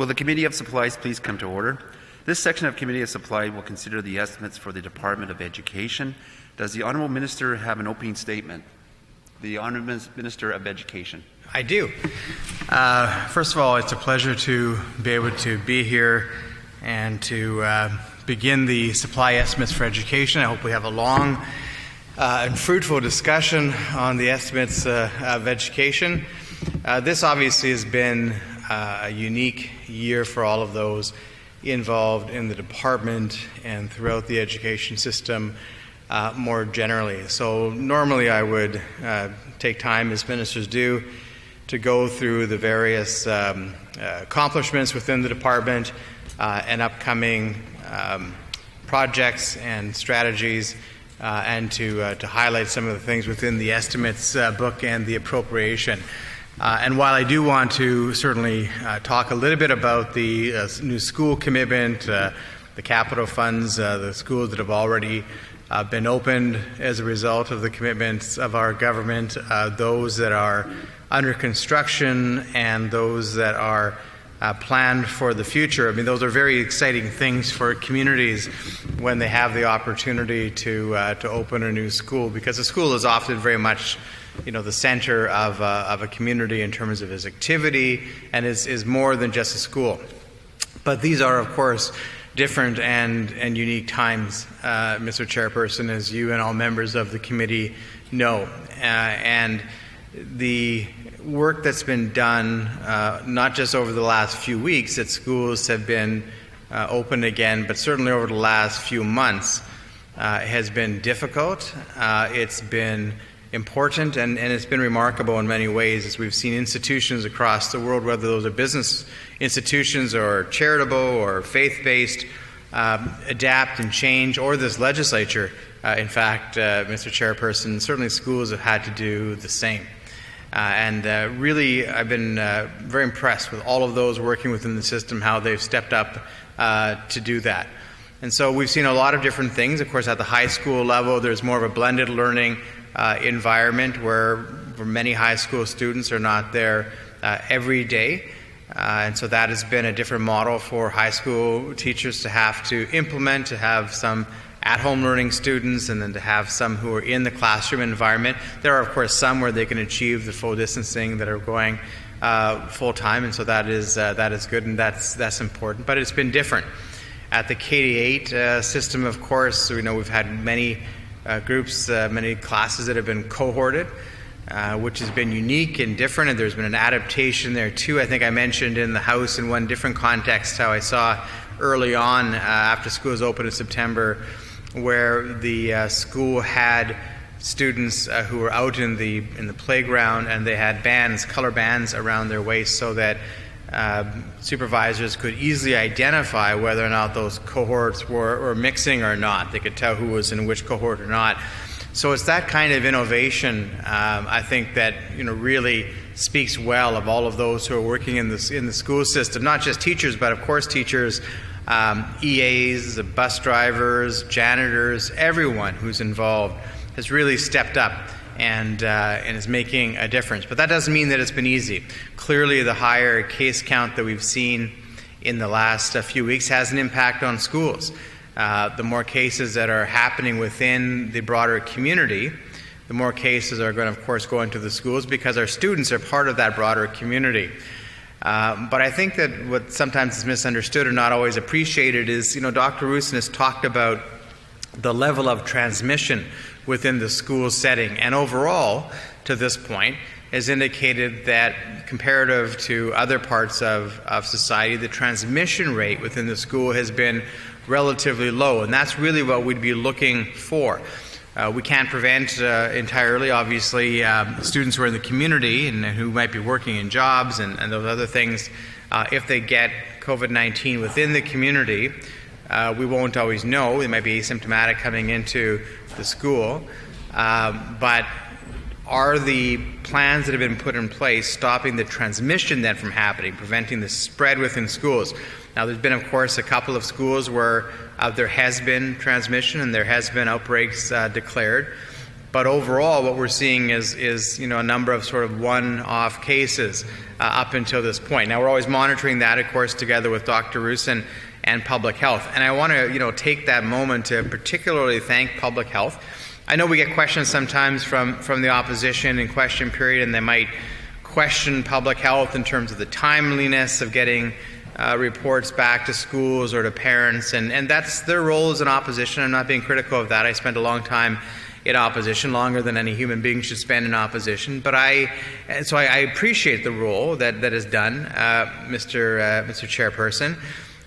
Speaker 6: Will the Committee of Supplies please come to order? This section of Committee of Supply will consider the estimates for the Department of Education. Does the Honourable Minister have an opening statement? The Honourable Minister of Education.
Speaker 2: I do. First of all, it's a pleasure to be able to be here and to begin the supply estimates for education. I hope we have a long and fruitful discussion on the estimates of education. This obviously has been a unique year for all of those involved in the department and throughout the education system more generally. So normally I would take time, as ministers do, to go through the various accomplishments within the department and upcoming projects and strategies, and to highlight some of the things within the estimates book and the appropriation. And while I do want to certainly talk a little bit about the new school commitment, the capital funds, the schools that have already been opened as a result of the commitments of our government, those that are under construction, and those that are planned for the future. I mean, those are very exciting things for communities when they have the opportunity to open a new school, because a school is often very much, the center of a community in terms of its activity, and is more than just a school. But these are, of course, different and unique times, Mr. Chairperson, as you and all members of the committee know. And the work that's been done, not just over the last few weeks that schools have been open again, but certainly over the last few months, has been difficult. It's been important, and it's been remarkable in many ways, as we've seen institutions across the world, whether those are business institutions or charitable or faith-based, adapt and change, or this legislature. In fact, Mr. Chairperson, certainly schools have had to do the same. And really, I've been very impressed with all of those working within the system, how they've stepped up to do that. And so we've seen a lot of different things. Of course, at the high school level, there's more of a blended learning environment where many high school students are not there every day. And so that has been a different model for high school teachers to have to implement, to have some at-home learning students, and then to have some who are in the classroom environment. There are, of course, some where they can achieve the full distancing that are going full-time, and so that is good, and that's important. But it's been different. At the K-8 system, of course, we've had many groups, many classes that have been cohorted, which has been unique and different, and there's been an adaptation there too. I think I mentioned in the House in one different context how I saw early on after schools opened in September, where the school had students who were out in the playground, and they had bands, color bands around their waist, so that supervisors could easily identify whether or not those cohorts were mixing or not. They could tell who was in which cohort or not. So it's that kind of innovation, I think, that really speaks well of all of those who are working in the school system, not just teachers, but of course teachers, EAs, bus drivers, janitors, everyone who's involved has really stepped up and is making a difference. But that doesn't mean that it's been easy. Clearly, the higher case count that we've seen in the last few weeks has an impact on schools. The more cases that are happening within the broader community, the more cases are going to, of course, go into the schools, because our students are part of that broader community. But I think that what sometimes is misunderstood or not always appreciated is, Dr. Roussin has talked about the level of transmission within the school setting, and overall, to this point, has indicated that comparative to other parts of society, the transmission rate within the school has been relatively low, and that's really what we'd be looking for. We can't prevent entirely, obviously, students who are in the community and who might be working in jobs and those other things. If they get COVID-19 within the community, we won't always know. They might be asymptomatic coming into the school. But are the plans that have been put in place stopping the transmission then from happening, preventing the spread within schools? Now, there's been, of course, a couple of schools where there has been transmission and there has been outbreaks declared. But overall, what we're seeing is a number of sort of one-off cases up until this point. Now, we're always monitoring that, of course, together with Dr. Roussin and Public Health. And I want to, take that moment to particularly thank Public Health. I know we get questions sometimes from the opposition in question period, and they might question Public Health in terms of the timeliness of getting reports back to schools or to parents, and that's their role as an opposition. I'm not being critical of that. I spent a long time in opposition, longer than any human being should spend in opposition. But I appreciate the role that is done, Mr. Chairperson.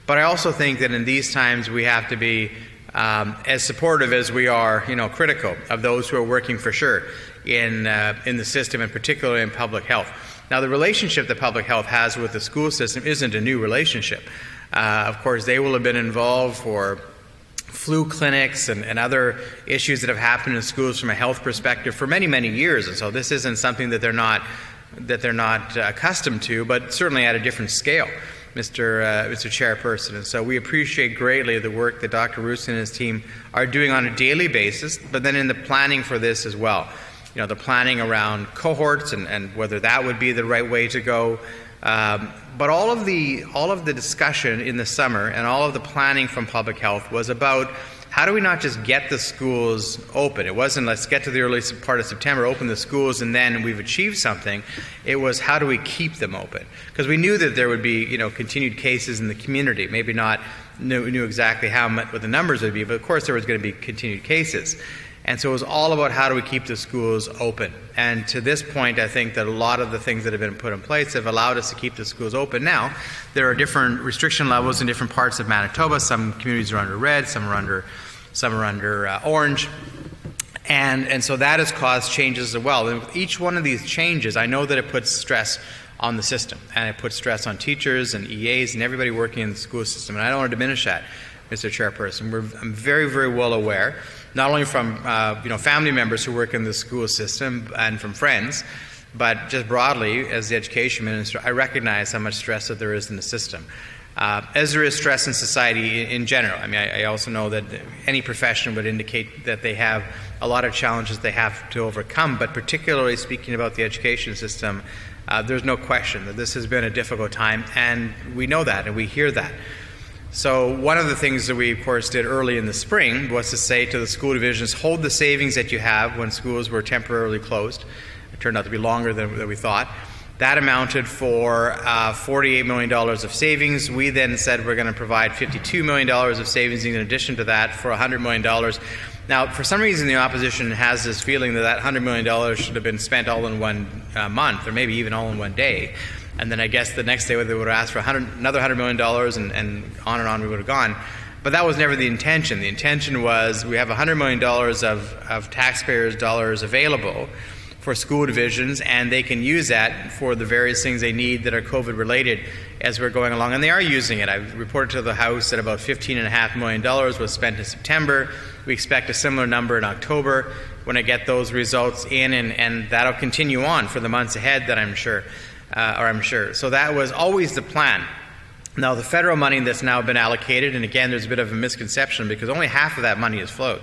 Speaker 2: But I also think that in these times we have to be as supportive as we are, critical of those who are working for sure in the system, and particularly in Public Health. Now, the relationship that Public Health has with the school system isn't a new relationship. Of course, they will have been involved for flu clinics and other issues that have happened in schools from a health perspective for many, many years. And so this isn't something that they're not accustomed to, but certainly at a different scale, Mr. Chairperson. And so we appreciate greatly the work that Dr. Roussin and his team are doing on a daily basis, but then in the planning for this as well. The planning around cohorts and whether that would be the right way to go. But all of the discussion in the summer and all of the planning from Public Health was about how do we not just get the schools open. It wasn't let's get to the early part of September, open the schools, and then we've achieved something. It was how do we keep them open? Because we knew that there would be continued cases in the community. Maybe not knew exactly what the numbers would be, but of course there was going to be continued cases. And so it was all about how do we keep the schools open. And to this point, I think that a lot of the things that have been put in place have allowed us to keep the schools open. Now, there are different restriction levels in different parts of Manitoba. Some communities are under red, some are under orange. And so that has caused changes as well. And with each one of these changes, I know that it puts stress on the system, and it puts stress on teachers and EAs and everybody working in the school system. And I don't want to diminish that, Mr. Chairperson. I'm very, very well aware, not only from family members who work in the school system and from friends, but just broadly as the education minister, I recognize how much stress that there is in the system. As there is stress in society in general. I mean, I also know that any profession would indicate that they have a lot of challenges they have to overcome, but particularly speaking about the education system, there's no question that this has been a difficult time, and we know that and we hear that. So one of the things that we, of course, did early in the spring was to say to the school divisions, hold the savings that you have when schools were temporarily closed. It turned out to be longer than we thought. That amounted for $48 million of savings. We then said we're going to provide $52 million of savings in addition to that for $100 million. Now, for some reason, the opposition has this feeling that $100 million should have been spent all in one month, or maybe even all in one day. And then I guess the next day they would have asked for another $100 million, and on we would have gone. But that was never the intention. The intention was we have $100 million of taxpayers' dollars available for school divisions, and they can use that for the various things they need that are COVID-related as we're going along. And they are using it. I reported to the House that about $15.5 million was spent in September. We expect a similar number in October when I get those results in, and that'll continue on for the months ahead, that I'm sure. So that was always the plan. Now, the federal money that's now been allocated, and again, there's a bit of a misconception because only half of that money is flowed.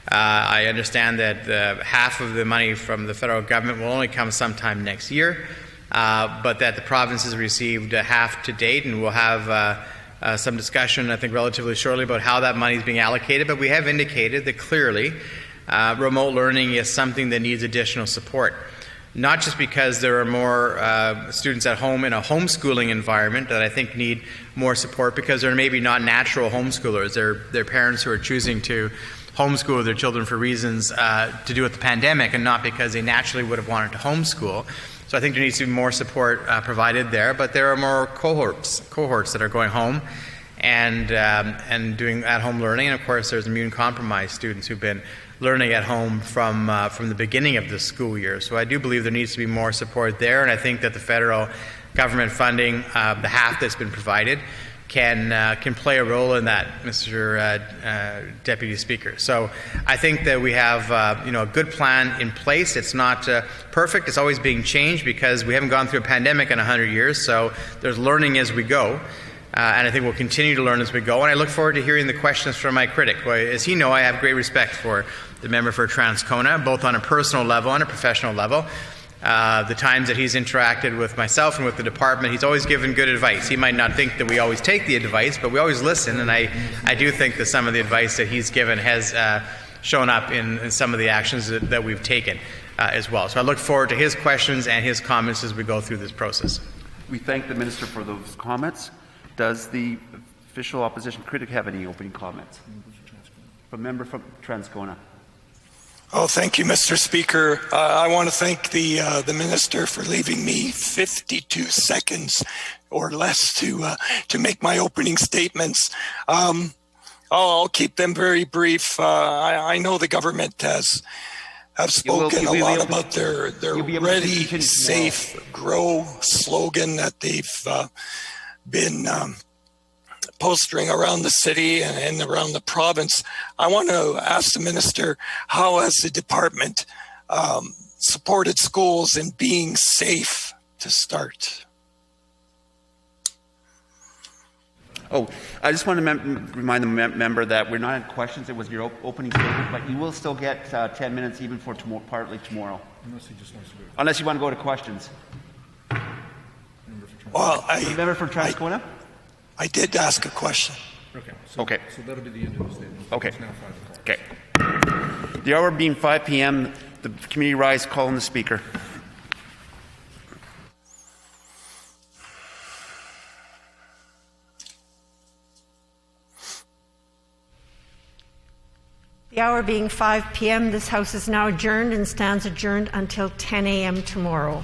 Speaker 2: I understand that half of the money from the federal government will only come sometime next year, but that the provinces received half to date, and we'll have some discussion, I think, relatively shortly about how that money is being allocated. But we have indicated that clearly remote learning is something that needs additional support. Not just because there are more students at home in a homeschooling environment that I think need more support, because they're maybe not natural homeschoolers. They're parents who are choosing to homeschool their children for reasons to do with the pandemic, and not because they naturally would have wanted to homeschool. So I think there needs to be more support provided there. But there are more cohorts that are going home and doing at-home learning. And of course, there's immune-compromised students who've been learning at home from the beginning of the school year. So I do believe there needs to be more support there, and I think that the federal government funding, the half that's been provided, can play a role in that, Mr. Deputy Speaker. So I think that we have a good plan in place. It's not perfect. It's always being changed because we haven't gone through a pandemic in 100 years, so there's learning as we go. and I think we'll continue to learn as we go. And I look forward to hearing the questions from my critic. Well, as you know, I have great respect for the member for Transcona, both on a personal level and a professional level. The times that he's interacted with myself and with the department, he's always given good advice. He might not think that we always take the advice, but we always listen, and I do think that some of the advice that he's given has shown up in some of the actions that we've taken as well. So I look forward to his questions and his comments as we go through this process.
Speaker 6: We thank the Minister for those comments. Does the official opposition critic have any opening comments? From member from Transcona.
Speaker 10: Oh, thank you, Mr. Speaker. I want to thank the minister for leaving me 52 seconds or less to make my opening statements. I'll keep them very brief. I know the government have spoken a lot about their ready, safe, grow slogan that they've been postering around the city and around the province. I want to ask the minister, how has the department supported schools in being safe to start?
Speaker 6: Oh, I just want to remind the member that we're not in questions. It was your opening statement, but you will still get 10 minutes even for partly tomorrow. Unless he just wants to do it. Unless you want to go to questions.
Speaker 10: Well,
Speaker 6: member for Transcona?
Speaker 10: I did ask a question.
Speaker 6: Okay.
Speaker 11: So that'll be the end of the statement.
Speaker 6: Okay.
Speaker 11: It's now 5 o'clock.
Speaker 6: Okay. The hour being 5 p.m., the committee rise call on the Speaker.
Speaker 1: The hour being 5 p.m., this House is now adjourned and stands adjourned until 10 a.m. tomorrow.